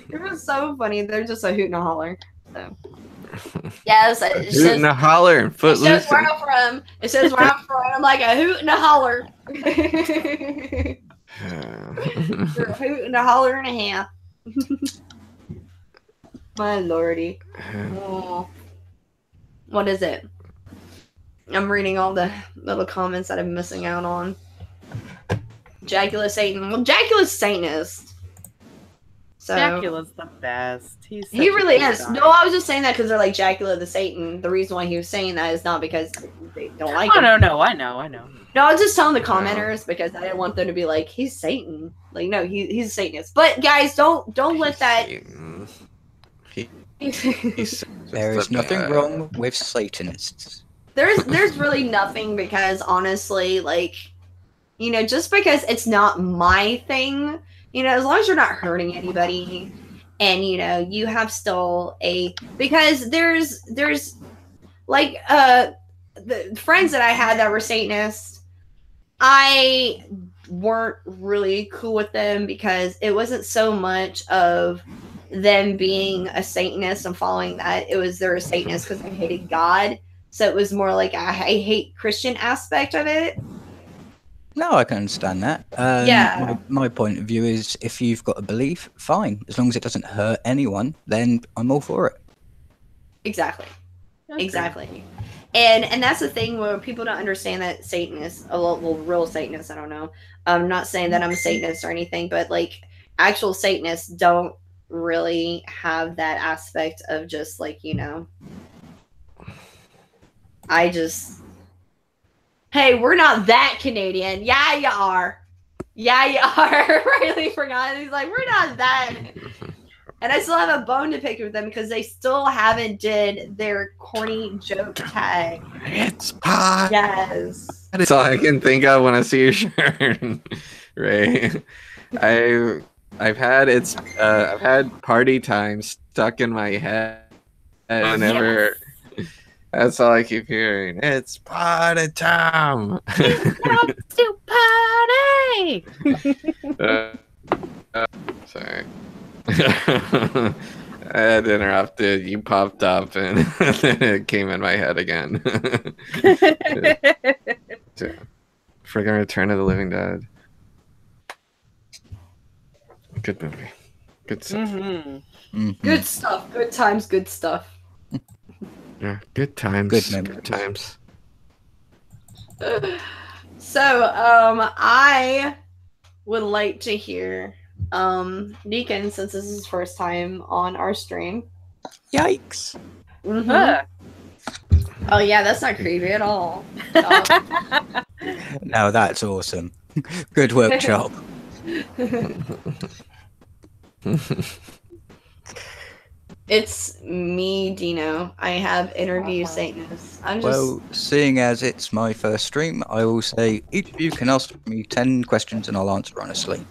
It was so funny. They're just a hoot and a holler. So yeah, it hoot and a holler and footloose. It says where I'm from. It says where I'm from. I'm like a hoot and a holler. You're a hoot and a holler and a half. My lordy. Oh. What is it? I'm reading all the little comments that I'm missing out on. Jacula Satan. Well, Jacula's Satanist. So Jacula's the best. He really is. No, I was just saying that because they're like Jacula the Satan. The reason why he was saying that is not because they don't like him. No, I know. No, I was just telling the commenters because I didn't want them to be like, he's Satan. Like, no, he's a Satanist. But guys, don't let that. There is nothing wrong with Satanists. There's really nothing because honestly, like, you know, just because it's not my thing, you know, as long as you're not hurting anybody and, you know, you have still because there's like, the friends that I had that were Satanists, I weren't really cool with them because it wasn't so much of them being a Satanist and following that. It was they're a Satanist because they hated God. So it was more like I hate Christian aspect of it. No, I can understand that. Yeah. My point of view is if you've got a belief, fine. As long as it doesn't hurt anyone, then I'm all for it. Exactly. Okay. Exactly. And that's the thing where people don't understand that Satanists, well, real Satanists, I don't know. I'm not saying that I'm a Satanist or anything, but like actual Satanists don't really have that aspect of just like, you know, hey, we're not that Canadian. Yeah, you are. Yeah, you are. Riley forgot. He's like, we're not that. And I still have a bone to pick with them because they still haven't did their corny joke tag. It's pot. Yes. That's all I can think of when I see your shirt, Ray. I've had party time stuck in my head whenever. Yes. That's all I keep hearing. It's party time. It's to party. Sorry. I had interrupted. You popped up, and then it came in my head again. Friggin' Return of the Living Dead. Good movie. Good stuff. Mm-hmm. Mm-hmm. Good stuff. Good times. Good stuff. Yeah, good times. Good times. So, I would like to hear, Deacon, since this is his first time on our stream. Yikes. Mm-hmm. Oh, yeah, that's not creepy at all. No, that's awesome. Good workshop. It's me, Dino. I have interview Satanists. Well, seeing as it's my first stream, I will say each of you can ask me 10 questions and I'll answer honestly.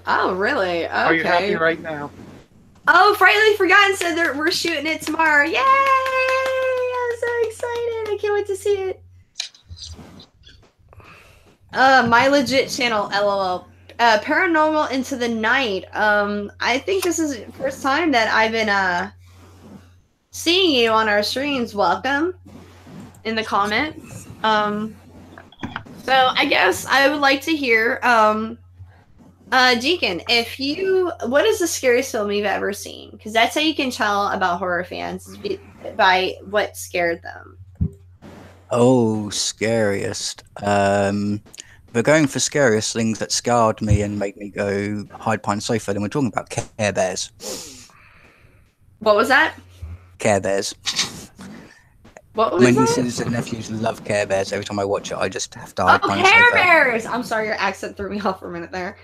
Oh, really? Okay. Are you happy right now? Oh, Frightly Forgotten said that we're shooting it tomorrow. Yay! I'm so excited. I can't wait to see it. My legit channel, LOL. Paranormal Into the Night. I think this is the first time that I've been seeing you on our streams. Welcome in the comments. So I guess I would like to hear Deacon, what is the scariest film you've ever seen? Because that's how you can tell about horror fans by what scared them. Oh, scariest. We're going for scariest things that scarred me and made me go hide behind the sofa. Then we're talking about Care Bears. What was that? Care Bears. What was My that? nieces and nephews love Care Bears. Every time I watch it, I just have to hide Oh, behind the Care sofa. Bears! I'm sorry, your accent threw me off for a minute there.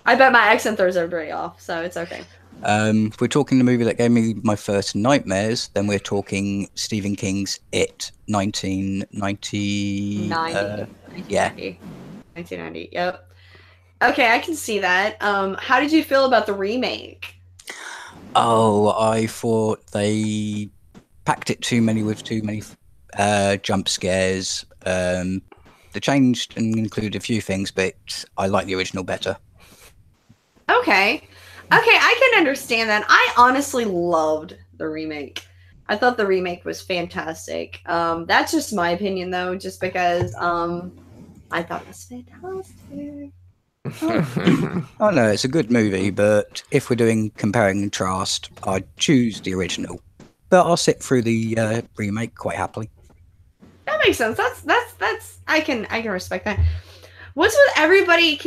I bet my accent throws everybody off, so it's okay. If we're talking the movie that gave me my first nightmares, then we're talking Stephen King's It, 1990. 1990, yep. Okay, I can see that. How did you feel about the remake? Oh, I thought they packed it too many jump scares. They changed and included a few things, but I like the original better. Okay, I can understand that. I honestly loved the remake. I thought the remake was fantastic. That's just my opinion, though, just because I thought it was fantastic. Oh no, it's a good movie, but if we're doing compare and contrast, I'd choose the original. But I'll sit through the remake quite happily. That makes sense. That's I can respect that. What's with everybody?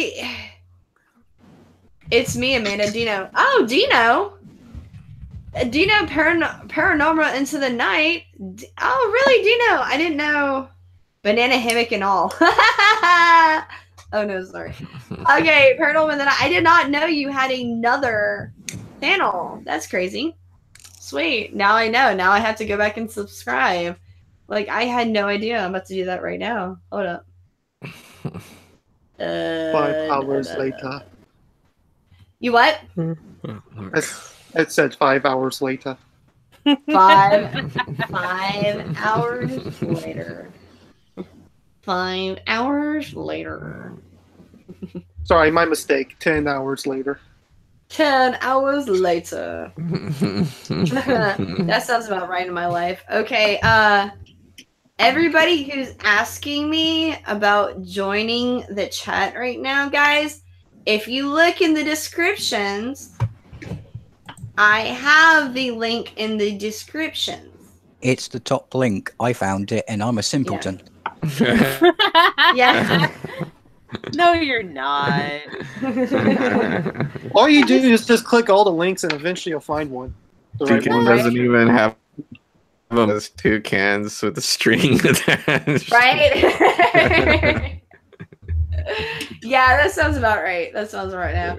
It's me, Amanda. Dino. Oh, Dino. Dino, Paranormal Into the Night. Oh, really, Dino? I didn't know. Banana hammock and all. Oh, no, sorry. Okay, Paranormal Into the Night. I did not know you had another channel. That's crazy. Sweet. Now I know. Now I have to go back and subscribe. Like, I had no idea. I'm about to do that right now. Hold up. 5 hours later. You what? It said 5 hours later. 5 hours later. 5 hours later. Sorry, my mistake. 10 hours later. 10 hours later. That sounds about right in my life. Okay, everybody who's asking me about joining the chat right now, guys, if you look in the descriptions, I have the link in the descriptions. It's the top link. I found it, and I'm a simpleton. Yeah. No, you're not. All you do is just click all the links, and eventually you'll find one. The right Deacon one. doesn't even have them as two cans with a string attached. Right? Yeah, that sounds about right. That sounds right now.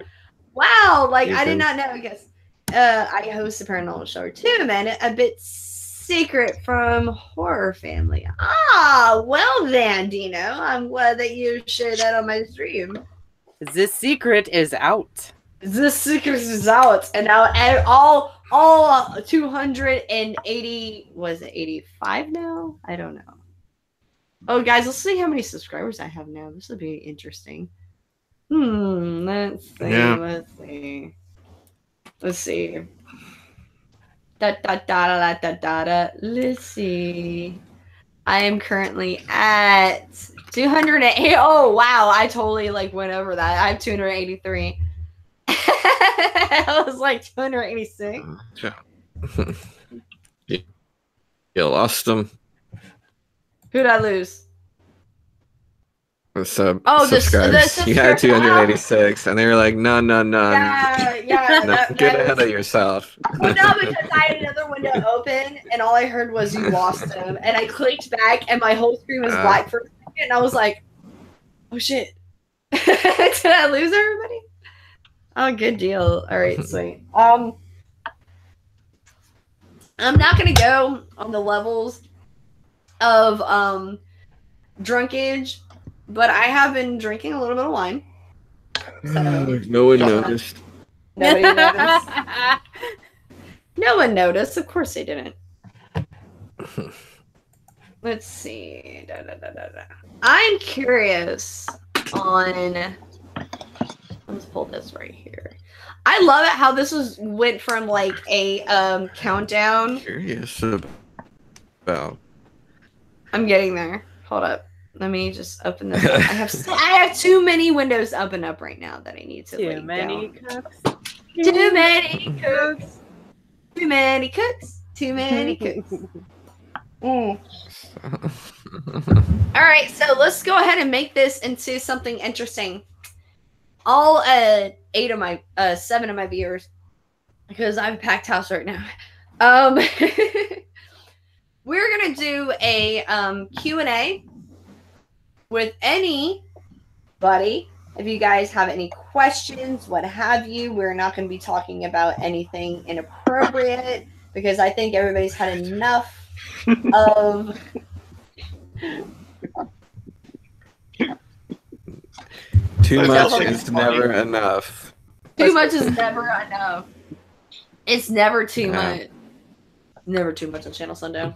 Wow, like I did not know. I guess I host a paranormal show too, man. A bit secret from horror family. Ah, well then, Dino. I'm glad that you shared that on my stream. This secret is out. The secret is out, and now all 280 was it 85 now? I don't know. Oh, guys, let's see how many subscribers I have now. This will be interesting. Let's see. Yeah. Let's see. Let's see. Let's see. I am currently at 208. Oh, wow. I totally like went over that. I have 283. I was like 286. You lost them. Who'd I lose? The subscribers. You had 286, and they were like, no. Yeah. No, get ahead of yourself. Well, no, because I had another window open, and all I heard was you lost them. And I clicked back, and my whole screen was black for a second, and I was like, oh, shit. Did I lose everybody? Oh, good deal. All right, sweet. I'm not going to go on the levels of drunkage, but I have been drinking a little bit of wine. So, no one noticed. Nobody noticed. No one noticed. Of course they didn't. Let's see. I'm curious on... Let's pull this right here. I love it how this went from like a countdown. Curious about. I'm getting there. Hold up. Let me just open this up. I have too many windows open up right now that I need to Too many cooks. Too many cooks. Too many cooks. Too many cooks. All right, so let's go ahead and make this into something interesting. All 7 of my viewers, because I have a packed house right now. We're gonna do a Q&A with anybody. If you guys have any questions, what have you, we're not going to be talking about anything inappropriate because I think everybody's had enough of. Too much is never enough. Too much is never enough. It's never too much. Never too much on Channel Sundown.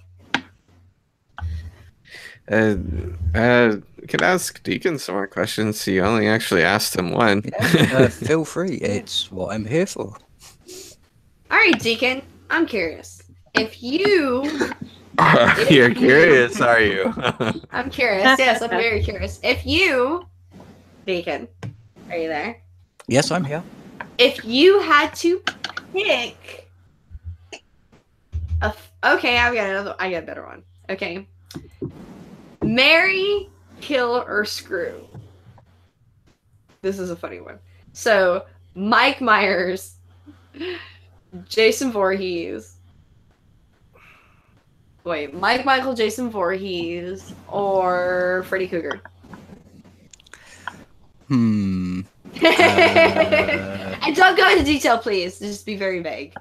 Could ask Deacon some more questions. So you only actually asked him one. Yeah, feel free. It's what I'm here for. All right, Deacon. I'm curious. If you... You're curious, are you? I'm curious. Yes, I'm very curious. If you... Deacon, are you there? Yes, I'm here. If you had to pick... Okay, I got a better one. Okay. Marry, kill, or screw. This is a funny one. So, Mike Myers, Jason Voorhees. Wait, Michael Jason Voorhees, or Freddy Krueger? And don't go into detail, please. Just be very vague.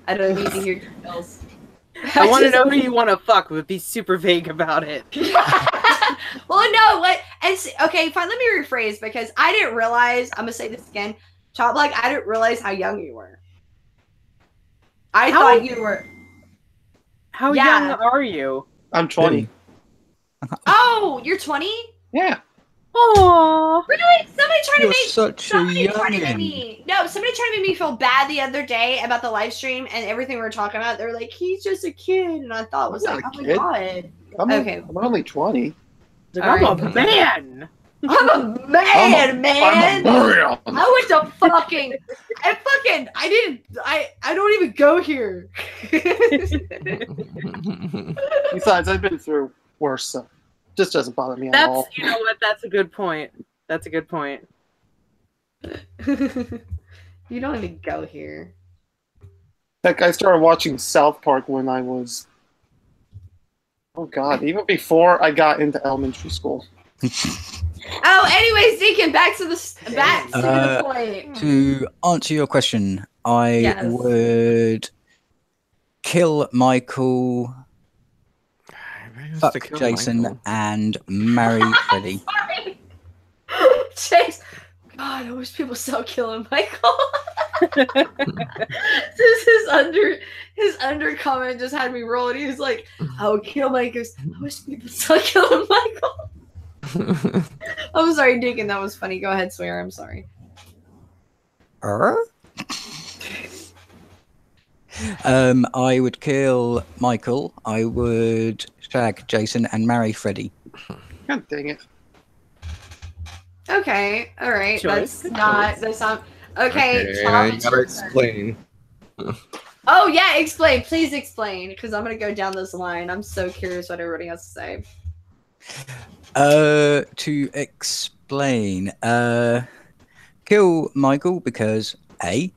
I don't need to hear details. I want to know who you want to fuck, but be super vague about it. Well, no, what? Okay, fine. Let me rephrase because I didn't realize. I'm gonna say this again, Chop. Like I didn't realize how young you were. I thought you were. How young are you? I'm 20. Oh, you're 20? Yeah. Oh, really? Somebody tried to make such a me. No, somebody tried to make me feel bad the other day about the live stream and everything we were talking about. They were like, "He's just a kid," and I thought it was like, "Oh my god." I'm only 20. I'm a man. I'm a man, man. I went to I don't even go here. Besides, I've been through worse, so just doesn't bother me at all. You know what? That's a good point. That's a good point. You don't even go here. Heck, I started watching South Park when I was... Oh god, even before I got into elementary school. Oh, anyways, Deacon, back to the point. To answer your question, I would kill Michael, fuck Jason, Michael. and marry Freddy. Sorry. Chase. God, I wish people stop killing Michael. His under comment just had me rolling. He was like, "I would kill Michael. I wish people stop killing Michael." I'm sorry, Deacon. That was funny. Go ahead, swear. I'm sorry. I would kill Michael. I would shag Jason and marry Freddy. God dang it. Okay, all right. Choice. That's not. Okay, I gotta explain. Oh yeah, explain. Please explain, because I'm gonna go down this line. I'm so curious what everybody has to say. To explain, kill Michael because A,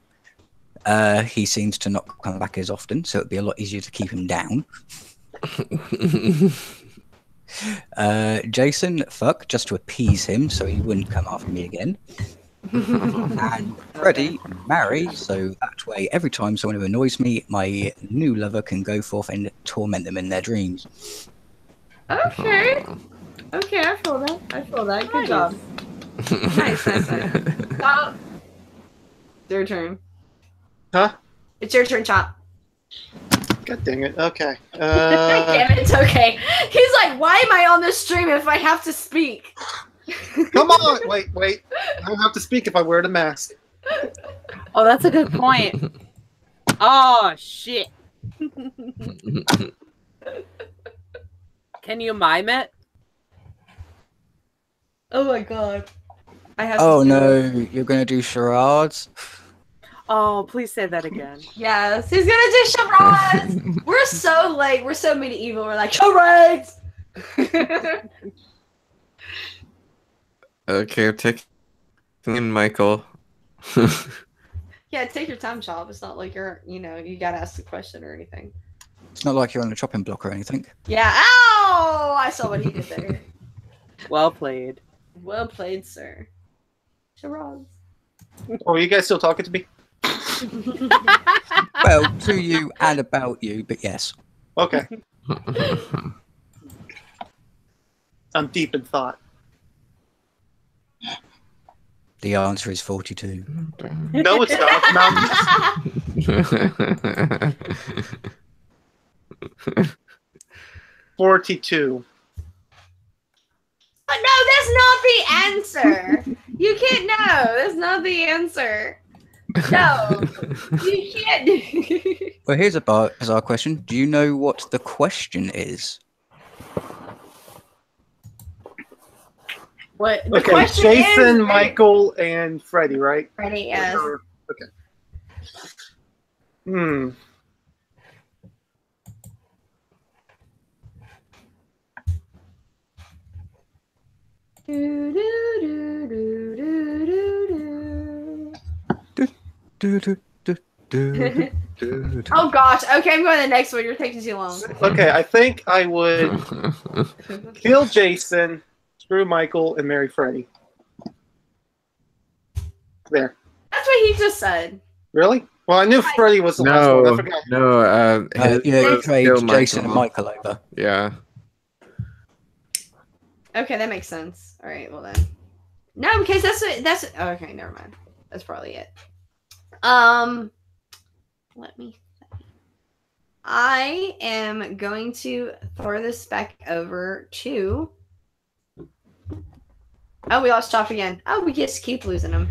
he seems to not come back as often, so it'd be a lot easier to keep him down. Jason, fuck, just to appease him so he wouldn't come after me again. And Freddy, marry, so that way every time someone who annoys me, my new lover can go forth and torment them in their dreams. Okay. Okay, I feel that. Good job. Nice. Chop. It's your turn. Huh? It's your turn, Chop. God dang it. Okay. Damn it, it's okay. He's like, why am I on this stream if I have to speak? Come on! Wait. I don't have to speak if I wear the mask. Oh, that's a good point. Oh, shit. Can you mime it? Oh my god. I have. Oh to do no, it. you're gonna do charades? Oh, please say that again. Yes, he's gonna do charades. We're so like we're so medieval. We're like charades. Okay, I'm taking in Michael. Yeah, take your time, Chop. It's not like you're, you gotta ask the question or anything. It's not like you're on a chopping block or anything. Yeah. Ow! I saw what he did there. Well played. Well played, sir. Charades. Oh, are you guys still talking to me? Well, to you and about you, but yes. Okay. I'm deep in thought. The answer is 42. No, it's not. 42. Oh, no, that's not the answer. You can't know. That's not the answer. No, you can't. Well, here's a bizarre question. Do you know what the question is? What? The Okay, question Jason, is, Michael, and Freddy, right? Freddy, yes. Okay. Hmm. Do, do, do, do, do, do, do. Oh gosh. Okay, I'm going to the next one. You're taking too long. Okay, I think I would kill Jason, screw Michael, and marry Freddy. There. That's what he just said. Really? Well, I knew Freddy was the last one. I forgot. No, Yeah, you trade kill Jason and Michael. Michael over. Yeah. Okay, that makes sense. All right, well then. No, because that's okay. Never mind. That's probably it. Let me see. I am going to throw this back over to. Oh, we lost Chop again. Oh, we just keep losing him.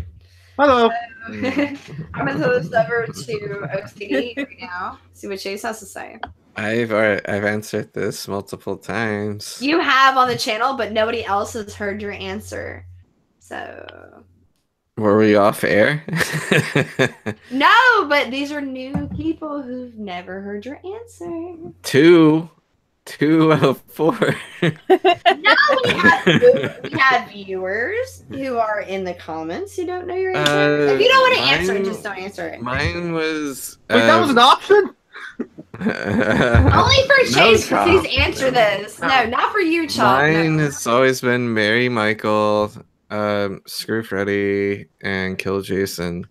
Hello. I'm gonna throw this over to OCD right now. See what Chase has to say. I've answered this multiple times. You have on the channel, but nobody else has heard your answer. So. Were we off air? No, but these are new people who've never heard your answer. Two of 4. No, we have viewers who are in the comments who don't know your answer. If you don't want to answer, just don't answer it. Mine was. Wait, that was an option? Only for Chase, Chop. please answer this. No, not for you, Chop. Mine No. has always been marry Michael, screw Freddy, and kill Jason.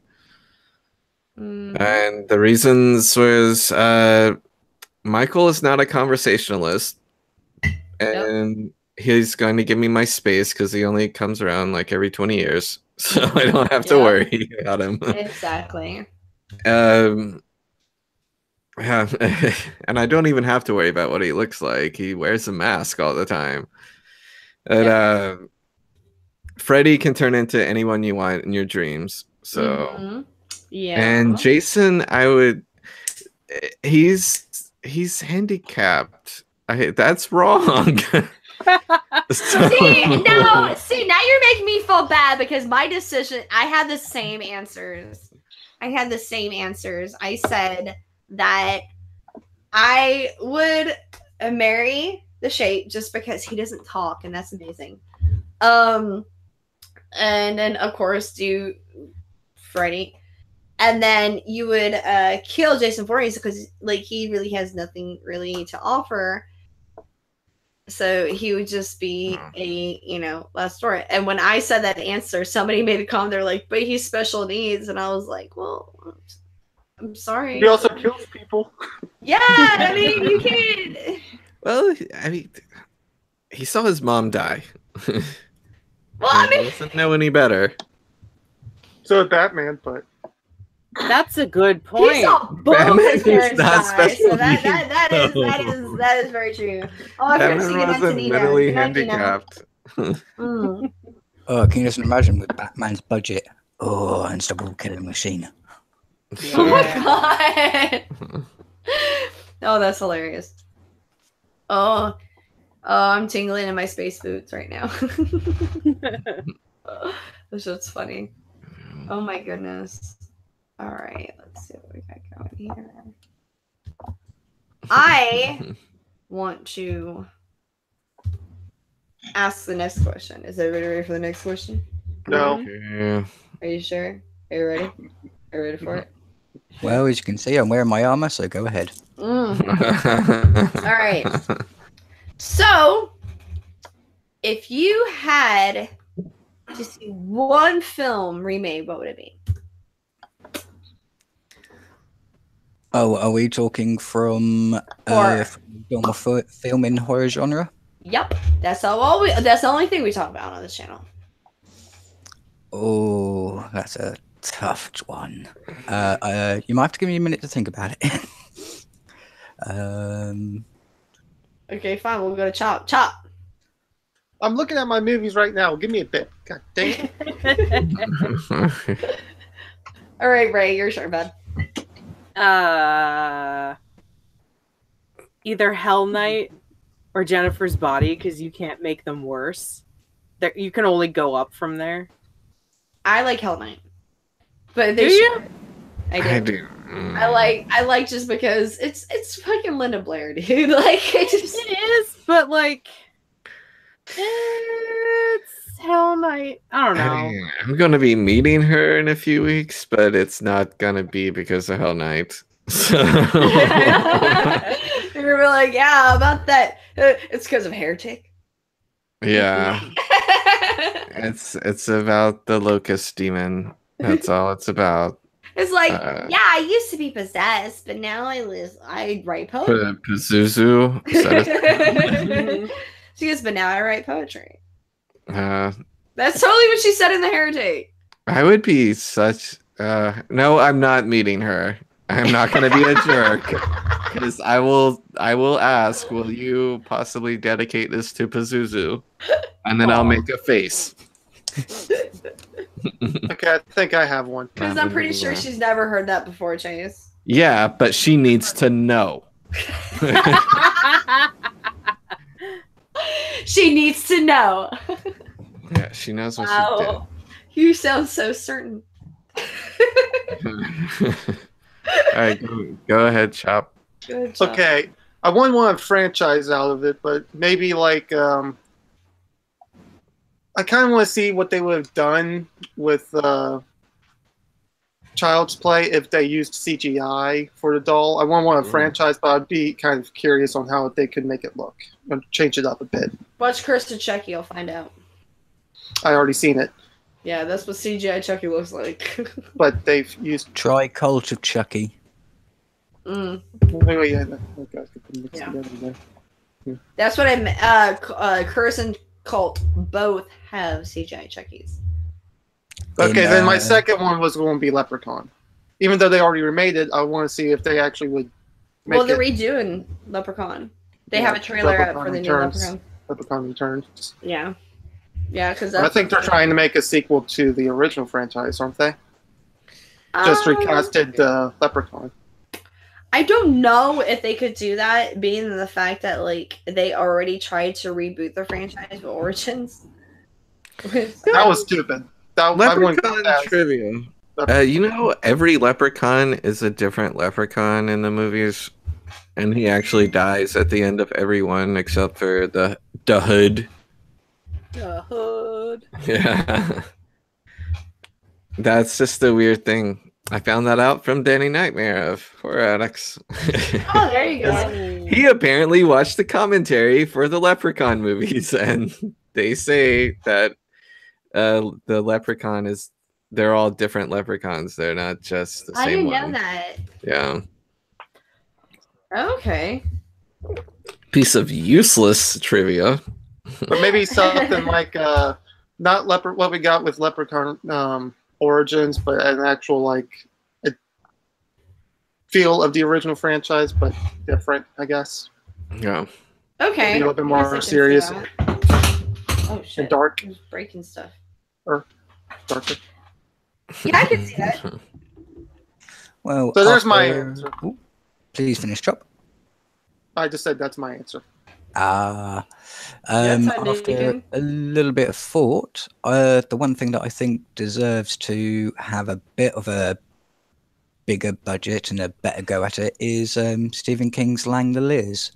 And the reasons was Michael is not a conversationalist, and he's going to give me my space because he only comes around like every 20 years, so I don't have to worry about him. Exactly. Yeah, and I don't even have to worry about what he looks like. He wears a mask all the time. And Freddy can turn into anyone you want in your dreams. So yeah. And Jason, he's handicapped. That's wrong. See, now you're making me feel bad because my decision, I had the same answers. I said that I would marry the Shape just because he doesn't talk, and that's amazing. And then of course do Freddy, and then you would kill Jason Voorhees because like he really has nothing really to offer. So he would just be a last story. And when I said that answer, somebody made a comment. They're like, "But he's special needs," and I was like, "Well, I'm sorry." He also kills people. Yeah, I mean, you can't. Well, I mean, he saw his mom die. Well, I mean, he doesn't know any better. So did Batman, but That's a good point. he saw both Batman his parents is not die, special so that needs, is very true. Oh, if you're Batman seeing wasn't mentally handicapped. Oh, can you just imagine with Batman's budget? Oh, unstoppable killing machine. Oh my god! Oh, that's hilarious. Oh, Oh, I'm tingling in my space boots right now. This shit's funny. Oh my goodness. All right, let's see what we got going here. I want to ask the next question. Is everybody ready for the next question? No. Yeah. Are you sure? Are you ready? Are you ready for it? Well, as you can see, I'm wearing my armor, so go ahead. All right. So, if you had to see one film remade, what would it be? Oh, are we talking from Horror. film in horror genre? Yep, that's all. That's the only thing we talk about on this channel. Oh, that's a tough one. You might have to give me a minute to think about it. Okay, fine. We'll go to Chop. Chop. I'm looking at my movies right now. Give me a bit. God dang it. All right, Ray, your turn, bud. Either Hell Night or Jennifer's Body, because you can't make them worse. You can only go up from there. I like Hell Night, but Do you? I do. I like just because it's fucking Linda Blair, dude. Like it is, but like it's Hell Night. I don't know. I'm gonna be meeting her in a few weeks, but it's not gonna be because of Hell Night. So you're like, yeah, about that. It's because of Heretic. Yeah. It's about the locust demon. That's all it's about. It's like, yeah, I used to be possessed, but now I write poetry. Pazuzu. She goes, but now I write poetry. That's totally what she said in the Heretic. I would be such. No, I'm not meeting her. I'm not going to be a jerk. Because I will ask, will you possibly dedicate this to Pazuzu? And then I'll make a face. Okay, I think I have one. Because I'm pretty sure she's never heard that before, Chase. Yeah, but she needs to know. She needs to know. Yeah, she knows what she did. You sound so certain. All right, go ahead, Chop. Good job. Okay, I wouldn't want a franchise out of it, but maybe like I kind of want to see what they would have done with Child's Play if they used CGI for the doll. I wouldn't want a franchise, but I'd be kind of curious on how they could make it look and change it up a bit. Watch Curse of Chucky, you'll find out. I already seen it. Yeah, that's what CGI Chucky looks like. But they've used... Try Cult of Chucky. Mm. Oh, yeah, okay, Yeah. That's what I meant. Curse and Cult both have CGI Chuckies. Okay, then my second one was going to be Leprechaun. Even though they already remade it, I want to see if they actually would make Well, they're redoing Leprechaun. They have a trailer out for the new Leprechaun. Leprechaun Returns. Yeah. Yeah, because I think they're trying to make a sequel to the original franchise, aren't they? Just recasted Leprechaun. I don't know if they could do that, being the fact that like they already tried to reboot the franchise with Origins. That was stupid. Leprechaun trivia. You know, every leprechaun is a different leprechaun in the movies, and he actually dies at the end of every one except for the hood. The hood. Yeah. That's just a weird thing. I found that out from Danny Nightmare of Horror Addicts. Oh, there you go. He apparently watched the commentary for the Leprechaun movies, and they say that the leprechaun they're all different leprechauns. They're not just the same one. I didn't know that. Yeah. Okay. Piece of useless trivia. But maybe something like not what we got with Leprechaun Origins, but an actual like a feel of the original franchise, but different, I guess. Yeah. Okay. Maybe a little bit more serious. Oh shit! And dark. It was breaking stuff. Or darker. Yeah, I can see that. Well, so there's my answer. Please finish, Chop. I just said that's my answer. Ah. That's what I'm After thinking. a little bit of thought, the one thing that I think deserves to have a bit of a bigger budget and a better go at it is Stephen King's Langoliers.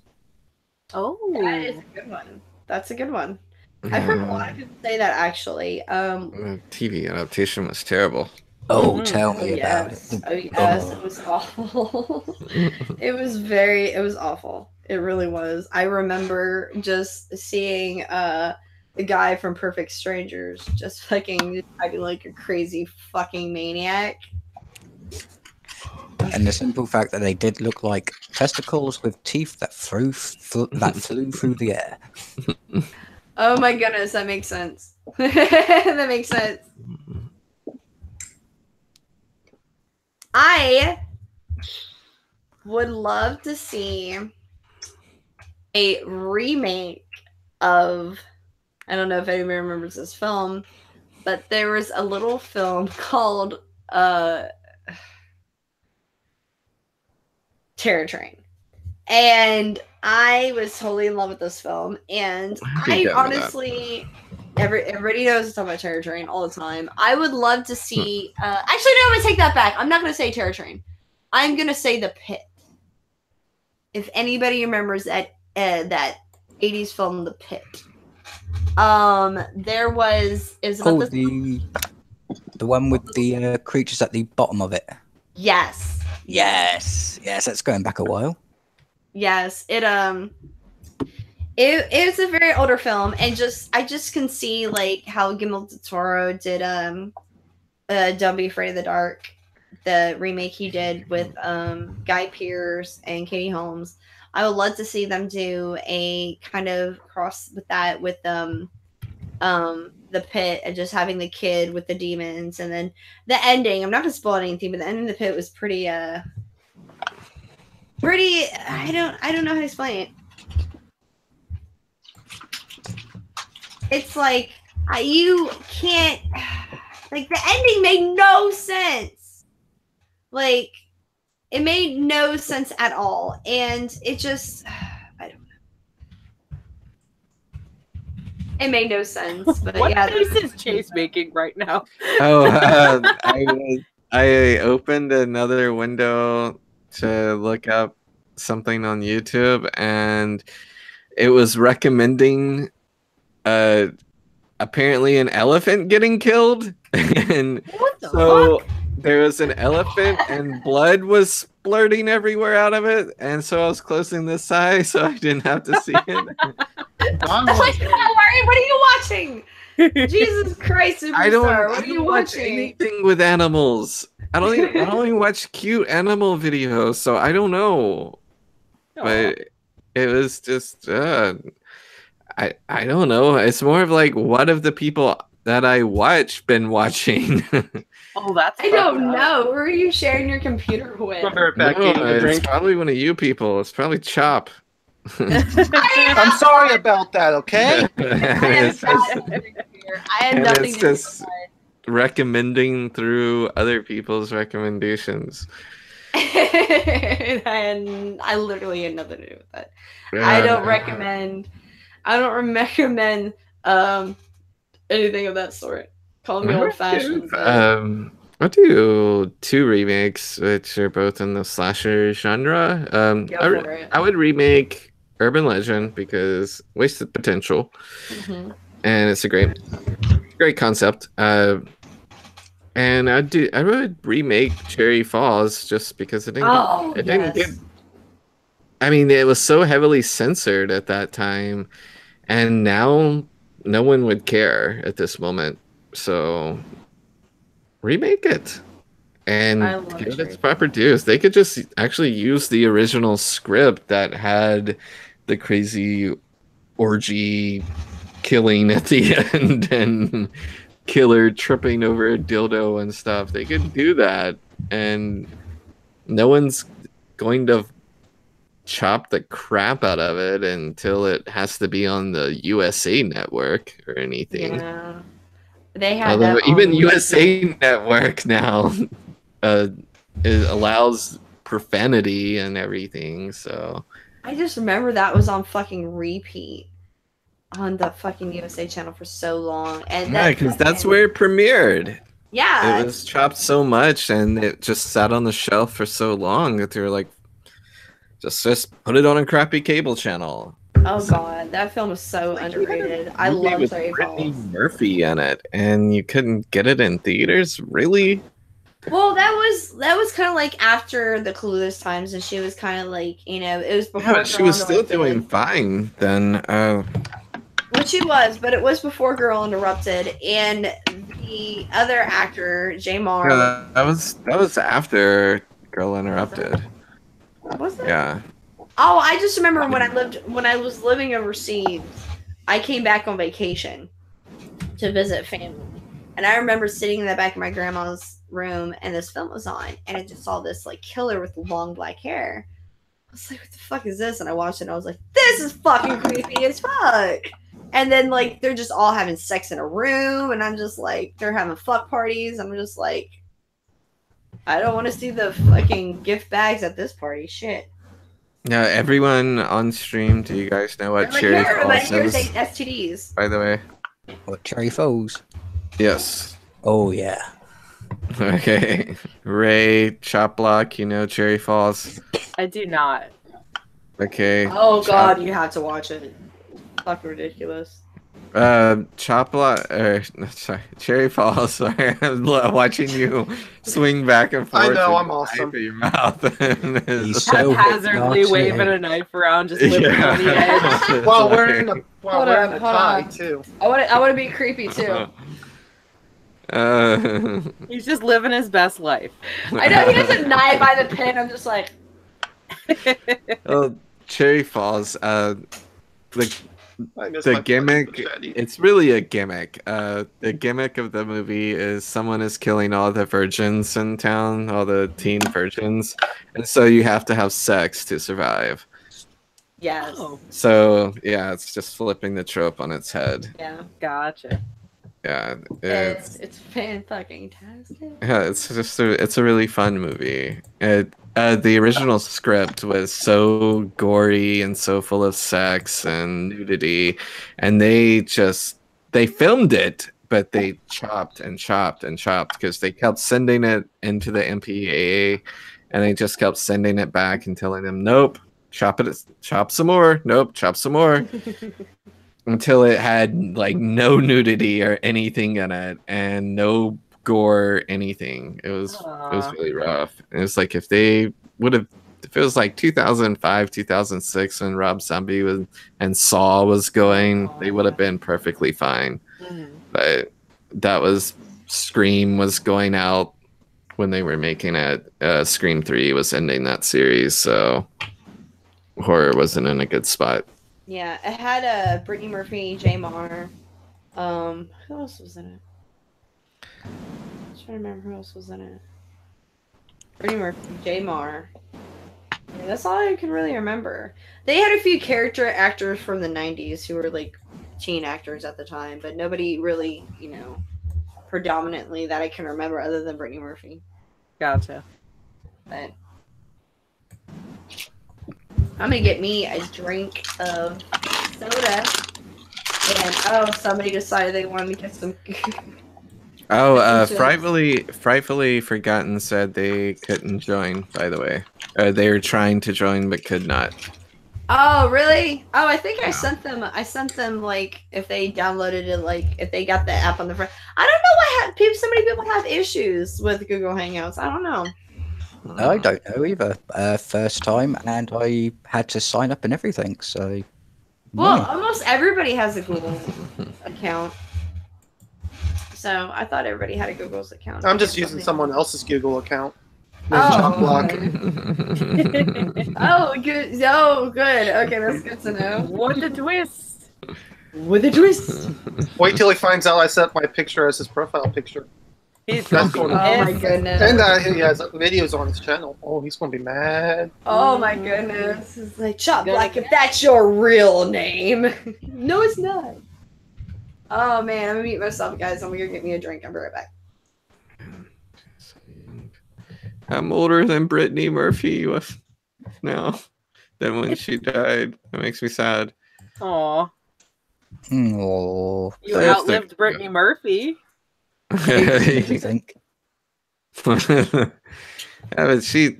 Oh, That is a good one. That's a good one. I've heard a lot of people say that actually. The TV adaptation was terrible. Oh, Mhm. tell me about Yes. it. Oh yes, it was awful. It was awful. It really was. I remember just seeing the guy from Perfect Strangers just fucking acting like a crazy fucking maniac. And the simple fact that they did look like testicles with teeth that flew through the air. Oh my goodness, that makes sense. That makes sense. I would love to see a remake of, I don't know if anybody remembers this film, but there was a little film called Terror Train. And I was totally in love with this film. And I honestly, everybody knows it's talking about Terror Train all the time. I would love to see. Actually, no, I'm going to take that back. I'm not going to say Terror Train. I'm going to say The Pit. If anybody remembers that 80s film, The Pit. There was. Is about the one with the creatures at the bottom of it. Yes. Yes. That's going back a while. Yes, it was a very older film, and I just can see like how Guillermo del Toro did Don't Be Afraid of the Dark, the remake he did with Guy Pearce and Katie Holmes. I would love to see them do a kind of cross with that with The Pit and just having the kid with the demons, and then the ending. I'm not gonna spoil anything, but the ending of The Pit was pretty I don't know how to explain it. It's like you can't, like, the ending made no sense. Like, it made no sense at all, and it just I don't know. It made no sense. But what yeah, face is Chase making right now? Oh, I opened another window to look up something on YouTube, and it was recommending apparently an elephant getting killed. And what the fuck? There was an elephant and blood was splurting everywhere out of it, and so I was closing this eye so I didn't have to see it. What are you watching? Jesus Christ, Superstar. I don't what are you watch watching? anything with animals. I don't even watch cute animal videos, so I don't know. But it was just I don't know. It's more of like, what have the people that I watch been watching? Oh, that's I don't know. Who are you sharing your computer with? It's probably one of you people. It's probably Chop. I'm sorry about that, okay? I had nothing it's to just do. recommending through other people's recommendations. And I literally had nothing to do with that. I don't recommend anything of that sort. Call me old fashioned. I'll do 2 remakes, which are both in the slasher genre. I would remake Urban Legend because wasted potential, and it's a great concept. And I would remake Cherry Falls just because it didn't get. I mean, it was so heavily censored at that time, and now no one would care at this moment. So remake it and give it its proper dues. They could just actually use the original script that had the crazy orgy killing at the end and killer tripping over a dildo and stuff. They could do that, and no one's going to chop the crap out of it until it has to be on the USA Network or anything. Yeah. They have that even USA Network now it allows profanity and everything, so I just remember that was on fucking repeat on the fucking USA channel for so long. And Yeah, because that's where it premiered. Yeah. It was chopped so much and it just sat on the shelf for so long that they were like, just put it on a crappy cable channel. Oh god, that film is so underrated. I love Cherry Brittany Falls. Murphy in it, and you couldn't get it in theaters, really? Well, that was kind of like after the Clueless times, and she was kind of like, you know, it was before. Yeah, she was still doing fine then. Well, she was, but it was before Girl Interrupted, and the other actor, J. Mar. Yeah, that was after Girl Interrupted. Was it? Yeah. Oh, I just remember when I was living overseas, I came back on vacation to visit family. And I remember sitting in the back of my grandma's room and this film was on and I just saw this like killer with long black hair. I was like, what the fuck is this? And I watched it and I was like, this is fucking creepy as fuck. And then like they're just all having sex in a room and I'm just like, they're having fuck parties. I'm just like, I don't want to see the fucking gift bags at this party. Shit. Yeah, everyone on stream, do you guys know what Like, Cherry everybody Falls here is? is STDs. By the way. What, Cherry Falls? Yes. Oh, yeah. Okay. Ray, Chop Block, you know Cherry Falls? I do not. Okay. Oh god, you have to watch it. Fucking ridiculous. Chop Block, sorry, Cherry Falls. Sorry, I'm watching you swing back and forth. I know, with I'm the awesome. knife in your mouth. He's so Haphazardly hypnotic. waving a knife around, just living on the edge. Well, we're in a Hold tie on. too. I want to be creepy too. He's just living his best life. I know he doesn't knife by the pin. I'm just like, Well, Cherry Falls, I miss the my gimmick, machete. it's really a gimmick. The gimmick of the movie is someone is killing all the virgins in town, all the teen virgins, and so you have to have sex to survive. yes. Oh, So yeah, it's just flipping the trope on its head. Yeah. gotcha. Yeah, It's fan-fucking-tastic. yeah, it's just it's a really fun movie. The original script was so gory and so full of sex and nudity, and they filmed it, but they chopped and chopped and chopped because they kept sending it into the MPAA, and they just kept sending it back and telling them, nope, chop some more, nope, chop some more. Until it had like no nudity or anything in it and no gore anything. It was really rough. And it's like if it was like 2005, 2006 when Rob Zombie and Saw was going, they would have been perfectly fine. But that was Scream was going out when they were making it. Scream 3 was ending that series, so horror wasn't in a good spot. Yeah, it had Brittany Murphy, J. Mar. Who else was in it? I'm trying to remember who else was in it. Brittany Murphy, J. Mar. Yeah, that's all I can really remember. They had a few character actors from the 90s who were like teen actors at the time, but nobody really, you know, predominantly that I can remember other than Brittany Murphy. Gotcha. But I'm gonna get me a drink of soda. And somebody decided they wanted to get some. Frightfully Forgotten said they couldn't join. By the way, they were trying to join but could not. Oh really? Oh, I think I sent them. I sent them like if they downloaded it, like if they got the app on the front. I don't know what people. So many people have issues with Google Hangouts. I don't know. I don't know either. First time, and I had to sign up and everything. So, Well, no. almost everybody has a Google account. So I thought everybody had a Google's account. I'm just using someone else's Google account. Oh. Block. Oh, good. Oh, good. Okay, that's good to know. What a twist! With a twist. Wait till he finds out I set my picture as his profile picture. He's That's gonna be what- Oh my pissed. goodness. And he has videos on his channel. Oh, he's gonna be mad. Oh my goodness. It's like, Chop Black, if that's your real name. No, it's not. Oh man, I'm gonna mute myself, guys. I'm gonna get me a drink. I'll be right back. I'm older than Brittany Murphy was now. than when she died. It makes me sad. Aw. Oh, You outlived Brittany Murphy. you think? Yeah, but she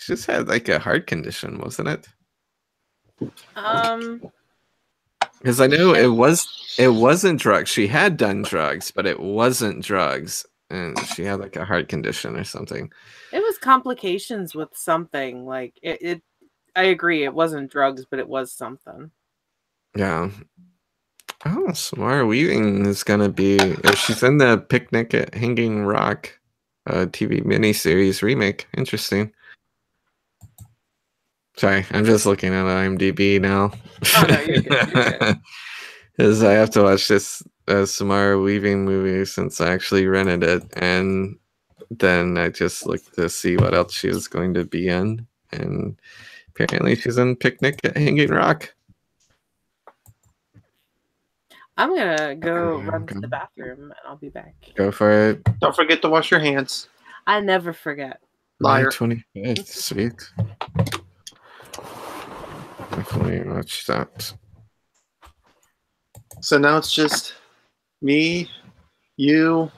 just had like a heart condition, wasn't it? Because I know it wasn't drugs. She had done drugs, but it wasn't drugs, and she had like a heart condition or something. It was complications with something. Like it I agree, it wasn't drugs, but it was something. Yeah. Oh, Samara Weaving is gonna be. She's in the Picnic at Hanging Rock TV miniseries remake. Interesting. Sorry, I'm just looking at IMDb now. Oh no, you're good. You're good. Because I have to watch this Samara Weaving movie since I actually rented it, and then I just looked to see what else she was going to be in, and apparently she's in Picnic at Hanging Rock. I'm gonna go run to the bathroom and I'll be back. Go for it. Don't forget to wash your hands. I never forget. Liar. 25th, sweet. Definitely watch that. So now it's just me, you,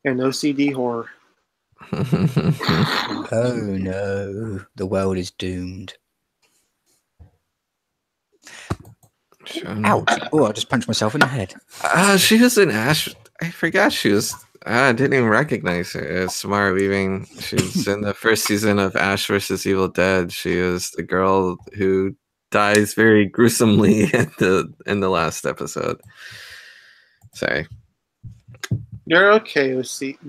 and OCD horror. Oh no, the world is doomed. Ouch. Oh, I just punched myself in the head. She was in Ash. I forgot she was. I didn't even recognize her as Samara Weaving. She was in the first season of Ash vs. Evil Dead. She was the girl who dies very gruesomely in the last episode. Sorry. You're okay, OCD.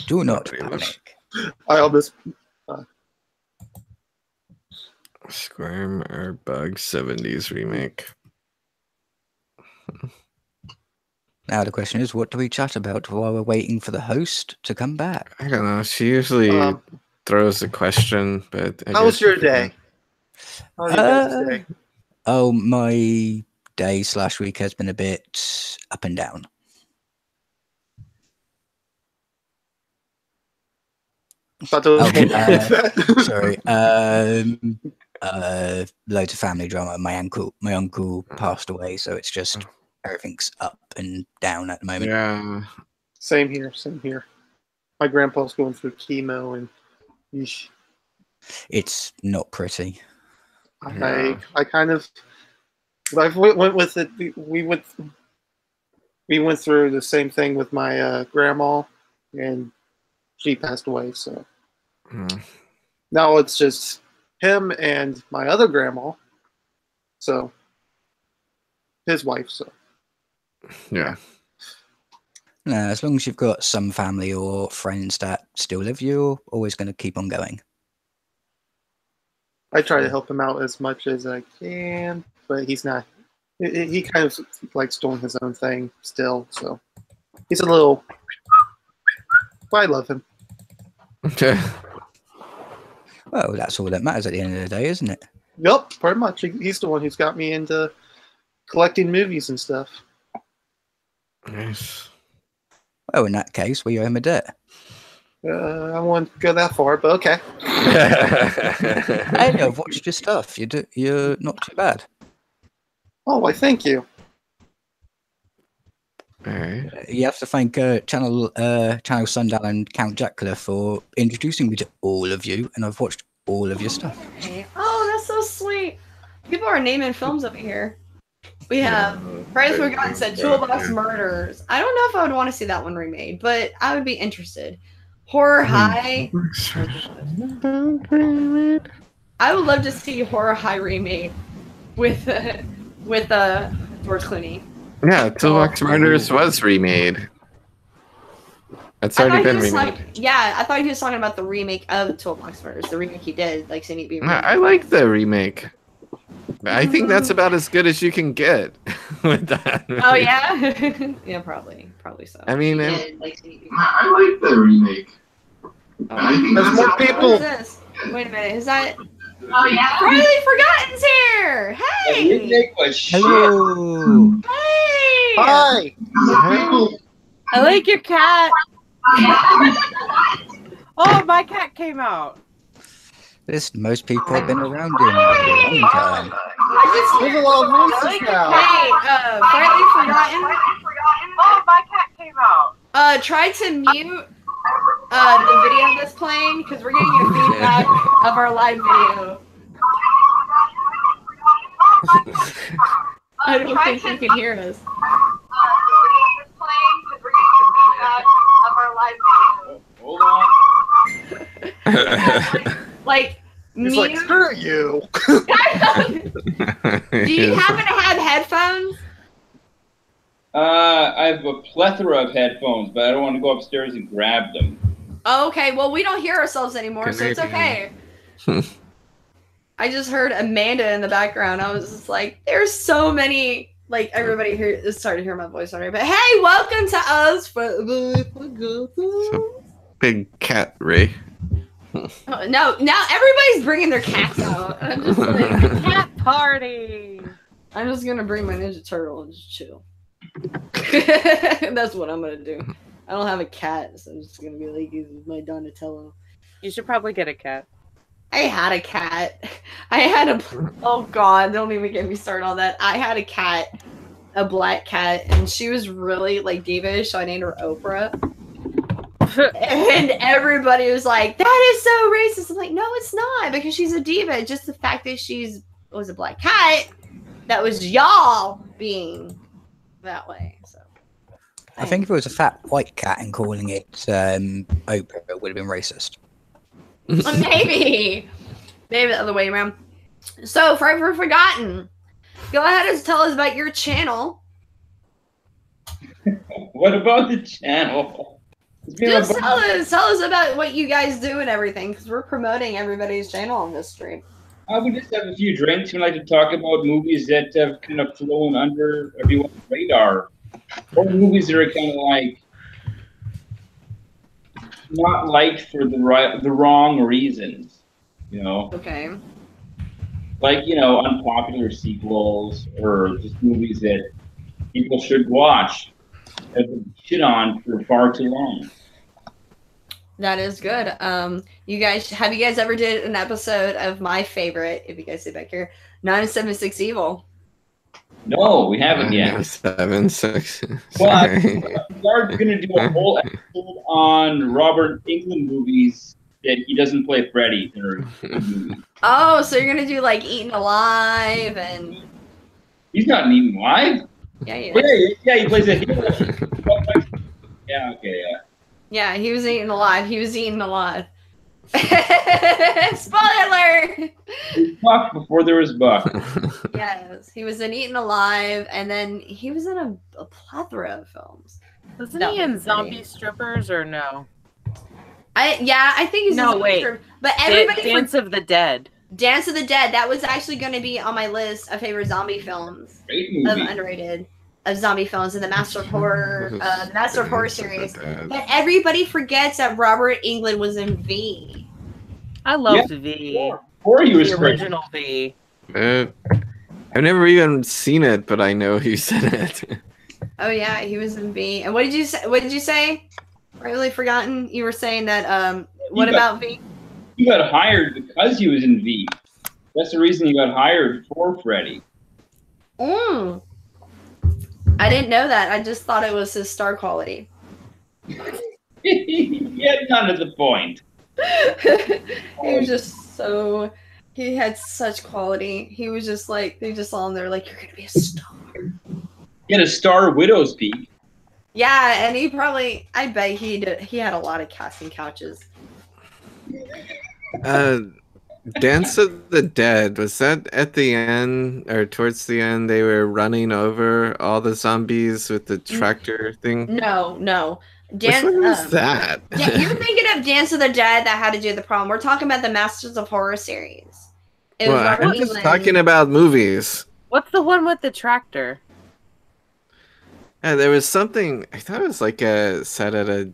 Do not Pretty panic. much. I almost. Squirm or Bug 70s remake. Now the question is, what do we chat about while we're waiting for the host to come back? I don't know. She usually throws a question, but How was your day? How was your guys' day? Oh, my day/week has been a bit up and down. Thought there was Okay, sorry. Loads of family drama. My uncle passed away, so it's just everything's up and down at the moment. Yeah. Same here. My grandpa's going through chemo, and yeesh. It's not pretty. I kind of. I went with it. We went through the same thing with my grandma, and she passed away. So now it's just him and my other grandma. So his wife. So Yeah. No, as long as you've got some family or friends that still live, you're always going to keep on going. I try to help him out as much as I can, but he's not. He kind of likes doing his own thing still, so he's a little. But I love him. Okay. Well, that's all that matters at the end of the day, isn't it? Yep, pretty much. He's the one who's got me into collecting movies and stuff. Nice. Well, in that case, we owe him a debt. I won't go that far, but okay. Hey, I've watched your stuff. You're not too bad. Oh, why, thank you. All right. You have to thank ChannelSundown and Count Jackler for introducing me to all of you, and I've watched all of your stuff. Oh, that's so sweet. People are naming films over here. We have Fridays Forgotten said Toolbox Murders. I don't know if I would want to see that one remade, but I would be interested. Horror High. I would love to see Horror High remade with George Clooney. Yeah, Toolbox Murders was remade. It's already been remade. I thought he was talking about the remake of Toolbox Murders, the remake he did, like Cindy B. I like the remake. I think that's about as good as you can get with that. Oh yeah, yeah, probably so. I mean, I like the remake. There's more people. Wait a minute, is that? Oh yeah, Riley Forgotten's here. Hey. Hello. Hey. Hi. I like your cat. Oh, my cat came out. This most people have been around in a long time. There's a lot of voices now. Hey, Brightly Forgotten. Oh, my cat came out. Try to mute the video that's playing because we're getting a feedback of our live video. I don't think you can hear us. Hold on. Like, It's mute. like, screw you. Do you happen to have headphones? I have a plethora of headphones, but I don't want to go upstairs and grab them. Oh, okay, well, we don't hear ourselves anymore, so it's okay. I just heard Amanda in the background. I was just like, there's so many, like, everybody here is starting to hear my voice already. But hey, welcome to us. Big cat, Ray. Oh, no, now everybody's bringing their cats out. I'm just like, Cat party. I'm just gonna bring my Ninja Turtle and just chill. That's what I'm gonna do. I don't have a cat, so I'm just gonna be like, this is my Donatello. You should probably get a cat. I had a cat. I had a. Oh God! Don't even get me started on that. I had a cat, a black cat, and she was really like diva-ish, so I named her Oprah. And everybody was like, "That is so racist." I'm like, "No, it's not, because she's a diva. Just the fact that was a black cat, that was y'all being that way." So. I think if it was a fat white cat and calling it Oprah, it would have been racist. Maybe the other way around. So, Forever Forgotten, go ahead and tell us about your channel. What about the channel? Just tell us about what you guys do and everything, because we're promoting everybody's channel on this stream. We just have a few drinks. We like to talk about movies that have kind of flown under everyone's radar, or movies that are kind of like not liked for the wrong reasons, you know. Okay. Like, you know, unpopular sequels or just movies that people should watch have been shit on for far too long. That is good. Have you guys ever did an episode of my favorite, if you guys sit back here, 976 Evil? No, we haven't yet. 7-6. But we are going to do a whole episode on Robert Englund movies that he doesn't play Freddy. Oh, so you're gonna do like Eaten Alive and? He's not in Eaten Alive. Yeah, he plays a hero. Yeah, okay, yeah. Yeah, he was eaten alive. He was eaten alive. Spoiler! He was Buck before there was Buck. Yes, he was in Eaten Alive, and then he was in a plethora of films. Wasn't he in Zombie Strippers or no? I think he's no wait. But everybody Dance of the Dead. Dance of the Dead. That was actually going to be on my list of favorite zombie films. Great movie. Of underrated. Of zombie films in the Master of Horror, series. But everybody forgets that Robert Englund was in V. I loved V. Or he was the original V. I've never even seen it, but I know he said it. Oh yeah, he was in V. And what did you say? What did you say? Really forgotten. You were saying that. What about V? He got hired because he was in V. That's the reason he got hired for Freddy. I didn't know that. I just thought it was his star quality. He had none of the point. He was just so. He had such quality. He was just like, they just saw him. They're like, you're gonna be a star. He had a star Widow's Peak. Yeah, and he probably. I bet he did. He had a lot of casting couches. Dance of the Dead, was that at the end or towards the end? They were running over all the zombies with the tractor thing. No. Which one was that? Yeah, you're thinking of Dance of the Dead that had to do with the prom. We're talking about the Masters of Horror series. I'm just talking about movies. What's the one with the tractor? Yeah, there was something. I thought it was like a set at a.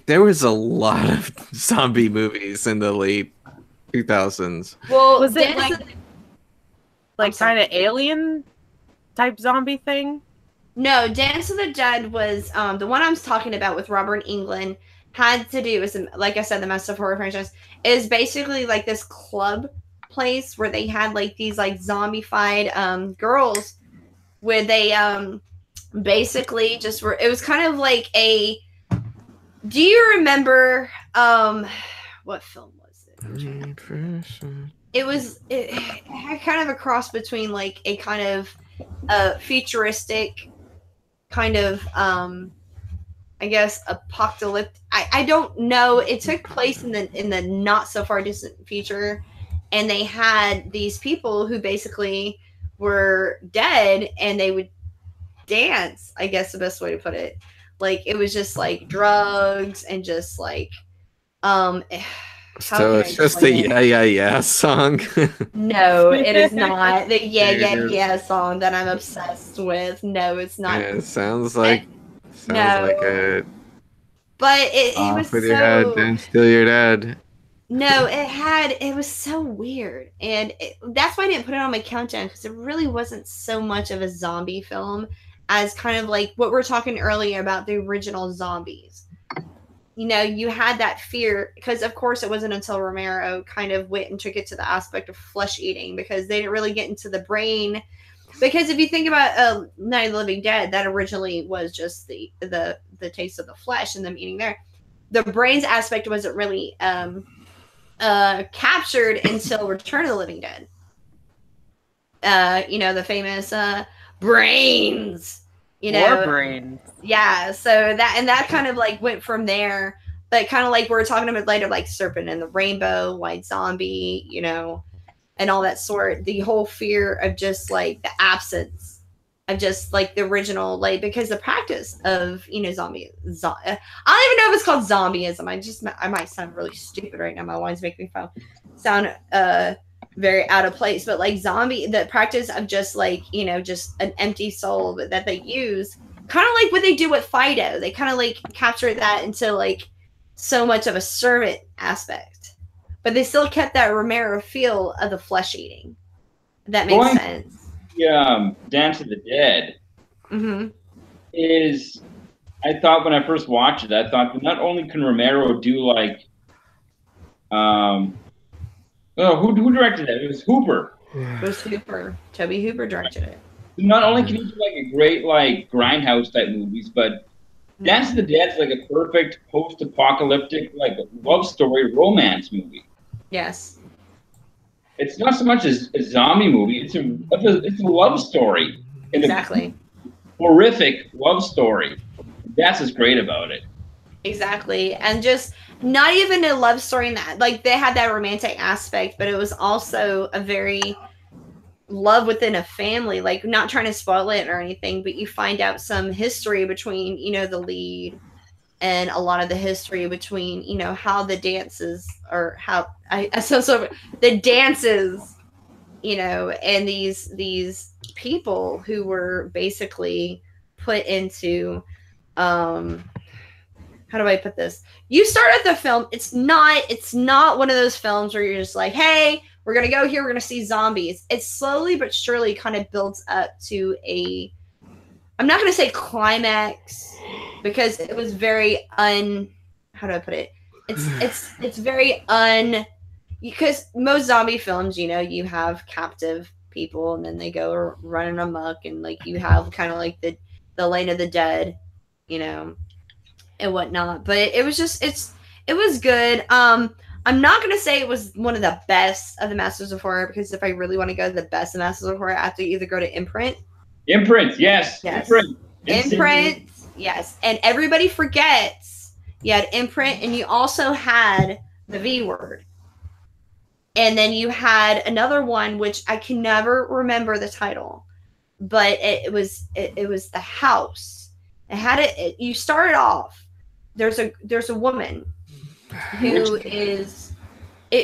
There was a lot of zombie movies in the late 2000s. Well, was it like kind of alien type zombie thing? No, Dance of the Dead was the one I was talking about with Robert Englund had to do with, like I said, the Masters of Horror franchise is basically like this club place where they had like these like zombified girls where they basically just were, it was kind of like a, do you remember what film was it? It had kind of a cross between like a kind of futuristic kind of I guess apocalyptic. I don't know. It took place in the not so far distant future, and they had these people who basically were dead, and they would dance. I guess the best way to put it. Like it was just like drugs and just like so it's just the Yeah Yeah Yeah song. No, it is not the Yeah Yeah Yeah song that I'm obsessed with. No, it's not. Yeah, it sounds like a but it was with so, your head, dance till you're dead. No, it was so weird, and that's why I didn't put it on my countdown, because it really wasn't so much of a zombie film as kind of like what we're talking earlier about the original zombies. You know, you had that fear, because of course it wasn't until Romero kind of went and took it to the aspect of flesh eating, because they didn't really get into the brain. Because if you think about Night of the Living Dead, that originally was just the taste of the flesh and them eating there. The brains aspect wasn't really captured until Return of the Living Dead. You know, the famous brains. You know, more brains. Yeah, so that kind of like went from there. But kind of like we're talking about later, like Serpent and the Rainbow, White Zombie, you know, and all that sort. The whole fear of just like the absence of just like the original, like, because the practice of, you know, I don't even know if it's called zombieism. I might sound really stupid right now. My wine's making me sound very out of place, but like the practice of just like, you know, just an empty soul that they use, kind of like what they do with Fido. They kind of like capture that into like so much of a servant aspect, but they still kept that Romero feel of the flesh eating. If that makes sense. Yeah, Dance of the Dead is, I thought when I first watched it, I thought that not only can Romero do like who directed that? It was Hooper. It was Hooper. Toby Hooper directed it. Not only can he do like a great like grindhouse type movies, but Dance of the Dead is like a perfect post-apocalyptic like love story romance movie. Yes. It's not so much as a zombie movie. It's a love story. Exactly. Horrific love story. That's what's great about it. Exactly. And just not even a love story in that, like, they had that romantic aspect, but it was also a very love within a family, like, not trying to spoil it or anything, but you find out some history between, you know, the lead and a lot of the history between, you know, how the dances, or how the dances, you know, and these people who were basically put into, how do I put this? You start at the film. It's not one of those films where you're just like, hey, we're going to go here. We're going to see zombies. It slowly but surely kind of builds up to I'm not going to say climax, because it was very how do I put it? It's very because most zombie films, you know, you have captive people and then they go running amok, and like you have kind of like the Lane of the Dead, you know, and whatnot. But it was just it was good. I'm not gonna say it was one of the best of the Masters of Horror, because if I really want to go to the best of Masters of Horror, I have to either go to Imprint. Yes. Imprint, yes. And everybody forgets you had Imprint, and you also had the V Word. And then you had another one, which I can never remember the title, but it was the house. It had it. You started off. There's a woman who is.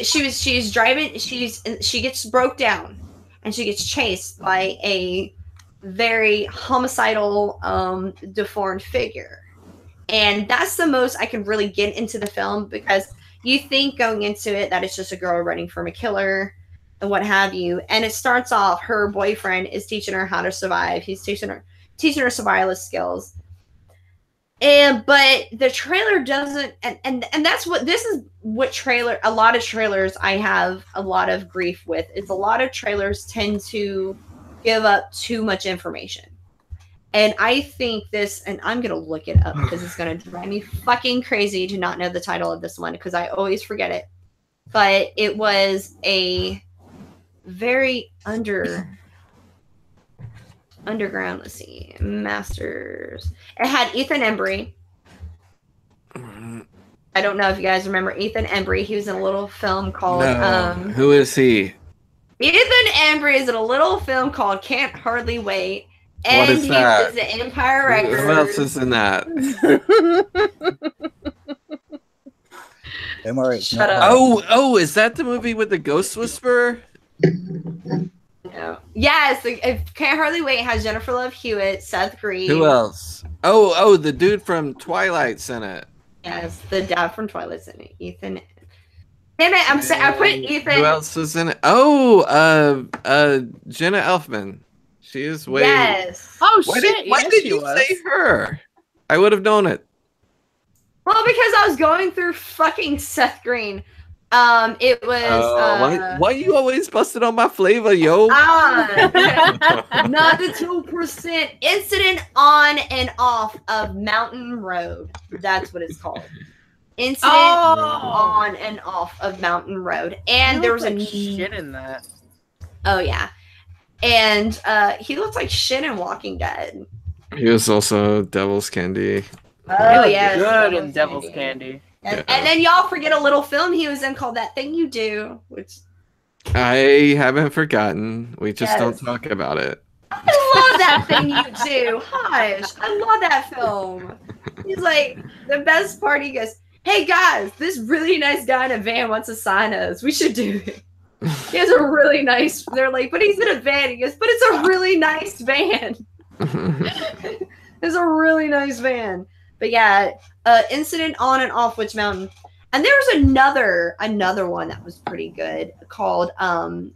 She's driving. She gets broke down, and she gets chased by a very homicidal, deformed figure, and that's the most I can really get into the film, because you think going into it that it's just a girl running from a killer and what have you. And it starts off, her boyfriend is teaching her how to survive. He's teaching her survival skills. But the trailer doesn't, and that's what this is. What trailer? A lot of trailers I have a lot of grief with. Is a lot of trailers tend to give up too much information. And I think this, and I'm going to look it up because it's going to drive me fucking crazy to not know the title of this one because I always forget it. But it was a very underground, let's see, Masters. It had Ethan Embry. I don't know if you guys remember Ethan Embry. He was in a little film called... Who is he? Ethan Embry is in a little film called Can't Hardly Wait. And what is that? He was in Empire Records. Who else is in that? Don't worry. Shut up. Oh, is that the movie with the Ghost Whisperer? No. Yes, Can't Hardly Wait has Jennifer Love Hewitt, Seth Green. Who else? Oh, the dude from Twilight's in it. Yes, the dad from Twilight's in it. Ethan. Damn it! I put Ethan. Who else was in it? Oh, Jenna Elfman. She is way. Yes. Oh Why shit! Why did you say her? I would have known it. Well, because I was going through fucking Seth Green. It was. Why you always busted on my flavor, yo? Not the 2% incident on and off of Mountain Road. That's what it's called. Incident on and off of Mountain Road, and there was like shit in that. Oh yeah, and he looks like shit in Walking Dead. He was also Devil's Candy. Oh yeah, good in Devil's Candy. And then y'all forget a little film he was in called That Thing You Do, which I haven't forgotten. We just don't talk about it. I love That Thing You Do. Hush. I love that film. He's like, the best part, he goes, hey guys, this really nice guy in a van wants to sign us. We should do it. He has a really nice, they're like, but he's in a van. He goes, but it's a really nice van. It's a really nice van. But yeah, Incident on and off Witch Mountain. And there was another one that was pretty good called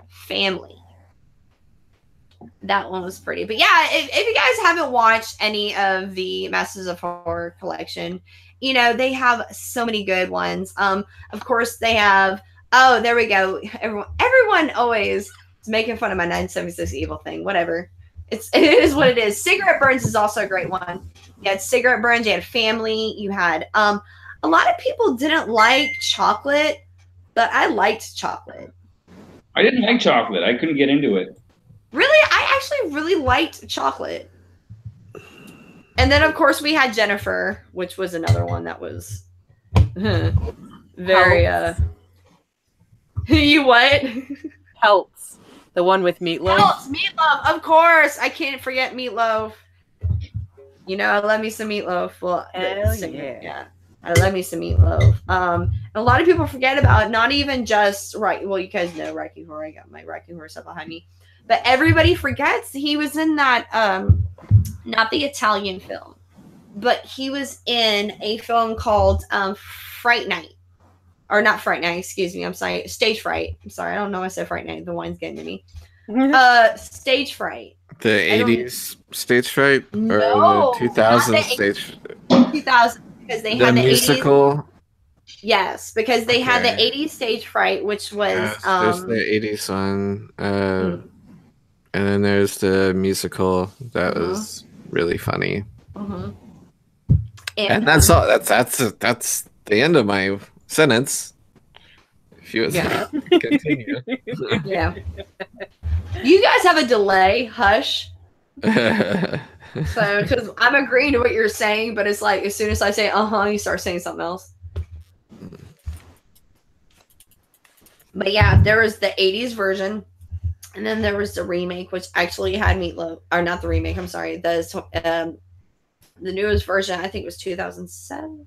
Family. That one was pretty. But yeah, if you guys haven't watched any of the Masters of Horror collection, you know, they have so many good ones. Of course, they have, oh, there we go. Everyone always is making fun of my 976 Evil thing. Whatever. It is what it is. Cigarette Burns is also a great one. You had Cigarette Burns, you had Family, you had a lot of people didn't like Chocolate, but I liked Chocolate. I didn't like Chocolate. I couldn't get into it. Really? I actually really liked Chocolate. And then of course we had Jennifer, which was another one that was very you what? Helps. The one with Meatloaf? Helps, Meatloaf, of course. I can't forget Meatloaf. You know, I love me some Meatloaf. Well, yeah. I love me some Meatloaf. A lot of people forget about it. Not even just well, you guys know Rocky Horror. I got my Rocky Horror stuff behind me. But everybody forgets he was in that not the Italian film, but he was in a film called Fright Night. Or not Fright Night, excuse me. I'm sorry. Stage Fright. I'm sorry. I don't know why I said Fright Night. The wine's getting to me. Stage Fright. The 80s Stage Fright? No. Or the 2000s Stage 2000, because they had the musical. 80s. Yes, because they had the 80s Stage Fright, which was... there's the 80s one. And then there's the musical that was really funny. And that's all. That's the end of my sentence. If you continue. Yeah. You guys have a delay. Hush. So, because I'm agreeing to what you're saying, but it's like as soon as I say you start saying something else. But yeah, there was the 80s version, and then there was the remake, which actually had Meatloaf, or not the remake. I'm sorry, the newest version. I think it was 2007.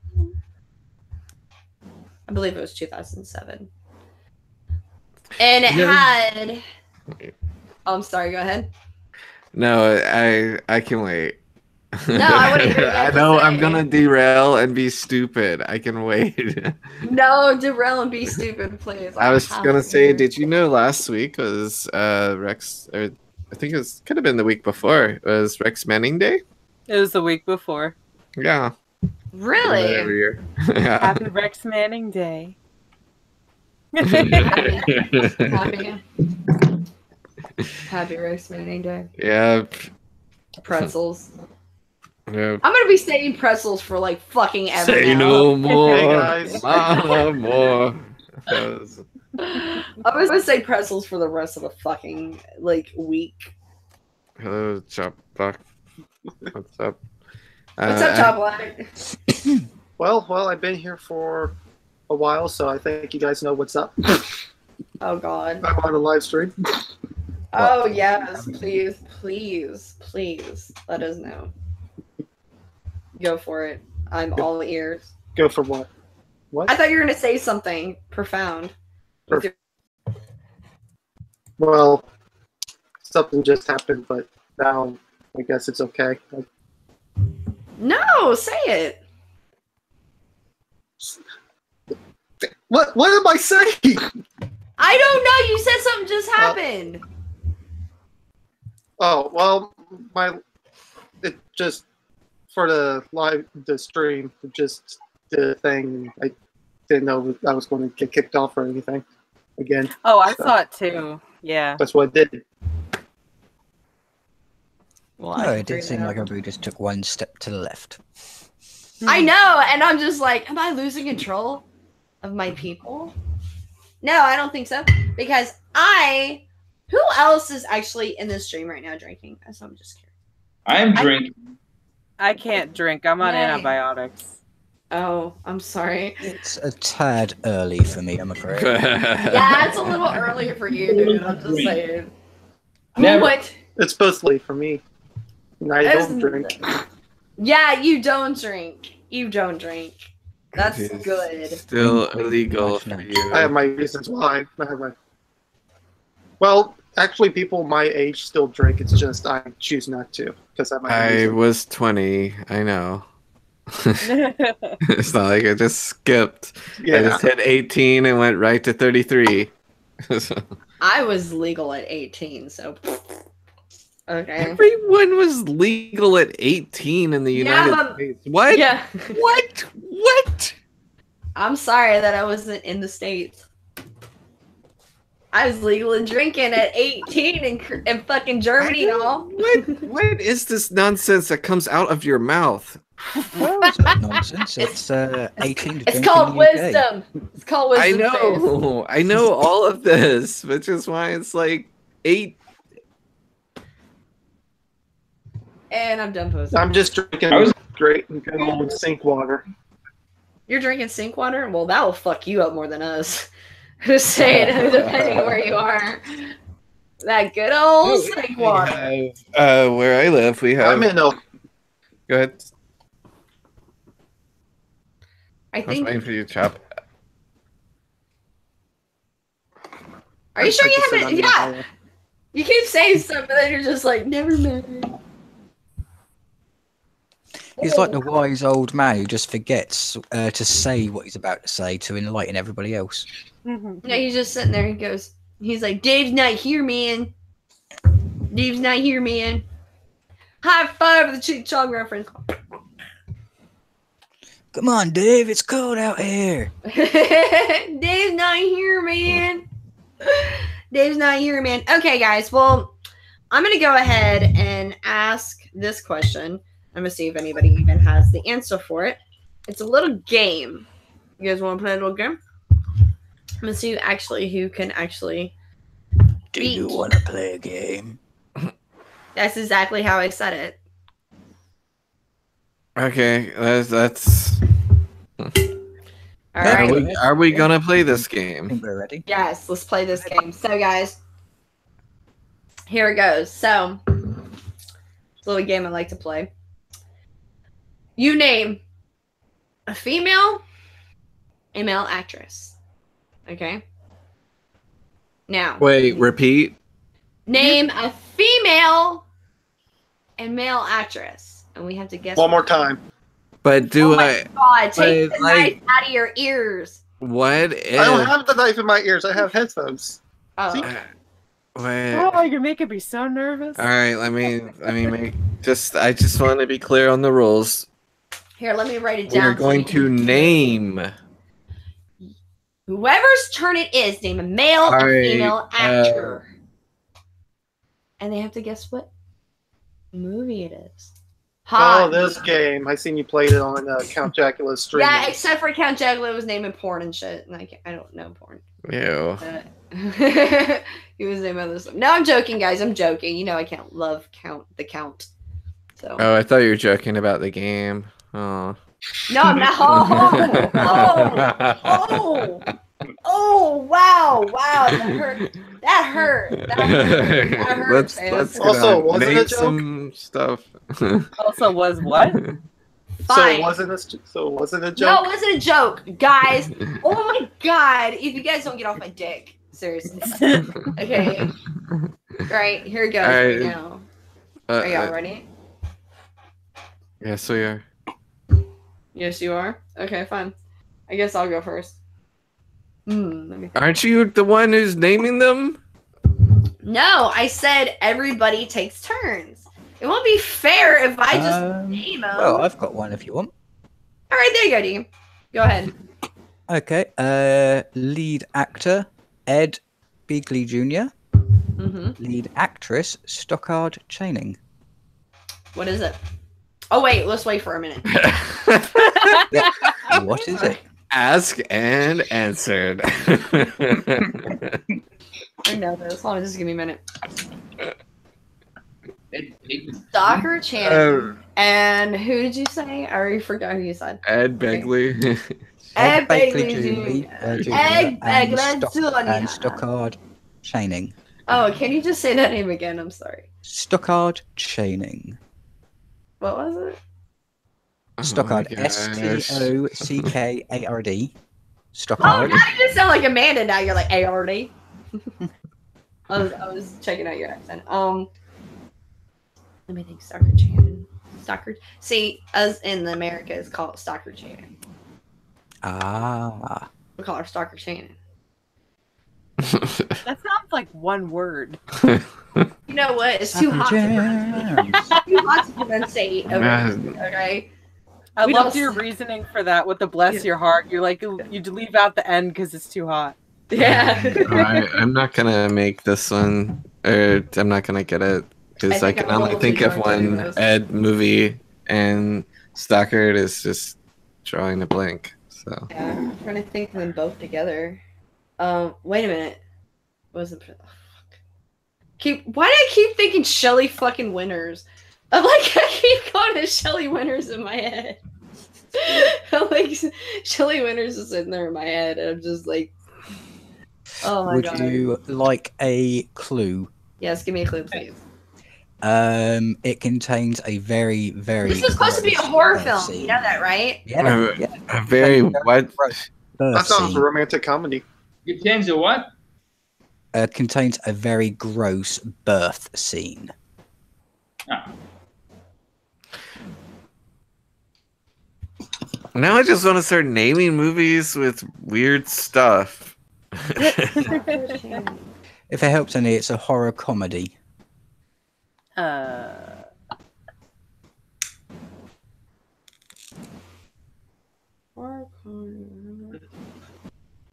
I believe it was 2007. And it had... Oh, I'm sorry, go ahead. No, I can wait. No, I wouldn't hear I know I'm going to derail and be stupid. I can wait. No, derail and be stupid, please. I was going to say, did you know last week was Rex, or I think it could have been the week before, it was Rex Manning Day? It was the week before. Yeah. Really? Every year. Yeah. Happy Rex Manning Day. Happy. Happy Roast Meeting Day. Yeah. Pretzels. Yeah. I'm gonna be saying pretzels for like fucking ever Say now. no more. Hey, guys. Mama more. That was- I'm gonna say pretzels for the rest of the fucking like week. Hello, Chop Buck. What's up? What's up, Top Black? Well, I've been here for a while, so I think you guys know what's up. Oh God. I'm on a live stream. Oh yes, please, please, please let us know. Go for it. I'm all ears. Go for what? What? I thought you were gonna say something profound. Well, something just happened, but now I guess it's okay. No, say it. What am I saying? I don't know. You said something just happened. Oh, well, it just, for the stream, it just did a thing. I didn't know I was going to get kicked off or anything again. Oh, I So saw it too. Yeah. that's what it did. Well, No, it did seem like everybody just took one step to the left. I know, and I'm just like, am I losing control of my people? No, I don't think so. Because who else is actually in this stream right now drinking? So I'm just curious. I'm drinking. I can't drink. I'm on Yay. antibiotics. Oh, I'm sorry. It's a tad early for me, I'm afraid. Yeah, it's a little early for you, dude. I'm just saying. Never. What? It's supposed to be for me. And I don't drink. Yeah, you don't drink. You don't drink. That's It's good. Still illegal for you. I have my reasons why. Well, actually, people my age still drink. It's just I choose not to because I was 20. I know. It's not like I just skipped. I Yeah. just hit 18 and went right to 33. I was legal at 18, so okay. Everyone was legal at 18 in the United States. What? Yeah. What? What? I'm sorry that I wasn't in the States. I was legal and drinking at 18 in fucking Germany and all. What is this nonsense that comes out of your mouth? Well, it's not nonsense. It's 18 to It's drink called in the UK. wisdom. It's called wisdom. I know. I know all of this, which is why it's like 8. And I'm done posting. I'm just drinking great and good old sink water. You're drinking sink water? Well, that will fuck you up more than us. Just saying, depending where you are. That good old sink water. Where I live, we have. I'm in a. Go ahead. I I was think. waiting for you, Chop. Are you sure you I haven't? Yeah. You keep saying something, but then you're just like, never mind. He's like the wise old man who just forgets to say what he's about to say to enlighten everybody else. No, he's just sitting there. He's like, Dave's not here, man. Dave's not here, man. High five with the Cheech Chong reference. Come on, Dave, it's cold out here. Dave's not here, man. Dave's not here, man. Okay, guys. Well, I'm going to go ahead and ask this question. I'm going to see if anybody even has the answer for it. It's a little game. You guys want to play a little game? I'm going to see who can actually Do you want to play a game? That's exactly how I said it. Okay, that's. All right. Are we gonna play this I game? think we're ready. Yes, let's play this game. So, guys, here it goes. So, it's a little game I like to play. You name a female and male actress. Okay? Now, Wait, repeat. name a female and male actress. And we have to guess. One more time. But do Oh my God, take but, the like- knife out of your ears. what if? I don't have the knife in my ears. I have headphones. Oh. See? Wait. Oh, you're making me so nervous. All right, let me make I just want to be clear on the rules. Here, let me write it We down. are going to name. Whoever's turn it is, name a male or female actor. And they have to guess what movie it is. Oh, this game. I seen you played it on Count Dracula's stream. Yeah, except for Count Dracula was naming porn and shit. And I don't know porn. Ew. He was naming other stuff. No, I'm joking, guys. I'm joking. You know I can't love the Count. So. Oh, I thought you were joking about the game. Oh. No, I'm not. Oh, wow, that hurt. That hurt. Let's also, wasn't a joke? Some stuff. Also, was what? Fine. So it wasn't a joke? No, it wasn't a joke, guys. Oh my god. If you guys don't get off my dick. Seriously. Okay. Right, here it goes right now. Are y'all ready? Yes, we are. Yes, you are? Okay, fine. I guess I'll go first. Aren't you the one who's naming them? No, I said everybody takes turns. It won't be fair if I just name them. Well, I've got one if you want. All right, there you go, Dean. Go ahead. Okay. Lead actor, Ed Begley Jr. Lead actress, Stockard Channing. What is it? Oh, wait. Let's wait for a minute. Yeah. What is it? Ask and answered. I know this. Hold on, just give me a minute. Stockard Channing. And who did you say? I already forgot who you said. Ed Begley. Ed Begley Jr. and Stockard Channing. Oh, can you just say that name again? I'm sorry. Stockard Channing. What was it? Stockard. Stockard. Stockard. Oh, now you just sound like Amanda. Now you're like ARD. I was checking out your accent. Let me think. Stockard Channing. Stockard. See, us in America, it's called Stockard Channing. Ah. We call her Stockard Channing. That sounds like one word. You know what? It's too hot to pronunciate. Too hot to pronunciate. Okay. I loved your reasoning for that with the bless your heart. You're like, you'd leave out the end because it's too hot. Yeah. Alright, I'm not gonna make this one, or I'm not gonna get it, because I can only think of one Ed movie, and Stockard is just drawing a blank. So. Yeah, I'm trying to think of them both together. Wait a minute. What was it? Oh, fuck. Why do I keep thinking Shelley fucking Winters? I'm like, I keep going to Shelley Winters in my head. I'm like, Shelley Winters is sitting there in my head, and I'm just like, oh my god. Would you like a clue? Yes, give me a clue, please. It contains a very, very. This is supposed to be a horror film. You know that, right? Yeah. A very what? That sounds a romantic comedy. It contains a what? Contains a very gross birth scene. Oh. Now I just want to start naming movies with weird stuff. If it helps any, it's a horror comedy.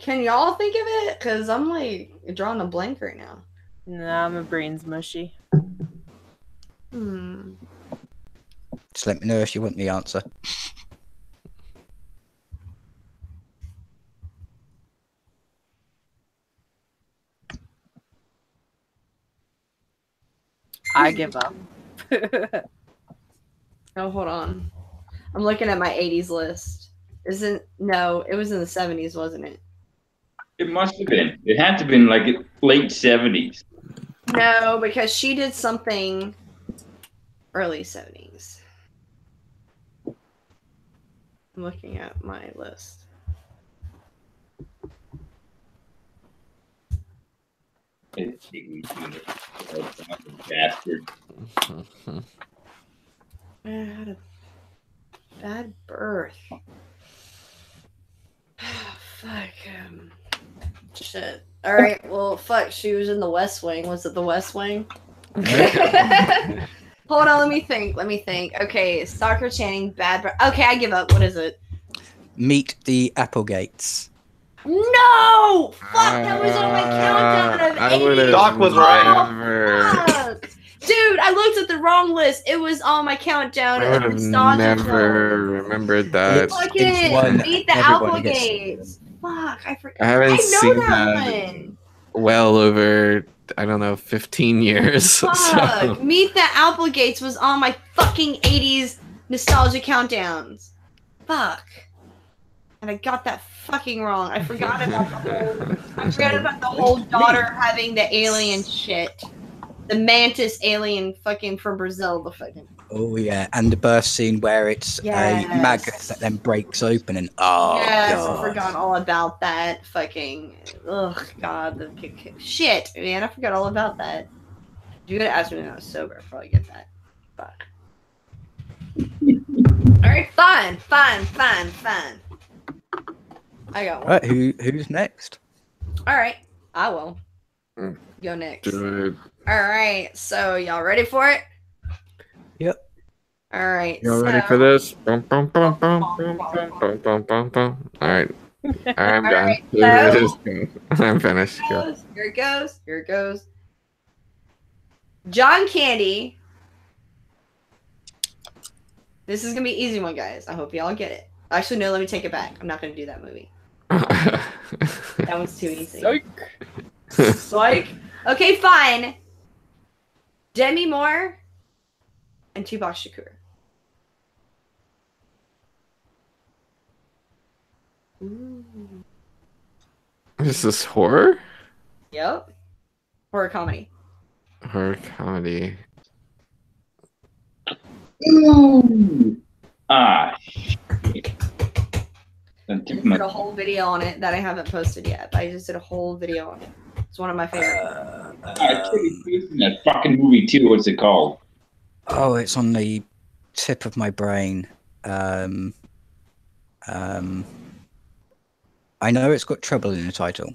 Can y'all think of it? Because I'm like drawing a blank right now. No, my brain's mushy. Just let me know if you want the answer. I give up. Oh, hold on. I'm looking at my 80s list. No, it was in the 70s, wasn't it? It must have been. It had to have been like late 70s. No, because she did something early 70s. I'm looking at my list. Bastard. I had a bad birth. Fuck. Shit. Alright, well, fuck. She was in the West Wing. Was it the West Wing? Hold on, let me think. Let me think. Okay, Soccer Channing, Bad. Okay, I give up. What is it? Meet the Applegates. No! Fuck, that was on my countdown of I would 80. have Doc was right. never. Fuck. Dude, I looked at the wrong list. It was on my countdown I of would have nostalgia never films. remembered that. It's Fucking one Meet the everybody gets. Applegates. Fuck, I forgot. I haven't I know seen that that one. well over, I don't know, 15 years. Fuck. So. Meet the Applegates was on my fucking 80s nostalgia countdowns. Fuck. And I got that fucking wrong. I forgot about the whole daughter having the alien shit. The mantis alien fucking from Brazil, the fucking. Oh yeah, and the birth scene where it's Yes. a maggot that then breaks open and oh Yes, god. I forgot all about that. Fucking, ugh, god, shit, man, I forgot all about that. If you would have asked me when I was sober, I'd probably get that. Fuck. All right, fine. I got one. Right, who's next? All right, I will go next. Dude. All right, so y'all ready for it? Yep. All right. Y'all ready for this? Bum, bum, bum, bum, bum, bum, bum, bum, bum, bum. All right. I'm All done. right, Just go. I'm finished. Go. Here it goes. Here it goes. John Candy. This is gonna be an easy one, guys. I hope y'all get it. Actually, no. Let me take it back. I'm not gonna do that movie. That one's too easy. Psych. Okay, fine. Demi Moore and Tupac Shakur. Ooh. Is this horror? Yep. Horror comedy. Horror comedy. Ooh. Ah, shit. I just did a whole video on it that I haven't posted yet, but I just did a whole video on it. It's one of my favorites. That fucking movie too. What's it called? Oh, it's on the tip of my brain. I know it's got trouble in the title.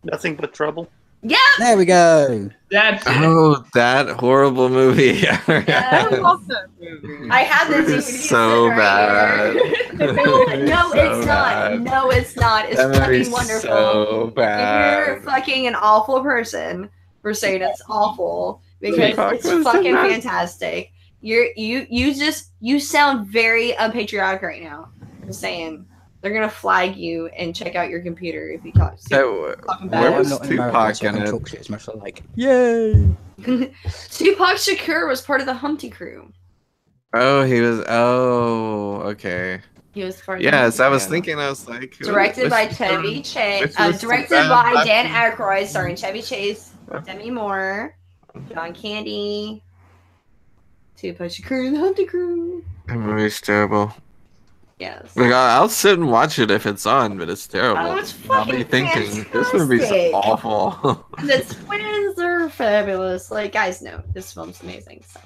Nothing but trouble. Yeah. There we go. That's it. Oh, that horrible movie. Yes. I love that movie. I have this It is DVD so sitting right here. bad. No, it's not. No, it's not. It's That fucking movie's wonderful. so If you're bad. fucking an awful person for saying it's awful because Tupac it's was fucking in that. fantastic. You sound very unpatriotic right now. I'm saying they're gonna flag you and check out your computer if you talk. So, Talking where bad. was I'm not in America, Tupac so I in can it? talk shit as much as I like. Yay! Tupac Shakur was part of the Humpty Crew. Oh, he was. Oh, okay. He was part of the Yes, Humpty I was Crew. thinking. I was like, who- Directed by which- Chevy Chase. which was the Directed bad by black- Dan Aykroyd, starring Chevy Chase, Demi Moore, John Candy, Tupac Shakur, and the Humpty Crew. That movie's terrible. Yes. Like, I'll sit and watch it if it's on, but it's terrible. Oh, it's I'll be fucking thinking, this movie's fantastic. awful. And the twins are fabulous. Like, guys, know this film's amazing. So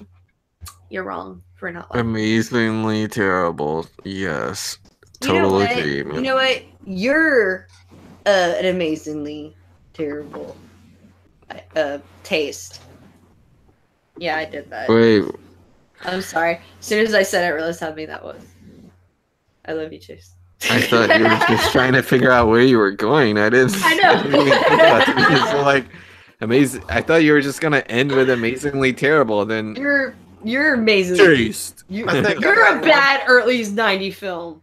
you're wrong for not liking it. Amazingly terrible. Yes. You know Total what? agreement. You know what? You're an amazingly terrible taste. Yeah, I did that. Wait, I'm sorry. As soon as I said it, I realized how mean that was. I love you, Chase. I thought you were just trying to figure out where you were going. I didn't. I know. I didn't even think about it. So, like, amazing. I thought you were just gonna end with amazingly terrible. Then You're amazing. taste. I think You're I a got bad early 90s film.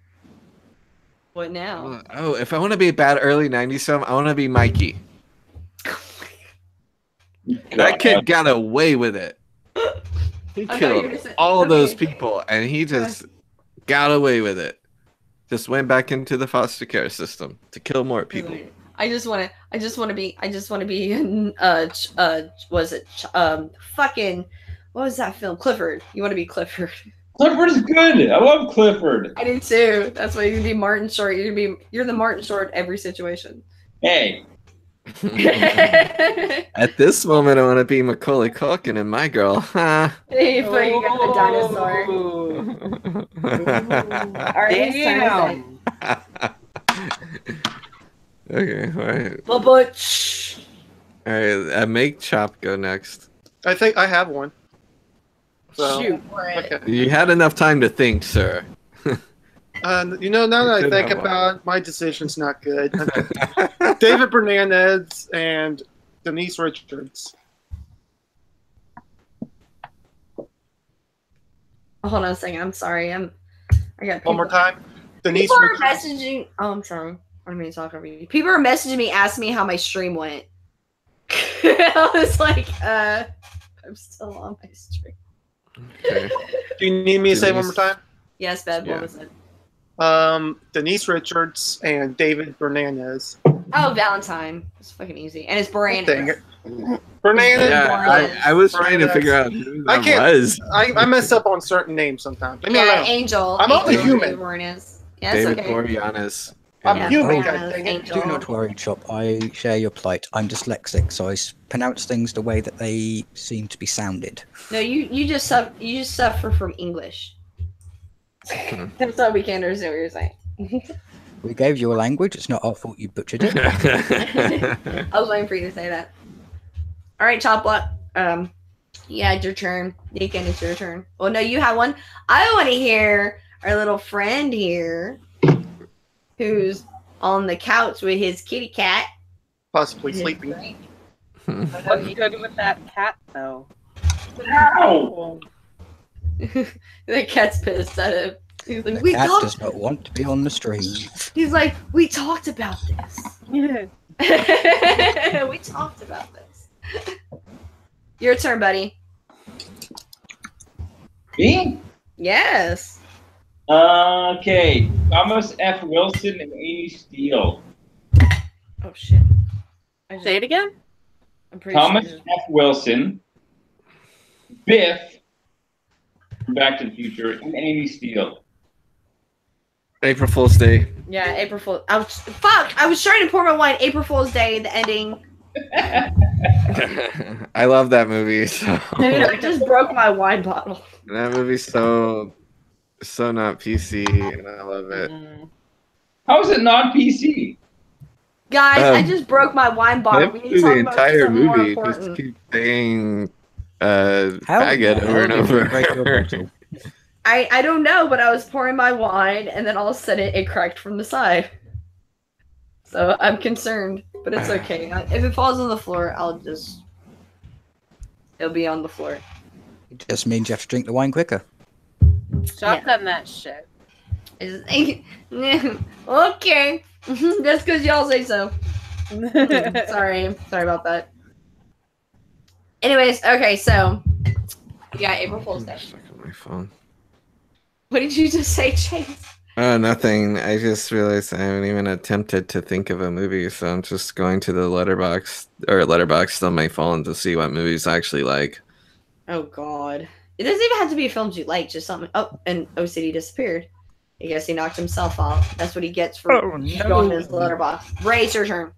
What now? Oh, if I want to be a bad early '90s film, I want to be Mikey. That kid got away with it. He I thought you were killed gonna say- all of those okay. people, and he just got away with it. Just went back into the foster care system to kill more people. I just want to be, fucking, what was that film? Clifford. You want to be Clifford. Clifford's good. I love Clifford. I do too. That's why you're going to be Martin Short. You're the Martin Short every situation. Hey, At this moment, I want to be Macaulay Culkin and my girl. Ha. Hey, but you got the dinosaur. All right, Damn. Okay, all right. Butch. All right, make Chop go next. I think I have one. So, Shoot. okay. You had enough time to think, sir. You know, now that I think about it, my decision's not good. David Bernanez and Denise Richards. Hold on a second. I'm sorry. I got One more time. Denise People are Richards. messaging. Oh, I'm sorry. I don't mean to talk over you. People are messaging me, asking me how my stream went. I was like, I'm still on my stream. Okay. Do you need me to say it one more time? Yes, Beb. Yeah. What was it? Denise Richards and David Bernanez. Oh, Valentine. It's fucking easy, and it's Dang Brandon. it. Bernanez. Yeah, I was trying to figure out who I that can't- was. I mess up on certain names sometimes. Leave me Yeah, alone. Angel. I'm only Angel human. Warnes. Yeah, it's David okay. Boreanaz. I'm Yeah, human, Brianna's God dang it. Angel. Do not worry, Chop. I share your plight. I'm dyslexic, so I pronounce things the way that they seem to be sounded. No, you just suffer from English. That's why we can't understand what you're saying. We gave you a language. It's not our fault you butchered it. I was waiting for you to say that. All right, Chop Block. Yeah, it's your turn. Deacon, it's your turn. Well, no, you have one. I want to hear our little friend here, who's on the couch with his kitty cat. Possibly sleeping. What's good with that cat, though? Ow! The cat's pissed at him. He's like, The cat does not want to be on the stream. He's like, we talked about this. Yeah. We talked about this. Your turn, buddy. Me? Yes. Okay. Thomas F. Wilson and Amy Steele. Oh shit. Say it again? I'm pretty Thomas sure. F. Wilson, Biff, from Back to the Future, and Amy Steele. April Fool's Day. Yeah, April Fool's. I was trying to pour my wine. April Fool's Day, the ending. I love that movie. So. I just broke my wine bottle. That movie's so not PC, and I love it. How is it not PC? Guys, I just broke my wine bottle. We need to talk The about entire something more movie just important. keep saying How faggot the over and hell did you break your over. bottle? I don't know, but I was pouring my wine, and then all of a sudden it cracked from the side. So I'm concerned, but it's okay. If it falls on the floor, it'll be on the floor. It just means you have to drink the wine quicker. Stop done that shit. Okay. Just because y'all say so. Sorry about that. Anyways, okay, so yeah, April Fool's Day. Stuck on my phone. What did you just say, Chase? Oh, nothing. I just realized I haven't even attempted to think of a movie, so I'm just going to the letterbox on my phone to see what movies I actually like. Oh God. It doesn't even have to be films you like, just something. Oh, and OCD disappeared. I guess he knocked himself out. That's what he gets for going to his letterbox. Ray, it's your turn.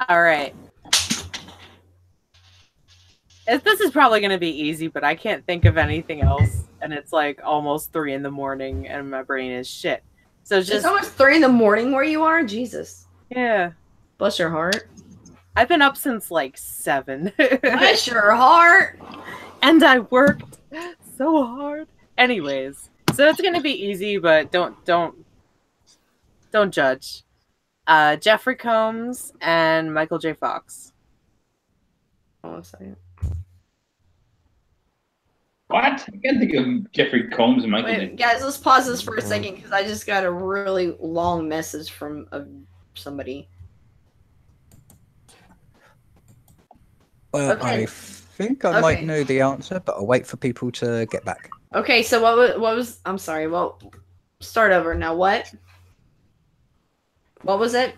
All right. This is probably going to be easy, but I can't think of anything else. And it's like almost 3 in the morning and my brain is shit. So It's just, almost 3 in the morning where you are? Jesus. yeah. Bless your heart. I've been up since like 7. Bless your heart. And I worked so hard. Anyways, so it's going to be easy, but don't judge. Jeffrey Combs and Michael J. Fox. Hold on a second. What? I can't think of Jeffrey Combs and Michael. Wait, guys, let's pause this for a second because I just got a really long message from somebody. Well, Okay. I think I might Okay. know the answer, but I'll wait for people to get back. Okay, so what was I'm sorry. Well, start over now. What was it?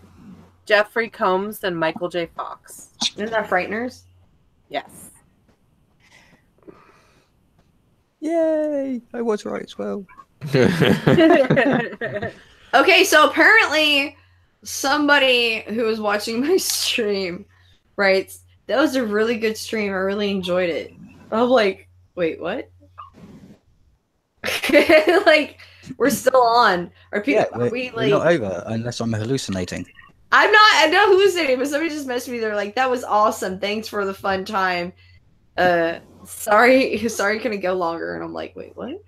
Jeffrey Combs and Michael J. Fox. Isn't that Frighteners? Yes. Yay! I was right as well. Okay, so apparently somebody who was watching my stream writes, that was a really good stream. I really enjoyed it. I'm like, wait, what? Like, we're still on. Are people? Yeah, are we we're like? not over unless I'm hallucinating. I'm not. I know hallucinating, but somebody just messaged me. They're like, "That was awesome. Thanks for the fun time." Sorry, couldn't go longer. And I'm like, wait, what?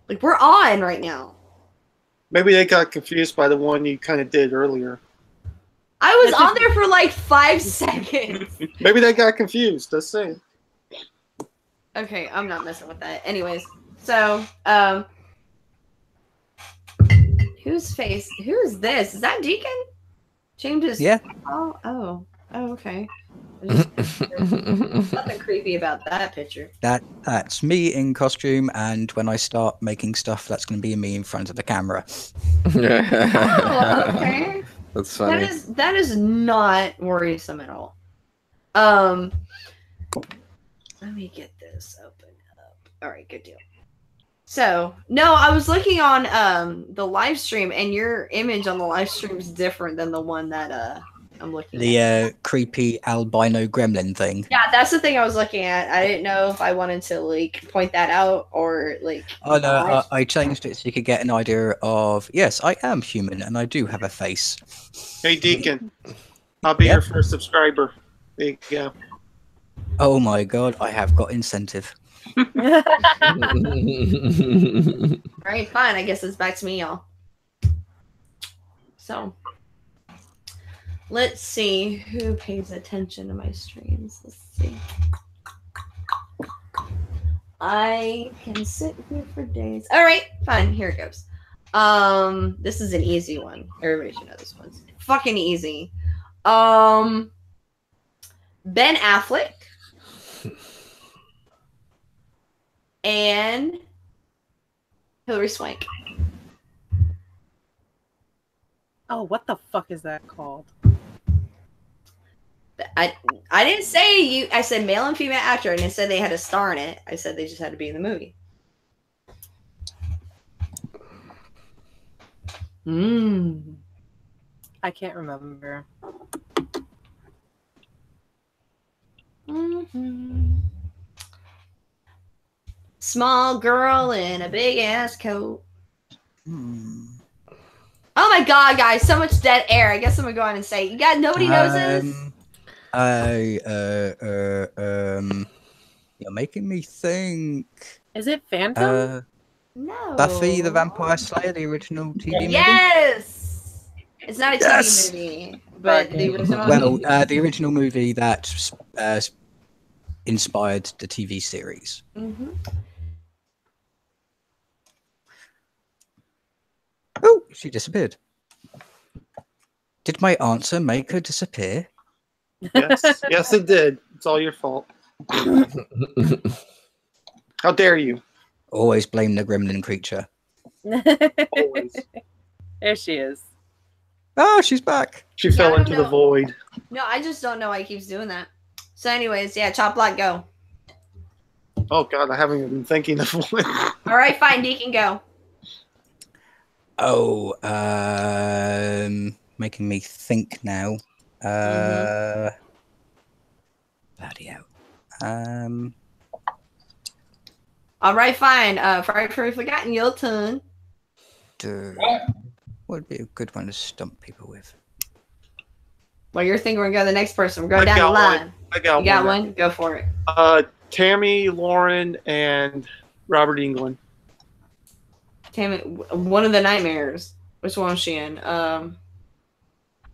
Like, we're on right now. Maybe they got confused by the one you kind of did earlier. I was on there for like 5 seconds. Maybe they got confused. Let's see. Okay, I'm not messing with that. Anyways, so whose face? Who is this? Is that Deacon? Changed his. Yeah. Oh, okay. Nothing creepy about that picture. That's me in costume, and when I start making stuff, that's going to be me in front of the camera. Oh, okay. That's funny. That is not worrisome at all. Let me get this open up. All right, good deal. So, no, I was looking on the live stream, and your image on the live stream is different than the one that I'm looking at. The creepy albino gremlin thing. Yeah, that's the thing I was looking at. I didn't know if I wanted to like point that out or like. Oh no, I changed it so you could get an idea of, yes, I am human and I do have a face. Hey, Deacon. I'll be your first subscriber. There you go. Oh my god, I have got incentive. All right, fine. I guess it's back to me, y'all. So, let's see who pays attention to my streams. Let's see. I can sit here for days. All right, fine. Here it goes. This is an easy one. Everybody should know this one's fucking easy. Ben Affleck and Hilary Swank. Oh, what the fuck is that called? I didn't say you. I said male and female actor, and I said they had a star in it. I said they just had to be in the movie. I can't remember. Small girl in a big ass coat. Oh my god, guys! So much dead air. I guess I'm gonna go on and say, you got nobody knows this. You're making me think. Is it Phantom? No. Buffy the Vampire Slayer, the original TV movie? Yes! It's not a TV movie, but the original movie. Well, the original movie that inspired the TV series. Mm-hmm. Oh, she disappeared. Did my answer make her disappear? Yes, yes, it did. It's all your fault. How dare you? Always blame the gremlin creature. Always. There she is. Oh, she's back. She fell into the void. No, I just don't know why he keeps doing that. So anyways, yeah, chop block, go. Oh god, I haven't even been thinking of one. All right, fine, Deacon, go. Oh, making me think now. Bloody hell. All right, fine. Friday for Forgotten, your turn. What would be a good one to stump people with? Well, you're thinking we're going to go to the next person. We're going down the line. I got one. You got one? Go for it. Tammy, Lauren, and Robert Englund. Tammy, one of the nightmares. Which one is she in? Are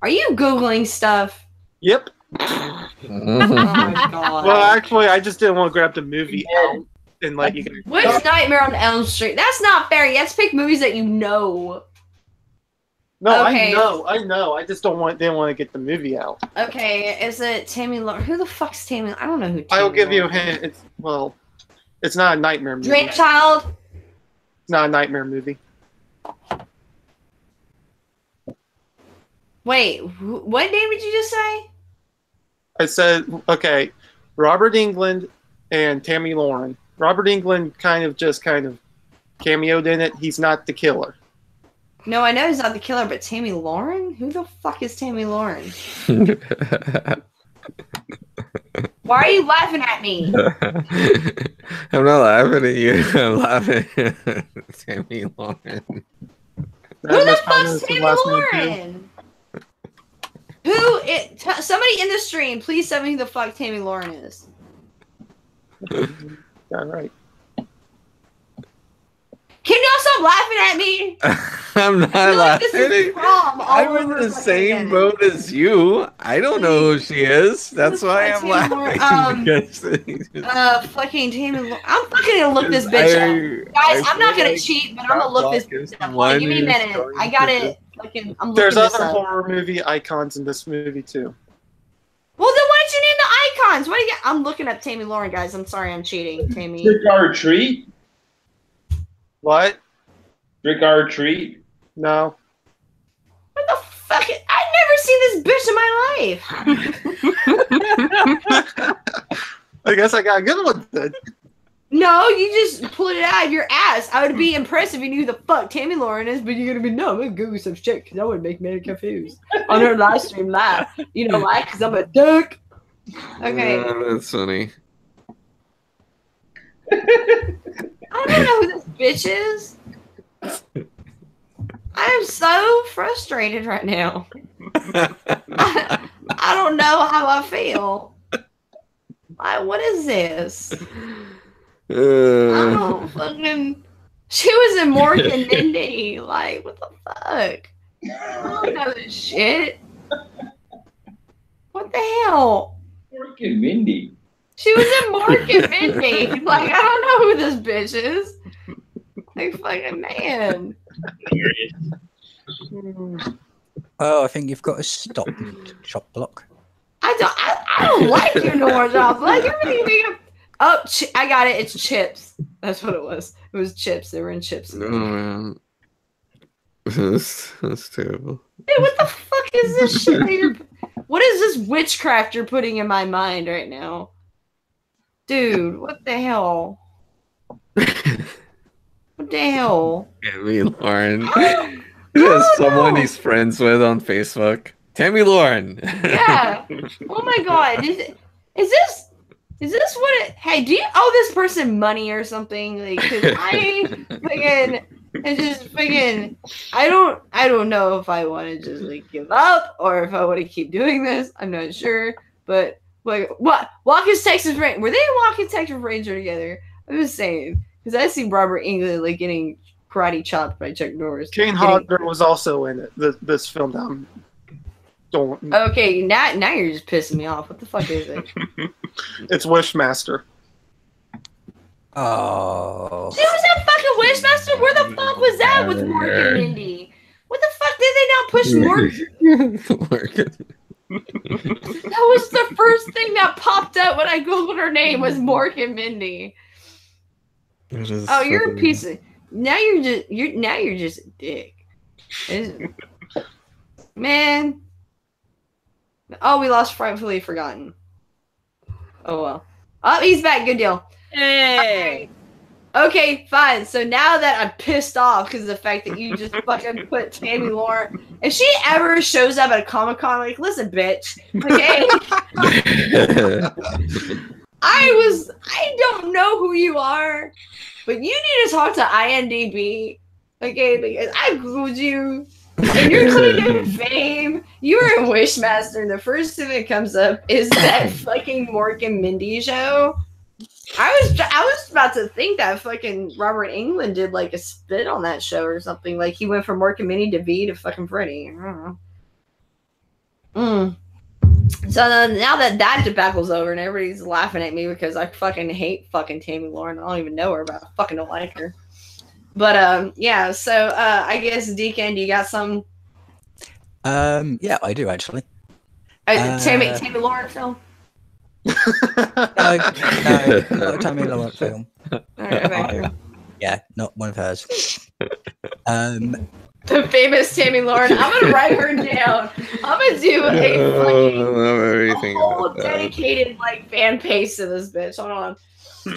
you Googling stuff? Yep. Oh my god. Well, actually, I just didn't want to grab the movie out and let you guys. Which Nightmare on Elm Street? That's not fair. You have to pick movies that you know. No, Okay. I know. I just didn't want to get the movie out. Okay, is it Tammy Lauren? Who the fuck's Tammy? I don't know who Tammy I will give you a Lauren is. hint. It's not a nightmare movie. Dream Child? It's not a nightmare movie. Wait, what name did you just say? I said, okay, Robert Englund and Tammy Lauren. Robert Englund kind of cameoed in it. He's not the killer. No, I know he's not the killer, but Tammy Lauren? Who the fuck is Tammy Lauren? Why are you laughing at me? I'm not laughing at you. I'm laughing at Tammy Lauren. Who the fuck's Tammy Lauren? Somebody in the stream, please tell me who the fuck Tammy Lauren is. All right. Can y'all stop laughing at me? I'm not laughing. I'm in the same boat as you. I don't know who she is. That's why I'm laughing. Fucking Tammy Lauren. I'm fucking gonna look this bitch up. Guys, I'm not gonna cheat, but I'm gonna look this bitch up. Like, give me a minute. I got it. Fucking, I'm There's looking other horror movie icons in this movie too. Well, then why don't you name the icons? What do you? I'm looking up Tammy Lauren, guys. I'm sorry, I'm cheating. Tammy. Trick or treat. What? Trick or treat. No. What the fuck? I've never seen this bitch in my life. I guess I got a good one then. No, you just pulled it out of your ass. I would be impressed if you knew who the fuck Tammy Lauren is, but you're gonna be no. I'm gonna Google some shit because that would make me confused on her live stream live. You know why? Because I'm a dick. Okay. That's funny. I don't know who this bitch is. I am so frustrated right now. I don't know how I feel. What is this? I don't fucking. She was in Mork and Mindy. Like, what the fuck? I don't know this shit. What the hell? Mork and Mindy. She was in Mork and Mindy. Like, I don't know who this bitch is. Like, fucking man. Oh, I think you've got to stop Chop Block. I don't like you no more, Chop Block. Everything. Oh, I got it. It's chips. That's what it was. It was chips. They were in chips. Oh man, that's terrible. Dude, what the fuck is this shit? What is this witchcraft you're putting in my mind right now? Dude, what the hell? What the hell? Tammy Lauren. There's someone he's friends with on Facebook. Tammy Lauren. Yeah. Oh my god. Is this what it? Hey, do you owe this person money or something? Like, cause I don't know if I want to just like give up or if I want to keep doing this. I'm not sure. But like, what? Watkins Texas Ranger? Were they in Watkins Texas Ranger together? I'm just saying because I see Robert Englund like getting karate chopped by Chuck Norris. Kane Hodder was also in it. This film down. Okay, now you're just pissing me off. What the fuck is it? It's Wishmaster. Oh. Dude, was that fucking Wishmaster? Where the fuck was that with Mork and Mindy? What the fuck did they not push Mork? That was the first thing that popped up when I googled her name was Mork and Mindy. Oh, you're a piece of. Now you're just a dick. Man. Oh, we lost Frightfully Forgotten. Oh, well. Oh, he's back. Good deal. Hey. Okay, fine. So now that I'm pissed off because of the fact that you just fucking put Tammy Lauren. If she ever shows up at a Comic-Con, like, listen, bitch. Okay? I don't know who you are, but you need to talk to IMDb. Okay? Because I Googled you. And you're claiming fame. You were in Wishmaster, and the first thing that comes up is that fucking Mork and Mindy show. I was about to think that fucking Robert Englund did like a spit on that show or something. Like he went from Mork and Mindy to V to fucking Freddy. I don't know. So now that debacle's over and everybody's laughing at me because I fucking hate fucking Tammy Lauren. I don't even know her, but I fucking don't like her. But yeah, so I guess Deacon, you got some? Yeah, I do actually. Tammy Lauren film? No, not a Tammy Lauren film. Right, yeah, not one of hers. The famous Tammy Lauren. I'm gonna write her down. I'm gonna do a whole dedicated like fan page to this bitch. Hold on.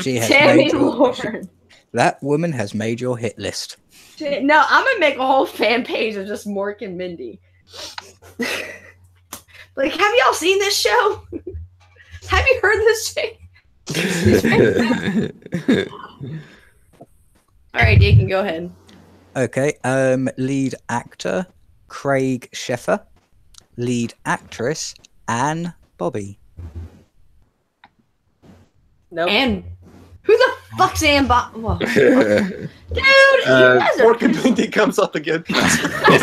She has Tammy Lauren. That woman has made your hit list. No, I'm gonna make a whole fan page of just Mork and Mindy. Like, have y'all seen this show? Have you heard this shit? All right, Deacon, go ahead. Okay. Lead actor Craig Sheffer. lead actress Anne Bobby. Nope. And who the fuck's Anne Bobby? Dude, you guys are Pork and Mindy comes up again. I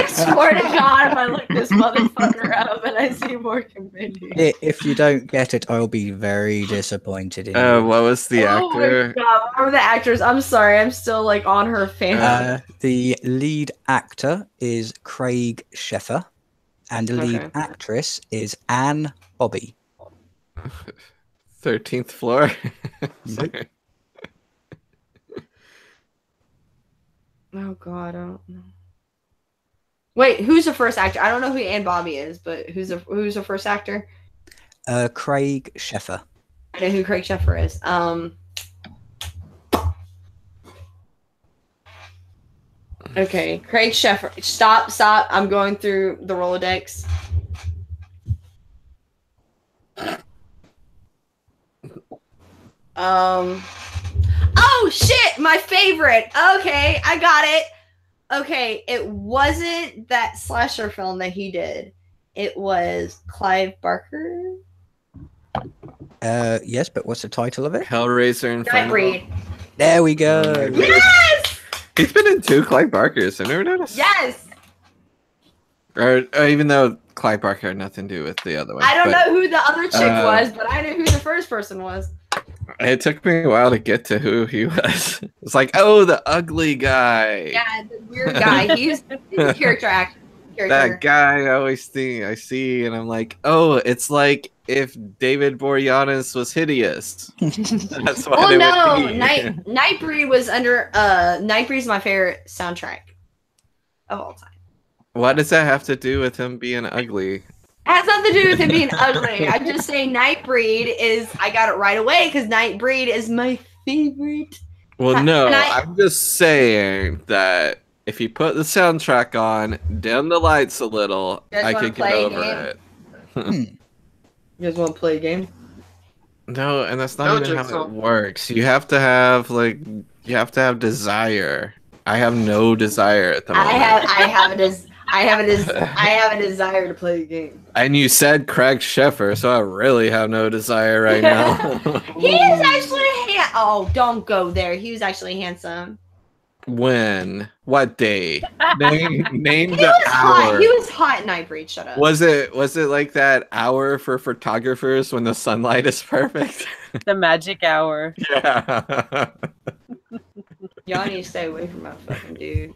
swear to God, if I look this motherfucker up and I see Pork and Mindy. If you don't get it, I'll be very disappointed in you. What was the Oh my actor? God, what were the actors? I'm sorry, I'm still like on her fan. The lead actor is Craig Sheffer, and the lead Okay. actress is Anne Bobby. 13th floor. Nope. Oh God, I don't know. Wait, who's the first actor? I don't know who Anne Bobby is, but who's the first actor? Craig Sheffer. I know who Craig Sheffer is. Okay, Craig Sheffer. Stop. I'm going through the Rolodex. Oh shit, my favorite. Okay, I got it. Okay, it wasn't that slasher film that he did. It was Clive Barker. Yes, but what's the title of it? Hellraiser and Nightbreed. There we go. Yes! He's been in 2 Clive Barkers. I never noticed. Yes! Or even though Clive Barker had nothing to do with the other one. I don't but know who the other chick was, but I knew who the first person was. It took me a while to get to who he was. It's like, oh, the ugly guy. Yeah, the weird guy. He's a character actor. That guy I always think I see, and I'm like, oh, it's like if David Boreanaz was hideous. That's what Well, it no, would be. Nightbreed was under. Nightbreed's my favorite soundtrack of all time. What does that have to do with him being ugly? It has nothing to do with him being ugly. I'm just saying Nightbreed is. I got it right away because Nightbreed is my favorite. Well, no, And I'm just saying that if you put the soundtrack on, dim the lights a little, You guys I wanna could get play a over game? it. You guys want to play a game? No, and that's not No, even how Jigsaw. it works. You have to have desire. I have no desire at the moment. I have a desire to play a game. And you said Craig Sheffer, so I really have no desire right now. He is actually oh, don't go there. He was actually handsome. When? What day? Name He the was hot. hour. He was hot in Nightbreed. Shut up. Was it like that hour for photographers when the sunlight is perfect? The magic hour. Yeah. Y'all need to stay away from my fucking dude.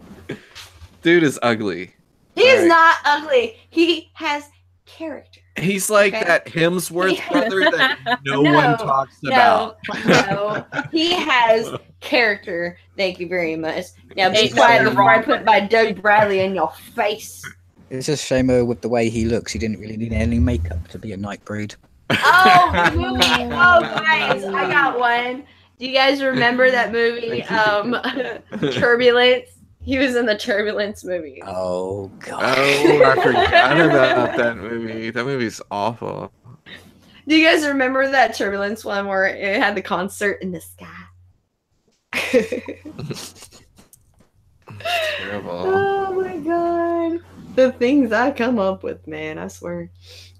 Dude is ugly. He is Alright. not ugly. He has character. He's like Okay. that Hemsworth Yeah. brother that no No, one talks about. No, he has character. Thank you very much. Now be Ain't quiet nothing before I wrong put my Doug Bradley in your face. It's just a shame with the way he looks, he didn't really need any makeup to be a Nightbreed. Oh, the movie. Oh, guys, I got one. Do you guys remember that movie, Turbulence? He was in the Turbulence movie. Oh god. Oh, I forgot about that movie. That movie's awful. Do you guys remember that Turbulence one where it had the concert in the sky? Terrible. Oh my god. The things I come up with, man, I swear.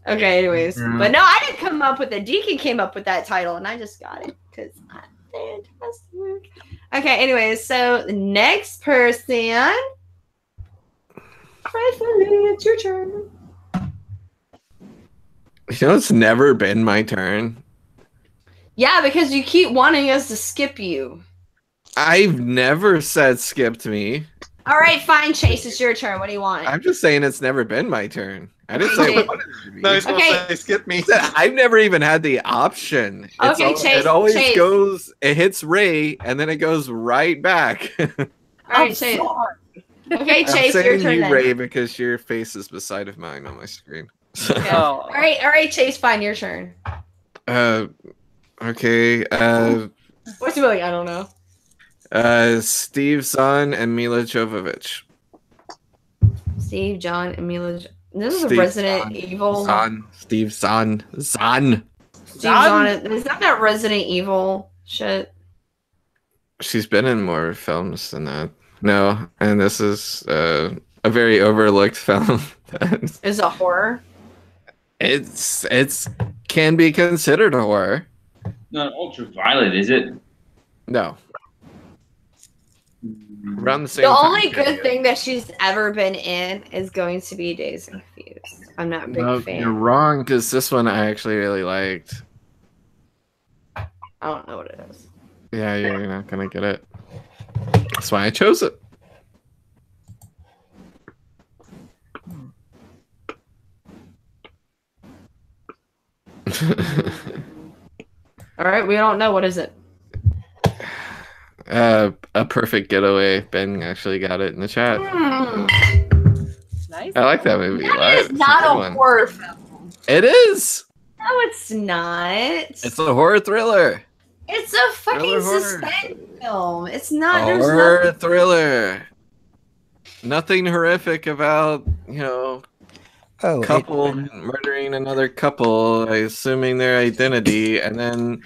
Okay, anyways. But no, I didn't come up with it. Deacon came up with that title and I just got it because I'm fantastic. Okay, anyways, so the next person. Rightfully, it's your turn. You know, it's never been my turn. Yeah, because you keep wanting us to skip you. I've never said skipped me. All right, fine, Chase, it's your turn. What do you want? I'm just saying it's never been my turn. I didn't say Okay. it wanted to be. No, he's gonna Okay. say skip me. I've never even had the option. Okay, Chase, it always Chase. goes. It hits Ray, and then it goes right back. All right, Chase. Okay, I'm Chase, your saying turn you, then. Ray, because your face is beside of mine on my screen. Okay. Oh. All right, Chase, fine, your turn. Okay. What's he like? I don't know. Steve Zahn and Mila Jovovich. Steve, John, and Mila. This is a Steve Resident Zahn. Evil. Steve Zahn. Steve Zahn. Is that that Resident Evil shit? She's been in more films than that. No, and this is a very overlooked film. Is a horror? It's can be considered a horror. Not ultraviolet, is it? No. Around the same The time only good period. thing that she's ever been in is going to be Dazed and Confused. I'm not a big No, fan. you're wrong, because this one I actually really liked. I don't know what it is. Yeah, you're not gonna get it. That's why I chose it. All right, we don't know. What is it? A Perfect Getaway. Ben actually got it in the chat. Nice. I like that movie a lot. That is It's a not good a one. horror film. It is. No, it's not. It's a horror thriller. It's a fucking Thriller horror. suspense film. It's not. There's Horror nothing. thriller. Nothing horrific about, Oh, couple murdering another couple, assuming their identity, and then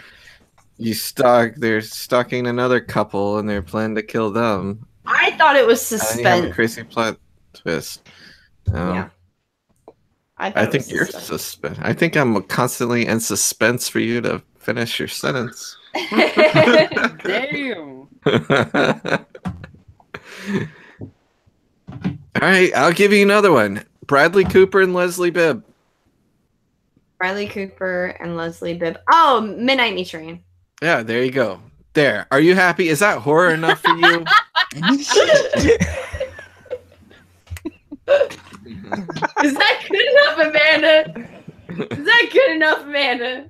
they're stalking another couple and they're planning to kill them. I thought it was And you have a suspense. crazy plot twist. Yeah. I think you're suspense. I think I'm constantly in suspense for you to finish your sentence. Damn. All right, I'll give you another one. Bradley Cooper and Leslie Bibb. Bradley Cooper and Leslie Bibb. Oh, Midnight Meat Train. Yeah, there you go. There. Are you happy? Is that horror enough for you? Is that good enough, Amanda? Is that good enough, Amanda?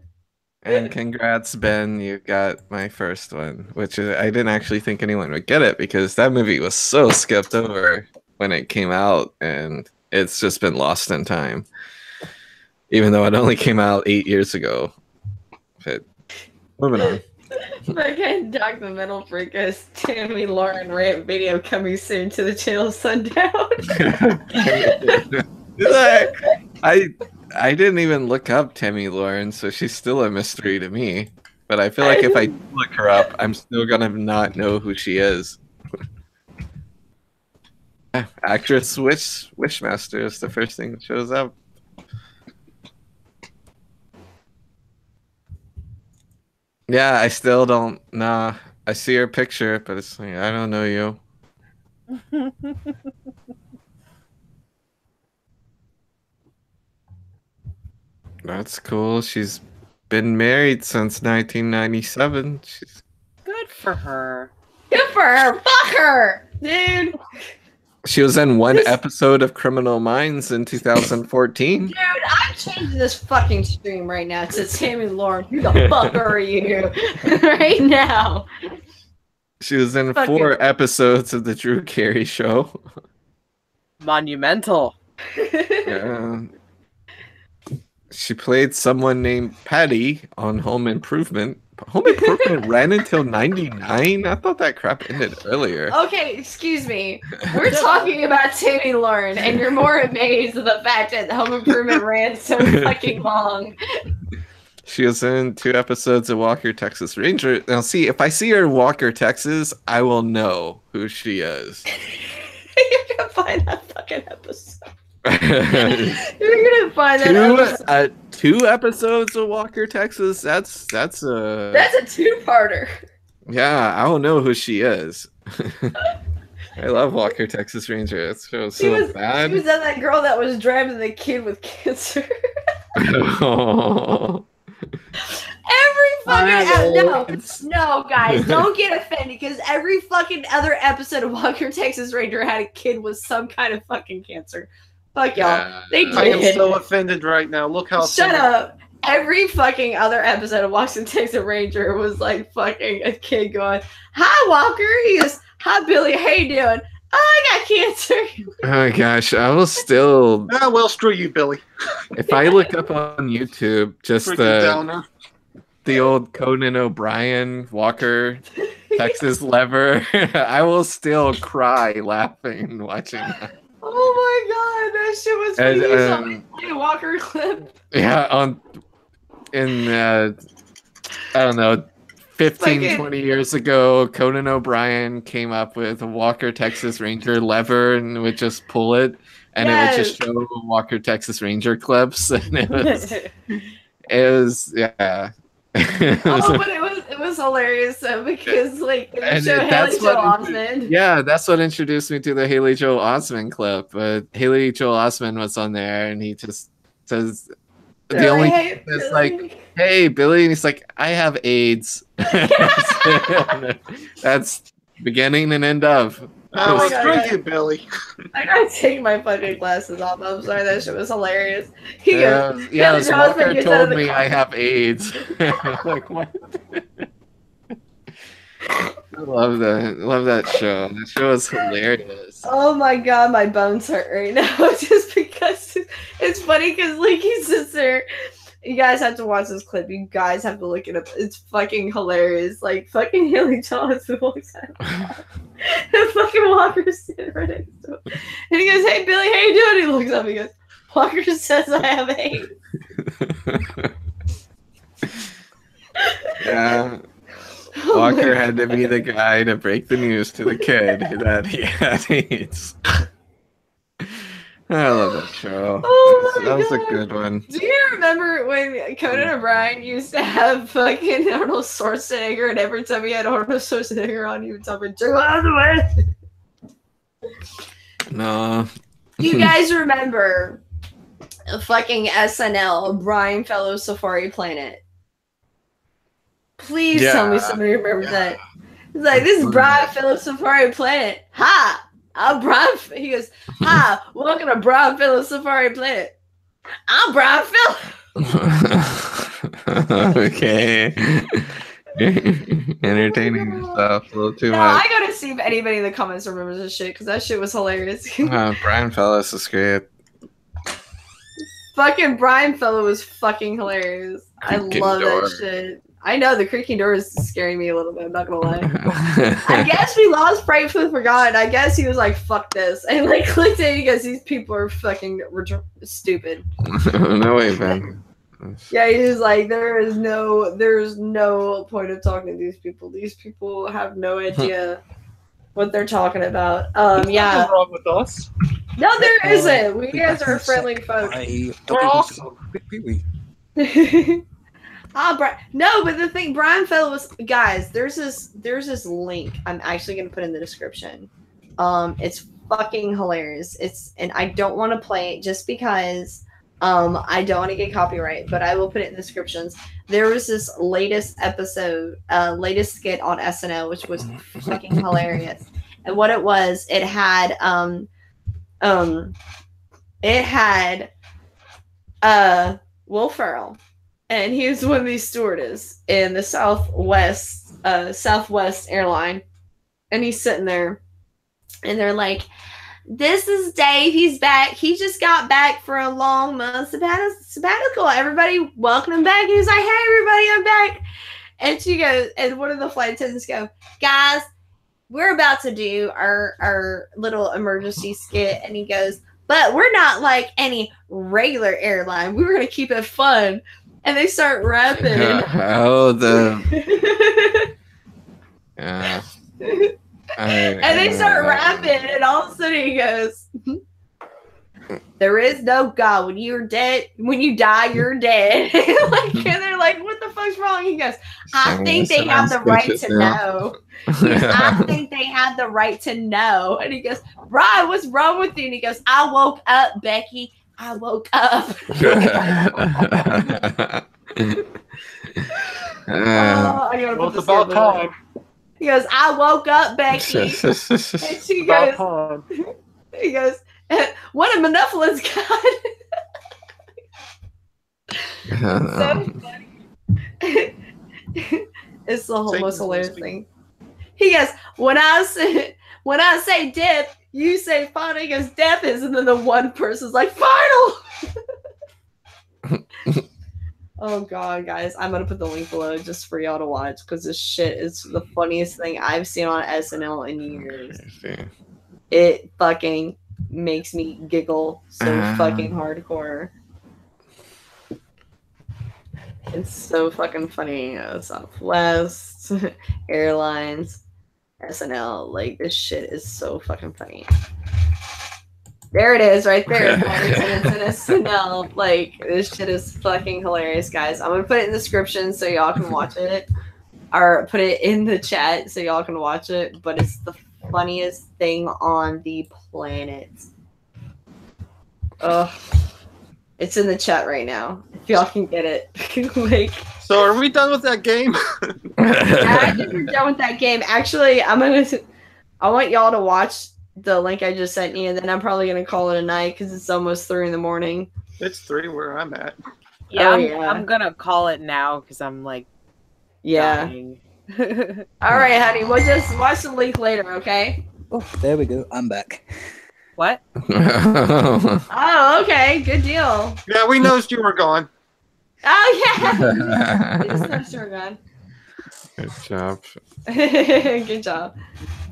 And congrats, Ben. You got my first one, which I didn't actually think anyone would get it because that movie was so skipped over when it came out, and it's just been lost in time. Even though it only came out 8 years ago. But moving on. Fucking Doc the Metal Freak is Tammy Lauren rant video coming soon to the channel Sundown. I didn't even look up Tammy Lauren, so she's still a mystery to me. But I feel like if I look her up, I'm still gonna not know who she is. Actress Wishmaster is the first thing that shows up. Yeah, I still don't. Nah, I see her picture, but it's like I don't know you. That's cool. She's been married since 1997. She's Good for her. Good for her. Fuck her, dude. She was in one episode of Criminal Minds in 2014. Dude, I'm changing this fucking stream right now to Tammy Lauren. Who the fuck are you? Right now. She was in Fuck 4 it. episodes of the Drew Carey Show. Monumental. She played someone named Patty on Home Improvement. Home Improvement ran until 99? I thought that crap ended earlier. Okay, excuse me. We're talking about Tammy Lauren, and you're more amazed at the fact that Home Improvement ran so fucking long. She was in 2 episodes of Walker, Texas Ranger. Now, see, if I see her in Walker, Texas, I will know who she is. You're gonna find that fucking episode. You're gonna find that episode. 2 episodes of Walker, Texas. That's a two-parter. yeah. I will know who she is. I love Walker, Texas Ranger. That show's so bad. She was that girl that was driving the kid with cancer. Oh. Every fucking no, guys, don't get offended because every fucking other episode of Walker Texas Ranger had a kid with some kind of fucking cancer. Fuck y'all. They I am did. so offended right now. Look how Shut up. Every fucking other episode of Walker Texas Ranger was like fucking a kid going, "Hi Walker." He goes, "Hi Billy, how you doing?" "Oh, I got cancer." Oh my gosh, I will still. Ah, well, screw you, Billy. If I look up on YouTube, just Freaking downer. the old Conan O'Brien Walker Texas Lever, I will still cry laughing watching that. Oh my god, that shit was funny. You saw the Walker clip. Yeah, in I don't know, 15, 20 years ago, Conan O'Brien came up with a Walker Texas Ranger lever and would just pull it, and it would just show Walker Texas Ranger clips, and it was yeah. But it was hilarious though, because like it show Haley Joel Osment. Yeah, that's what introduced me to the Haley Joel Osment clip. But Haley Joel Osment was on there, and he just says the only thing is like, "Hey, Billy," and he's like, "I have AIDS." That's beginning and end of. Oh, screw you, Billy. I gotta take my fucking glasses off. I'm sorry, that shit was hilarious. He goes, Walker told me I have AIDS. Like, what? I love that show. The show is hilarious. Oh my god, my bones hurt right now just because it's funny because like he sits there. You guys have to watch this clip. You guys have to look it up. It's fucking hilarious. Like fucking Haley Johnson walks out. And fucking Walker's sitting right next to him. And he goes, "Hey Billy, how you doing?" He looks up and he goes, "Walker says I have AIDS." Yeah. Walker had to be the guy to break the news to the kid that he had AIDS. I love that show. Oh that was a good one. Do you remember when Conan O'Brien used to have fucking Arnold Schwarzenegger, and every time he had Arnold Schwarzenegger on, he would tell me, "Go out of the way"? No. You guys remember fucking SNL, Brian Fellow Safari Planet? Please tell me somebody remembers that. It's like, "This is Brian Fellow Safari Planet. Hi! I'm Brian." He goes, "Hi, welcome to Brian Fellow Safari Planet. I'm Brian Fellow." Okay. Entertaining yourself a little too much. I gotta see if anybody in the comments remembers this shit, because that shit was hilarious. Brian Fellows is great. Fucking Brian Fellow was fucking hilarious. I love that shit. I know, the creaking door is scaring me a little bit, I'm not gonna lie. I guess we lost Frightfully Forgotten. I guess he was like, "Fuck this," and like clicked it because these people are fucking stupid. No way, man. Yeah, he was like, there's no point of talking to these people. These people have no idea what they're talking about. Yeah. What's wrong with us? No, there isn't. We guys are friendly folks. We're awesome. No, but the thing, Brian Fellow was, guys, there's this link I'm actually gonna put in the description. It's fucking hilarious. And I don't want to play it just because I don't want to get copyright, but I will put it in the descriptions. There was this latest episode, latest skit on SNL, which was fucking hilarious. And what it was, it had Will Ferrell. And he was one of these stewardess in the Southwest airline. And he's sitting there. And they're like, "This is Dave. He's back. He just got back for a long month sabbatical. Everybody, welcome him back." And he's like, "Hey, everybody, I'm back." And she goes, and one of the flight attendants go, "Guys, we're about to do our little emergency skit." And he goes, "But we're not like any regular airline. We were going to keep it fun." And they start rapping. And they start rapping, and all of a sudden he goes, "There is no God. When you're dead, when you die, you're dead." And they're like, "What the fuck's wrong?" He goes, "I think they have the right to know." "I think they have the right to know." And he goes, "Brian, what's wrong with you?" And he goes, "I woke up, Becky. I woke up." Well, it's about time. He goes, "I woke up, Becky." And she goes, he goes, "What a benevolence God." So funny. It's the most hilarious thing. He goes, when I say dip, you say final." He goes, "Death is," and then the one person's like, "Final." Oh god, guys, I'm gonna put the link below just for y'all to watch, because this shit is the funniest thing I've seen on SNL in years. It fucking makes me giggle so fucking hardcore. It's so fucking funny. Southwest Airlines, SNL. Like, this shit is so fucking funny. There it is, right there. It's an SNL. Like, this shit is fucking hilarious, guys. I'm gonna put it in the description so y'all can watch it, or put it in the chat so y'all can watch it. But it's the funniest thing on the planet. Ugh. It's in the chat right now. If y'all can get it. Like, So are we done with that game? I think we're done with that game. Actually, I want y'all to watch the link I just sent you, and then I'm probably gonna call it a night because it's almost 3 in the morning. It's 3 where I'm at. Yeah, Oh, I'm gonna call it now because I'm like, dying. All right, honey. We'll just watch the link later, okay? Oh, there we go. I'm back. What? Oh, okay. Good deal. Yeah, we noticed you were gone. Oh, yeah. Just no sure, God. Good job. Good job.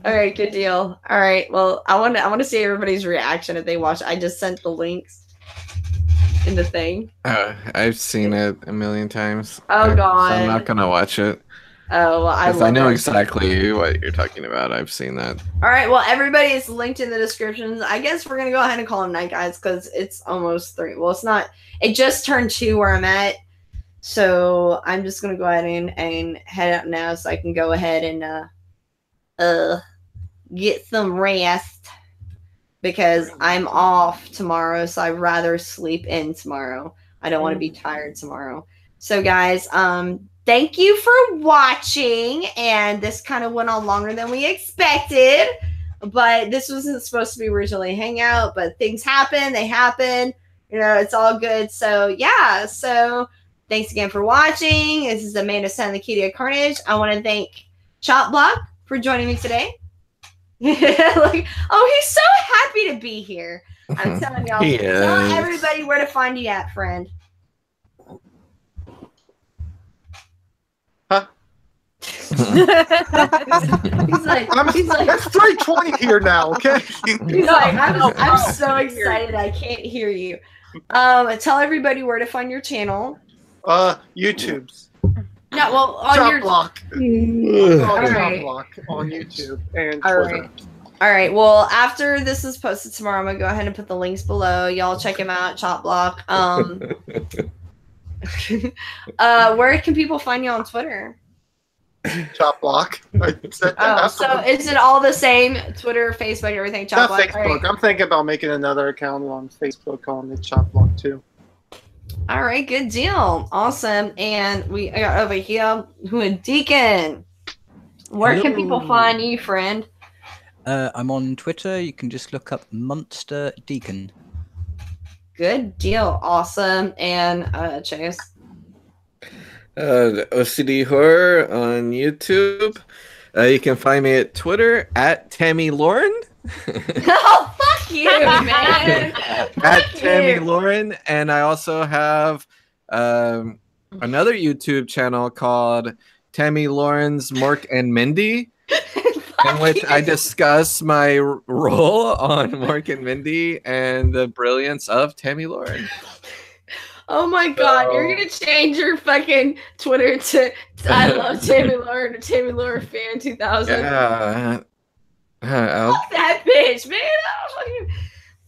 All right, good deal. All right. Well, I want to see everybody's reaction if they watch. I just sent the links in the thing. I've seen it a million times. Oh, God. So I'm not gonna watch it. Oh, well, I know exactly what you're talking about. I've seen that. All right. Well, everybody is linked in the descriptions. I guess we're going to go ahead and call them night, guys, because it's almost 3. Well, it's not. It just turned 2 where I'm at. So I'm just going to go ahead and head out now so I can go ahead and get some rest because I'm off tomorrow. So I'd rather sleep in tomorrow. I don't want to be tired tomorrow. So, guys, thank you for watching, and this kind of went on longer than we expected, but this wasn't supposed to be originally a hangout, but things happen, they happen, you know, it's all good. So yeah, so thanks again for watching. This is Amanda San, the Cutie of Carnage. I want to thank Chop Block for joining me today. Like, oh, he's so happy to be here. I'm telling y'all. Tell everybody where to find you at, friend. He's like, it's 3:20 here now, okay? He's like, I'm so excited I can't hear you. Tell everybody where to find your channel. YouTube's. Yeah, well, on Chop your Block. All right. Chop Block on YouTube and All Twitter. right. All right. Well, after this is posted tomorrow, I'm gonna go ahead and put the links below. Y'all check him out, Chop Block. Where can people find you on Twitter? Chop Block. So is it all the same? Twitter, Facebook, everything? Chop Block. Facebook. Right. I'm thinking about making another account on Facebook calling it Chop Block too. All right, good deal. Awesome. And we got over here who a Deacon. Where can people find you, friend? I'm on Twitter. You can just look up Monster Deacon. Good deal. Awesome. And Chase. OCD Horror on YouTube. You can find me at Twitter at Tammy Lauren. Oh, fuck you, man. At Tammy Lauren. And I also have another YouTube channel called Tammy Lauren's Mork and Mindy, in which I discuss my role on Mork and Mindy and the brilliance of Tammy Lauren. Oh my God, you're gonna change your fucking Twitter to I love Tammy Lauren or Tammy Lauren fan 2000. Yeah. Fuck that bitch, man.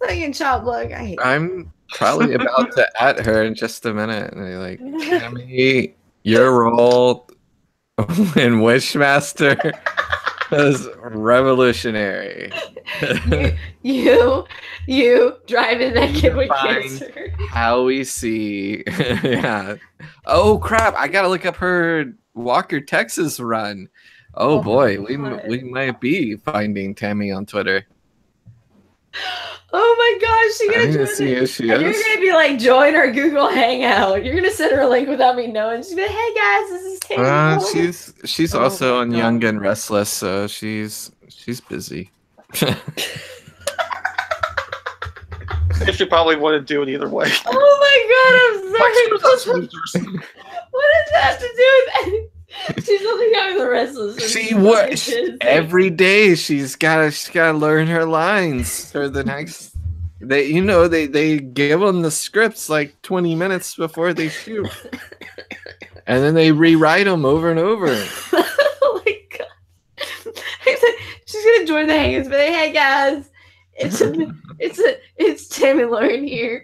Fucking Chop Block. I'm probably about to at her in just a minute. And they're like, Tammy, your role in Wishmaster was revolutionary. you driving that kid with cancer. How we see. Yeah. Oh crap! I gotta look up her Walker, Texas run. Oh boy, we might be finding Tammy on Twitter. Oh my gosh, she's gonna join see who she and is. you're gonna be like, join our Google Hangout. You're gonna send her a link without me knowing. She's like, hey guys, this is Tammy. She's also on Young and Restless, so she's busy. I should probably want to do it either way. Oh my God, I'm sorry. What does that have to do with that? She's only Young and the Restless. She works every day. She's gotta learn her lines for the next They give them the scripts like 20 minutes before they shoot, and then they rewrite them over and over. Oh my god! She's gonna join the Hangouts, but hey guys, it's Tim and Lauren here.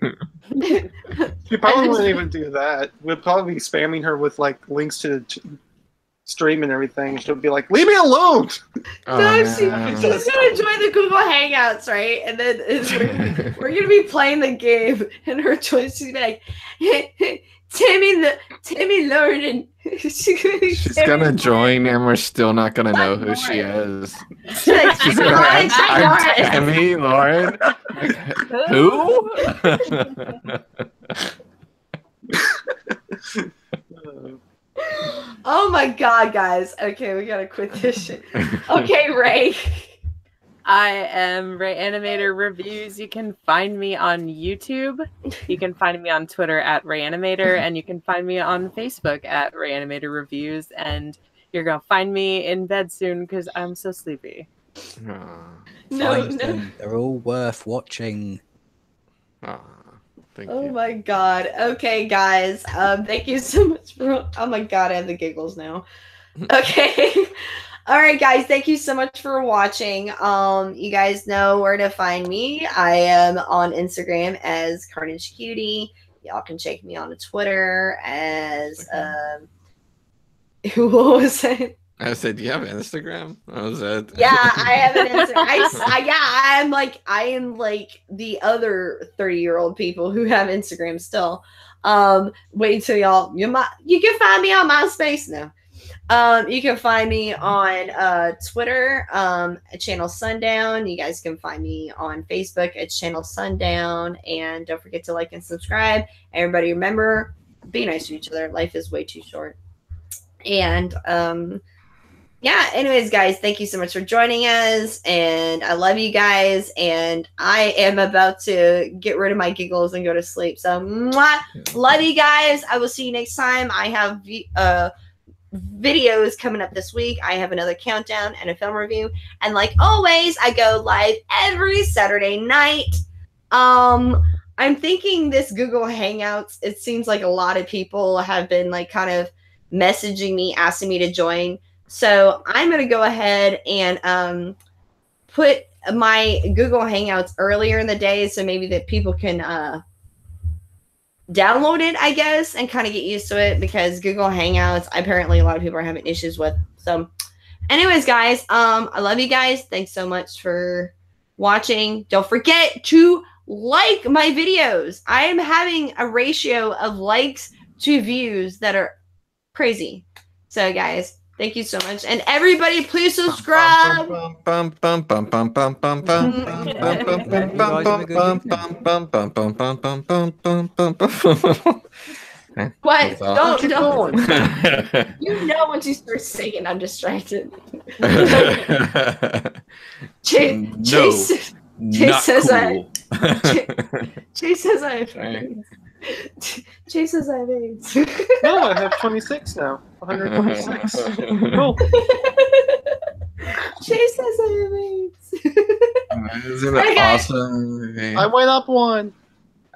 She probably wouldn't even do that. We'd probably be spamming her with like links to the stream and everything. She'll be like, "Leave me alone." No, she's gonna join the Google Hangouts, right? And then we're gonna be playing the game, and her choice is like, Timmy Lauren. She's gonna join, and we're still not gonna know who she is. She's like, She's gonna, I'm Timmy Lauren. Who? Oh my god, guys. Okay, we gotta quit this shit. Okay, Ray. I am Rayanimater Reviews. You can find me on YouTube. You can find me on Twitter at Rayanimator, and you can find me on Facebook at Rayanimater Reviews. And you're gonna find me in bed soon because I'm so sleepy. No. They're all worth watching. Thank Oh you. my god. Okay, guys. Thank you so much for. Oh my god, I have the giggles now. Okay. All right, guys. Thank you so much for watching. You guys know where to find me. I am on Instagram as Carnage Cutie. Y'all can check me on Twitter as what was it? I said, "Do you have Instagram?" Yeah, I have an Instagram. I am like the other 30-year-old people who have Instagram still. Wait till you can find me on MySpace now. You can find me on Twitter at ChannelSundown. You guys can find me on Facebook at ChannelSundown. And don't forget to like and subscribe. Everybody remember, be nice to each other. Life is way too short. And yeah, anyways, guys, thank you so much for joining us. And I love you guys. And I am about to get rid of my giggles and go to sleep. So, mwah, love you guys. I will see you next time. I have videos coming up this week. I have another countdown and a film review. And like always, I go live every Saturday night. I'm thinking this Google Hangouts, it seems like a lot of people have been like kind of messaging me, asking me to join. So I'm going to go ahead and put my Google Hangouts earlier in the day so maybe that people can download it, I guess, and kind of get used to it, because Google Hangouts, apparently a lot of people are having issues with. So anyways, guys, I love you guys. Thanks so much for watching. Don't forget to like my videos. I am having a ratio of likes to views that are crazy. So guys, thank you so much. And everybody, please subscribe. What? Don't. You know, once you start singing, I'm distracted. Chase says I have AIDS. No, I have 26 now. 126. Cool. Chase says I have AIDS. Isn't it awesome? I went up one.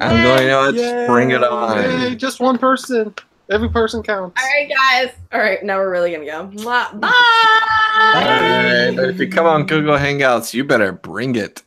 I'm going to let's bring it on. Yay, just one person. Every person counts. All right, guys. All right, now we're really gonna go. Bye. All right, if you come on Google Hangouts, you better bring it.